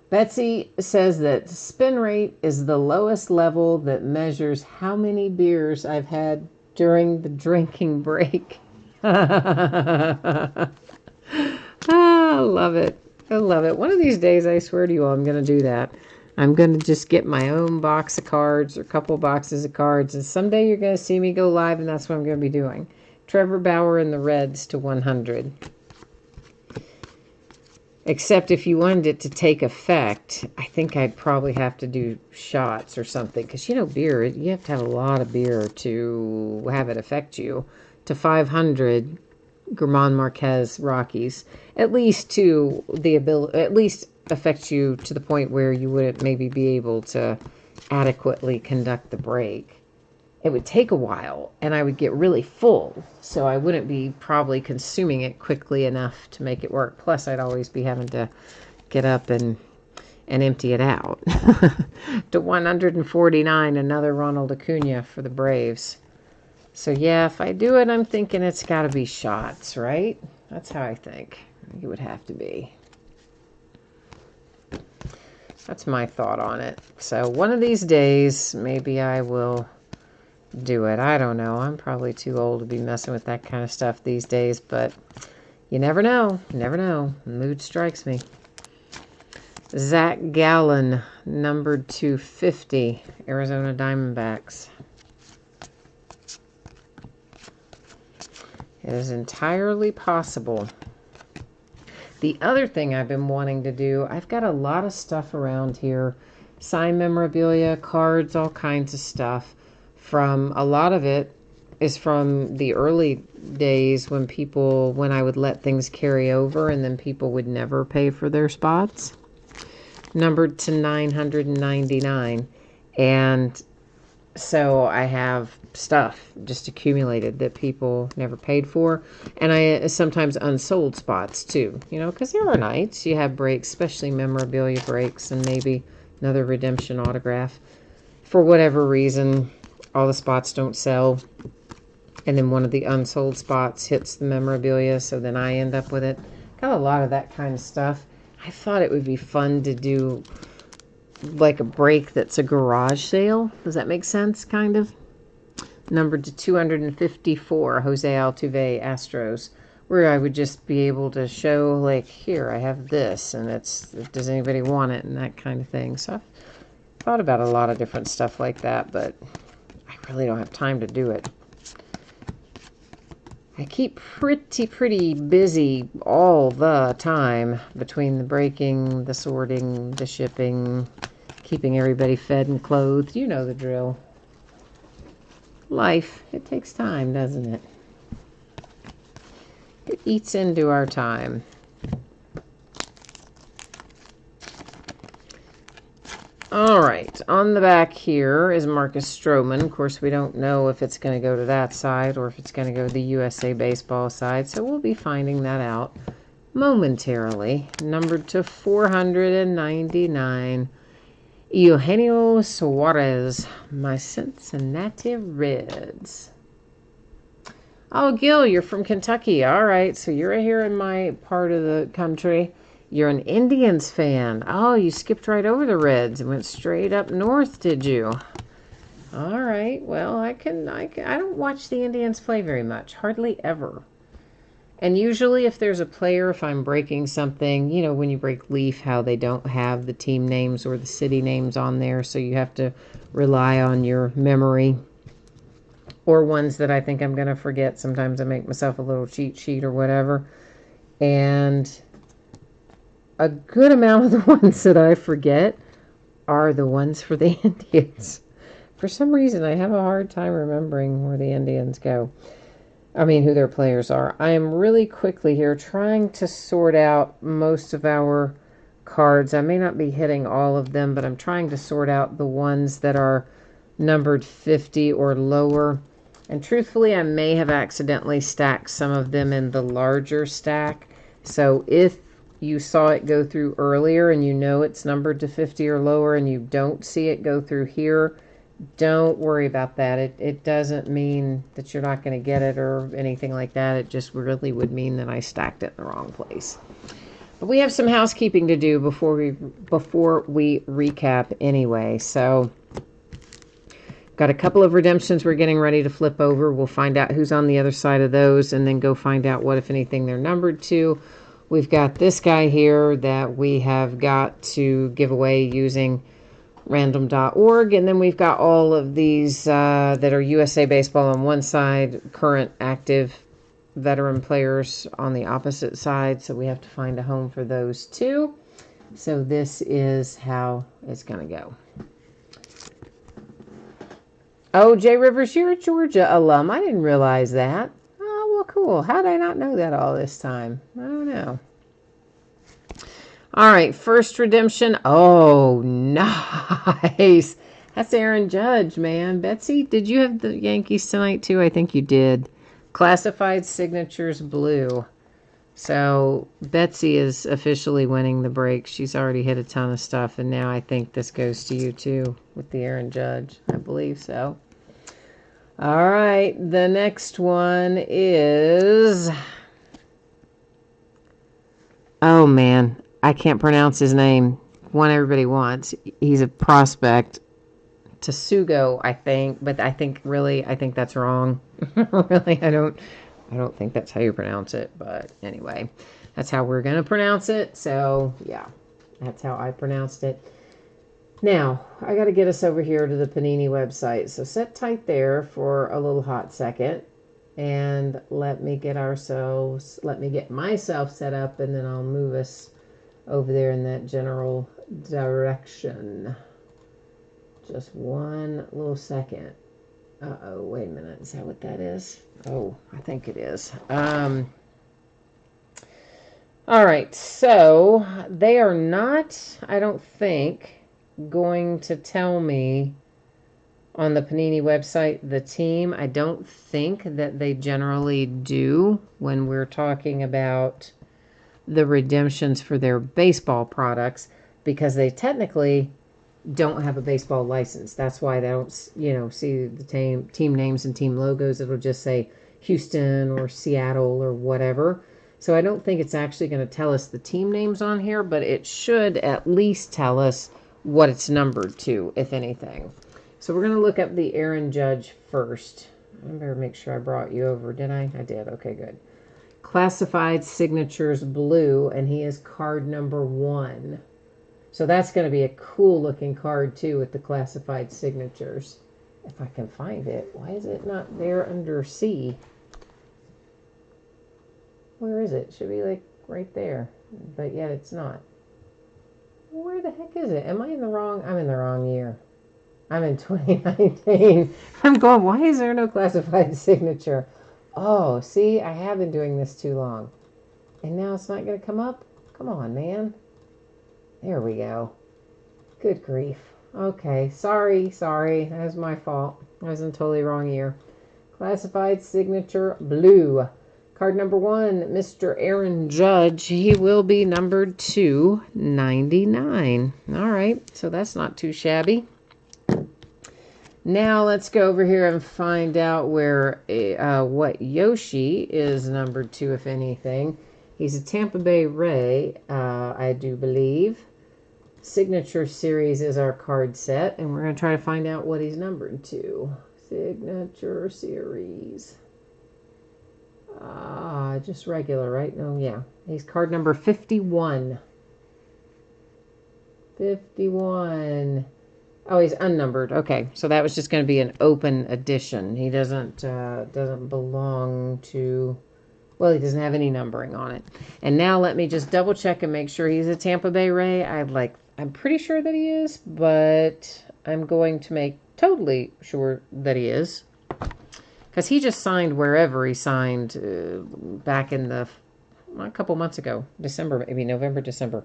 S1: Betsy says that spin rate is the lowest level that measures how many beers I've had during the drinking break. I love it. I love it. One of these days, I swear to you, I'm going to do that. I'm going to just get my own box of cards or a couple boxes of cards, and someday you're going to see me go live, and that's what I'm going to be doing. Trevor Bauer and the Reds to 100. Except if you wanted it to take effect, I think I'd probably have to do shots or something. Because, you know, beer, you have to have a lot of beer to have it affect you. To 500, German Marquez Rockies. At least to the ability, at least affect you to the point where you wouldn't maybe be able to adequately conduct the break. It would take a while, and I would get really full, so I wouldn't be probably consuming it quickly enough to make it work. Plus, I'd always be having to get up and empty it out. To 149, another Ronald Acuna for the Braves. So, yeah, if I do it, I'm thinking it's got to be shots, right? That's how I think it would have to be. That's my thought on it. So, one of these days, maybe I will do it. I don't know. I'm probably too old to be messing with that kind of stuff these days, but you never know. You never know. Mood strikes me. Zach Gallen, numbered 250, Arizona Diamondbacks. It is entirely possible. The other thing I've been wanting to do, I've got a lot of stuff around here. Signed memorabilia, cards, all kinds of stuff. From a lot of it is from the early days when I would let things carry over and then people would never pay for their spots. Numbered to 999. And so I have stuff just accumulated that people never paid for. And I sometimes unsold spots too, you know, because there are nights you have breaks, especially memorabilia breaks and maybe another redemption autograph. For whatever reason, all the spots don't sell, and then one of the unsold spots hits the memorabilia, so then I end up with it. Got a lot of that kind of stuff. I thought it would be fun to do like a break that's a garage sale. Does that make sense, kind of? Numbered to 254, Jose Altuve, Astros, where I would just be able to show, like, here, I have this, and does anybody want it, and that kind of thing. So I've thought about a lot of different stuff like that, but I really don't have time to do it. I keep pretty busy all the time between the breaking, the sorting, the shipping, keeping everybody fed and clothed. You know the drill. Life, it takes time, doesn't it? It eats into our time. All right, on the back here is Marcus Stroman. Of course, we don't know if it's going to go to that side or if it's going to go to the USA Baseball side, so we'll be finding that out momentarily. Numbered to 499, Eugenio Suarez, my Cincinnati Reds. Oh, Gil, you're from Kentucky. All right, so you're here in my part of the country. You're an Indians fan. Oh, you skipped right over the Reds and went straight up north, did you? All right. Well, I don't watch the Indians play very much. Hardly ever. And usually if there's a player, if I'm breaking something, you know, when you break Leaf, how they don't have the team names or the city names on there, so you have to rely on your memory. Or ones that I think I'm going to forget. Sometimes I make myself a little cheat sheet or whatever. And a good amount of the ones that I forget are the ones for the Indians. For some reason, I have a hard time remembering where the Indians go. I mean, who their players are. I am really quickly here trying to sort out most of our cards. I may not be hitting all of them, but I'm trying to sort out the ones that are numbered 50 or lower. And truthfully, I may have accidentally stacked some of them in the larger stack. So if you saw it go through earlier and you know it's numbered to 50 or lower and you don't see it go through here, don't worry about that. It doesn't mean that you're not going to get it or anything like that. It just really would mean that I stacked it in the wrong place. But we have some housekeeping to do before we recap anyway. So got a couple of redemptions we're getting ready to flip over. We'll find out who's on the other side of those and then go find out what, if anything, they're numbered to. We've got this guy here that we have got to give away using random.org. And then we've got all of these that are USA Baseball on one side, current active veteran players on the opposite side. So we have to find a home for those too. So this is how it's going to go. Oh, Jay Rivers, you're a Georgia alum. I didn't realize that. Oh, well, cool. How did I not know that all this time? I don't know. All right, first redemption. Oh, nice. That's Aaron Judge, man. Betsy, did you have the Yankees tonight too? I think you did. Classified signatures blue. So Betsy is officially winning the break. She's already hit a ton of stuff, and now I think this goes to you too with the Aaron Judge. I believe so. All right, the next one is... Oh, man. I can't pronounce his name. One everybody wants. He's a prospect. Tsugo, I think. But I think that's wrong. Really, I don't think that's how you pronounce it. But anyway, that's how we're going to pronounce it. So, yeah, that's how I pronounced it. Now, I got to get us over here to the Panini website. So sit tight there for a little hot second. And let me get myself set up, and then I'll move us over there in that general direction. Just one little second. Uh-oh, wait a minute. Is that what that is? Oh, I think it is. All right, so they are not, I don't think, going to tell me on the Panini website the team. I don't think that they generally do when we're talking about the redemptions for their baseball products, because they technically don't have a baseball license. That's why they don't, see the team names and team logos. It'll just say Houston or Seattle or whatever. So I don't think it's actually going to tell us the team names on here, but it should at least tell us what it's numbered to, if anything. So we're going to look up the Aaron Judge first. I better make sure I brought you over. Did I? I did. Okay, good. Classified Signatures blue, and he is card number 1. So that's going to be a cool looking card too with the classified signatures. If I can find it. Why is it not there under C? Where is it? It should be like right there. But yet it's not. Where the heck is it? Am I in the wrong? I'm in the wrong year. I'm in 2019. I'm going, why is there no classified signature? Oh, see, I have been doing this too long. And now it's not going to come up? Come on, man. There we go. Good grief. Okay, sorry. That was my fault. I was in totally wrong year. Classified signature blue. Card number 1, Mr. Aaron Judge. He will be numbered 299. All right, so that's not too shabby. Now let's go over here and find out where what Yoshi is numbered to, if anything. He's a Tampa Bay Ray, I do believe. Signature Series is our card set, and we're going to try to find out what he's numbered to. Signature Series. Just regular, right? Oh, yeah. He's card number 51. 51. Oh, he's unnumbered. Okay, so that was just going to be an open edition. He doesn't belong to... Well, he doesn't have any numbering on it. And now let me just double check and make sure he's a Tampa Bay Ray. I'm pretty sure that he is, but I'm going to make totally sure that he is. Because he just signed wherever he signed back in a couple months ago. December, maybe November, December.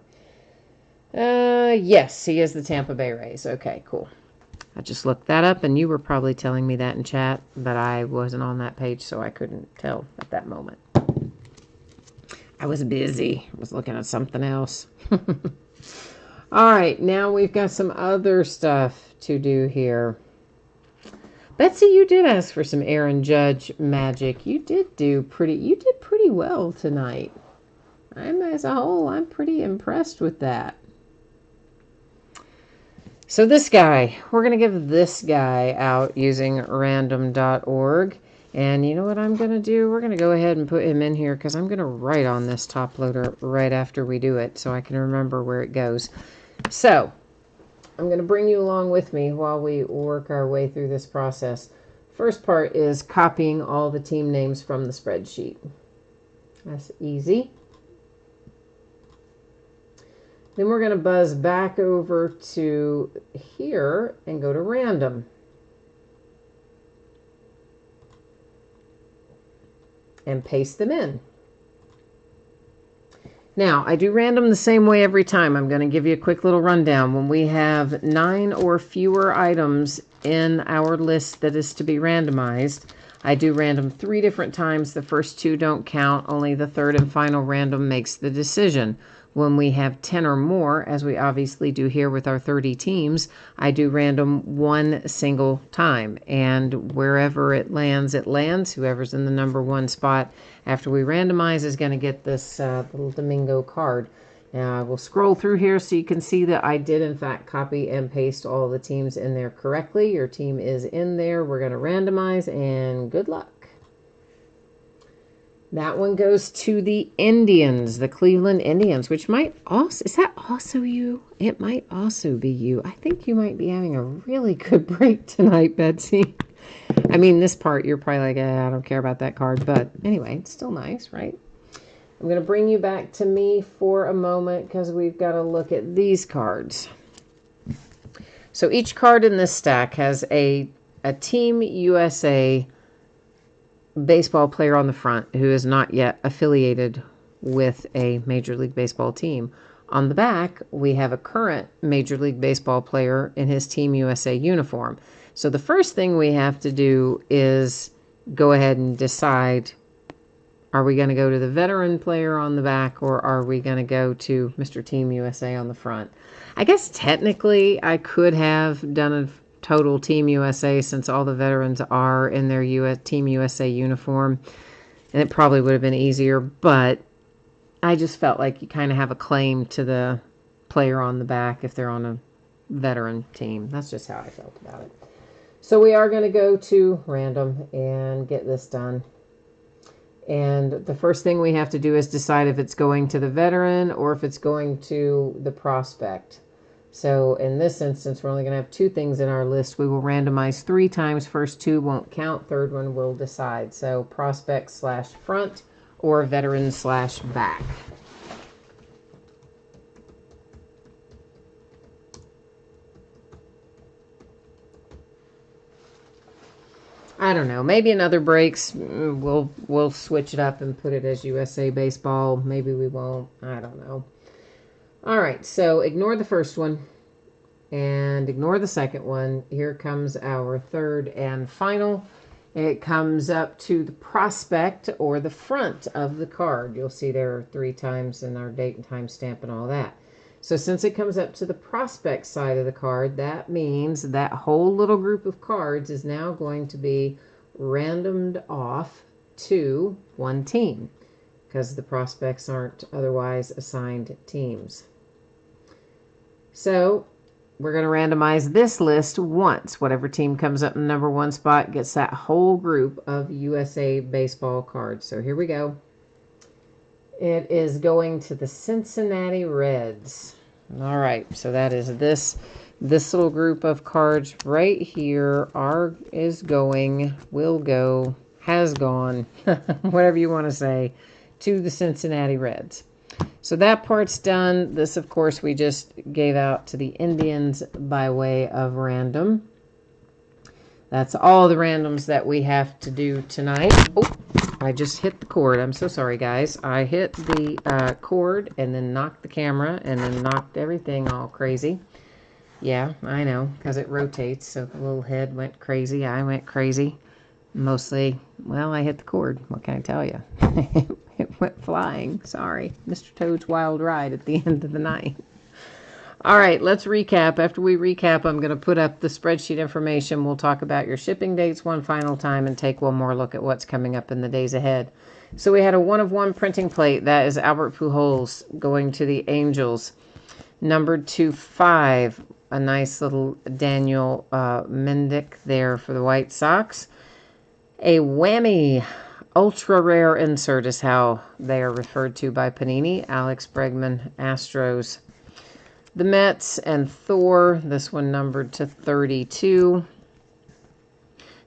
S1: Yes, he is the Tampa Bay Rays. Okay, cool. I just looked that up, and you were probably telling me that in chat, but I wasn't on that page, so I couldn't tell at that moment. I was busy. I was looking at something else. All right, now we've got some other stuff to do here. Betsy, you did ask for some Aaron Judge magic. You did pretty well tonight. As a whole, I'm pretty impressed with that. So this guy, we're going to give this guy out using random.org. And you know what I'm going to do? We're going to go ahead and put him in here because I'm going to write on this top loader right after we do it so I can remember where it goes. So I'm going to bring you along with me while we work our way through this process. First part is copying all the team names from the spreadsheet. That's easy. Then we're going to buzz back over to here and go to random. And paste them in. Now, I do random the same way every time. I'm going to give you a quick little rundown. When we have 9 or fewer items in our list that is to be randomized, I do random 3 different times. The first 2 don't count. Only the third and final random makes the decision. When we have 10 or more, as we obviously do here with our 30 teams, I do random 1 single time. And wherever it lands, it lands. Whoever's in the number 1 spot after we randomize is going to get this little Domingo card. Now I will scroll through here so you can see that I did in fact copy and paste all the teams in there correctly. Your team is in there. We're going to randomize, and good luck. That one goes to the Indians, the Cleveland Indians, which might also, is that also you? It might also be you. I think you might be having a really good break tonight, Betsy. I mean, this part, you're probably like, I don't care about that card. But anyway, it's still nice, right? I'm going to bring you back to me for a moment because we've got to look at these cards. So each card in this stack has a Team USA baseball player on the front who is not yet affiliated with a Major League Baseball team. On the back, we have a current Major League Baseball player in his Team USA uniform. So the first thing we have to do is go ahead and decide, are we going to go to the veteran player on the back, or are we going to go to Mr. Team USA on the front? I guess technically I could have done a total Team USA since all the veterans are in their Team USA uniform, and it probably would have been easier, but I just felt like you kind of have a claim to the player on the back if they're on a veteran team. That's just how I felt about it. So we are going to go to random and get this done. And the first thing we have to do is decide if it's going to the veteran or if it's going to the prospect. So in this instance, we're only going to have 2 things in our list. We will randomize 3 times. First 2 won't count. Third one will decide. So prospect / front or veteran / back. I don't know. Maybe in other breaks we'll switch it up and put it as USA Baseball. Maybe we won't. I don't know. All right, so ignore the first one and ignore the second one. Here comes our third and final. It comes up to the prospect or the front of the card. You'll see there are 3 times in our date and time stamp and all that. So since it comes up to the prospect side of the card, that means that whole little group of cards is now going to be randomed off to one team because the prospects aren't otherwise assigned teams. So we're going to randomize this list once. Whatever team comes up in the number 1 spot gets that whole group of USA Baseball cards. So here we go. It is going to the Cincinnati Reds. All right, so that is this little group of cards right here. Will go, has gone, whatever you want to say, to the Cincinnati Reds. So that part's done. This, of course, we just gave out to the Indians by way of random. That's all the randoms that we have to do tonight. Oh, I just hit the cord. I'm so sorry, guys. I hit the cord and then knocked the camera and then knocked everything all crazy. Yeah, I know, because it rotates, so the little head went crazy. I went crazy. Mostly, well, I hit the cord. What can I tell you? It went flying. Sorry. Mr. Toad's Wild Ride at the end of the night. All right, let's recap. After we recap, I'm going to put up the spreadsheet information. We'll talk about your shipping dates one final time and take one more look at what's coming up in the days ahead. So we had a 1/1 printing plate. That is Albert Pujols going to the Angels. Numbered to 5, a nice little Daniel Mendick there for the White Sox. A whammy ultra rare insert is how they are referred to by Panini. Alex Bregman, Astros. The Mets and Thor, this one numbered to 32.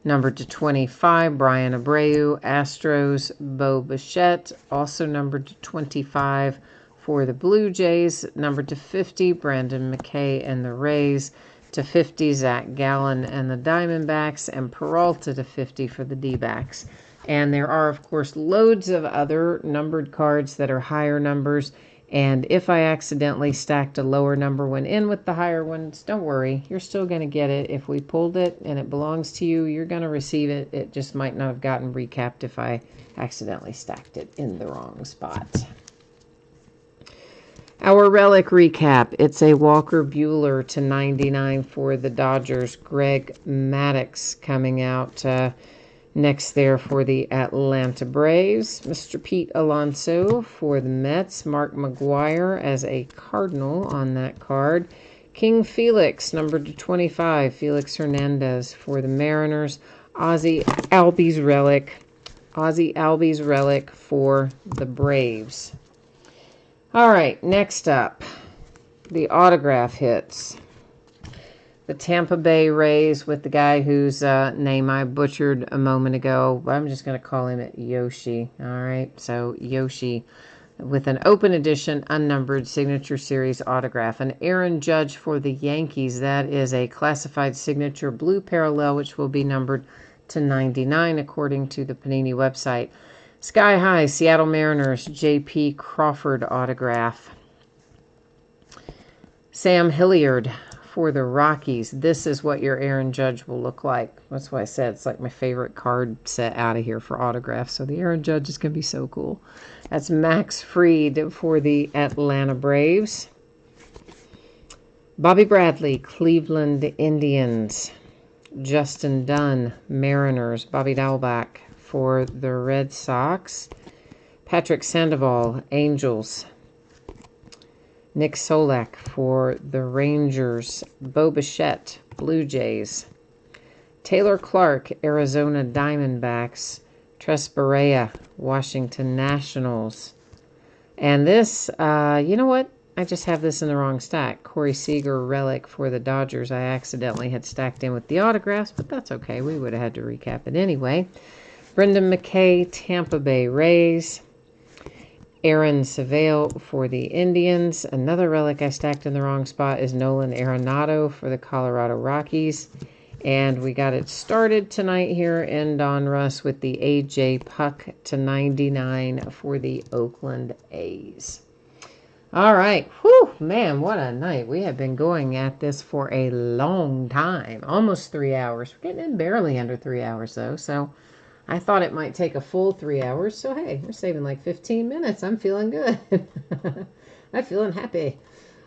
S1: Numbered to 25, Brian Abreu, Astros. Bo Bichette, also numbered to 25 for the Blue Jays. Numbered to 50, Brandon McKay and the Rays. To 50, Zach Gallen and the Diamondbacks. And Peralta to 50 for the D-backs. And there are, of course, loads of other numbered cards that are higher numbers. And if I accidentally stacked a lower number one in with the higher ones, don't worry. You're still going to get it. If we pulled it and it belongs to you, you're going to receive it. It just might not have gotten recapped if I accidentally stacked it in the wrong spot. Our relic recap. It's a Walker Buehler to 99 for the Dodgers. Greg Maddux coming out next there for the Atlanta Braves. Mr. Pete Alonso for the Mets. Mark McGwire as a Cardinal on that card. King Felix, numbered to 25. Felix Hernandez for the Mariners. Ozzie Albies relic for the Braves. All right, next up, the autograph hits. The Tampa Bay Rays with the guy whose name I butchered a moment ago. I'm just going to call him Yoshi. All right, so Yoshi with an open edition, unnumbered signature series autograph. An Aaron Judge for the Yankees. That is a classified signature blue parallel, which will be numbered to 99 according to the Panini website. Sky High, Seattle Mariners, J.P. Crawford autograph. Sam Hilliard for the Rockies. This is what your Aaron Judge will look like. That's why I said it's like my favorite card set out of here for autographs. So the Aaron Judge is going to be so cool. That's Max Fried for the Atlanta Braves. Bobby Bradley, Cleveland Indians. Justin Dunn, Mariners. Bobby Dalbec for the Red Sox. Patrick Sandoval, Angels. Nick Solak for the Rangers. Bo Bichette, Blue Jays. Taylor Clark, Arizona Diamondbacks. Tres Barea, Washington Nationals. And this, you know what? I just have this in the wrong stack. Corey Seager relic for the Dodgers. I accidentally had stacked in with the autographs, but that's okay. We would have had to recap it anyway. Brendan McKay, Tampa Bay Rays. Aaron Savale for the Indians. Another relic I stacked in the wrong spot is Nolan Arenado for the Colorado Rockies. And we got it started tonight here in Donruss with the AJ Puck /99 for the Oakland A's. All right. Whew, man, what a night. We have been going at this for a long time. Almost 3 hours. We're getting in barely under 3 hours, though. So I thought it might take a full 3 hours. So, hey, we're saving like 15 minutes. I'm feeling good. I'm feeling happy.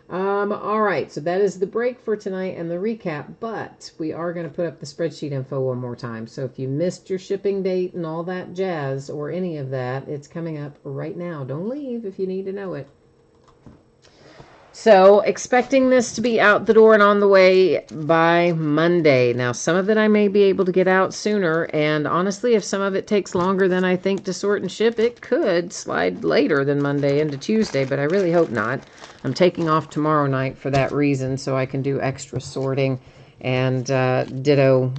S1: All right. So that is the break for tonight and the recap. But we are going to put up the spreadsheet info one more time. So if you missed your shipping date and all that jazz or any of that, it's coming up right now. Don't leave if you need to know it. So, expecting this to be out the door and on the way by Monday. Now, some of it I may be able to get out sooner, and honestly, if some of it takes longer than I think to sort and ship, it could slide later than Monday into Tuesday, but I really hope not. I'm taking off tomorrow night for that reason, so I can do extra sorting, and ditto,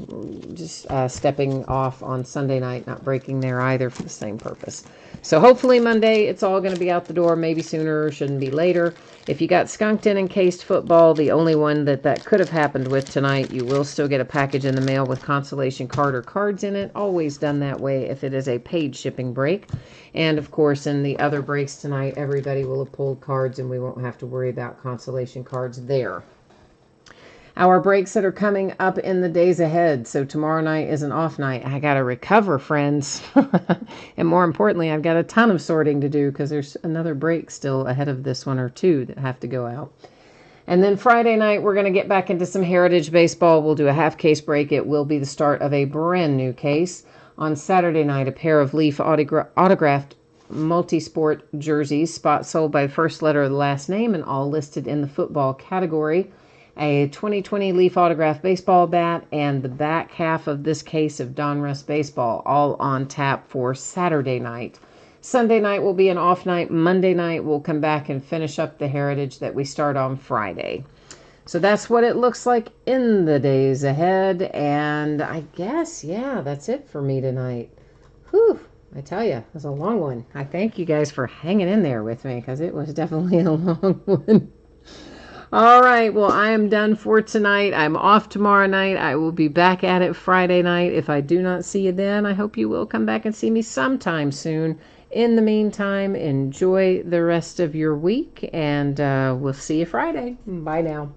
S1: just stepping off on Sunday night, not breaking there either for the same purpose. So hopefully Monday, it's all going to be out the door, maybe sooner, shouldn't be later. If you got skunked in encased football, the only one that could have happened with tonight, you will still get a package in the mail with consolation card or cards in it. Always done that way if it is a paid shipping break. And of course, in the other breaks tonight, everybody will have pulled cards and we won't have to worry about consolation cards there. Our breaks that are coming up in the days ahead. So tomorrow night is an off night. I got to recover, friends. And more importantly, I've got a ton of sorting to do because there's another break still ahead of this one or two that have to go out. And then Friday night, we're going to get back into some Heritage Baseball. We'll do a half case break. It will be the start of a brand new case. On Saturday night, a pair of Leaf autographed multi-sport jerseys, spot sold by the first letter of the last name and all listed in the football category. A 2020 Leaf autograph baseball bat, and the back half of this case of Donruss baseball, all on tap for Saturday night. Sunday night will be an off night. Monday night we'll come back and finish up the Heritage that we start on Friday. So that's what it looks like in the days ahead, and I guess, yeah, that's it for me tonight. Whew, I tell you, it was a long one. I thank you guys for hanging in there with me, because it was definitely a long one. All right, well, I am done for tonight. I'm off tomorrow night. I will be back at it Friday night. If I do not see you then, I hope you will come back and see me sometime soon. In the meantime, enjoy the rest of your week, and we'll see you Friday. Bye now.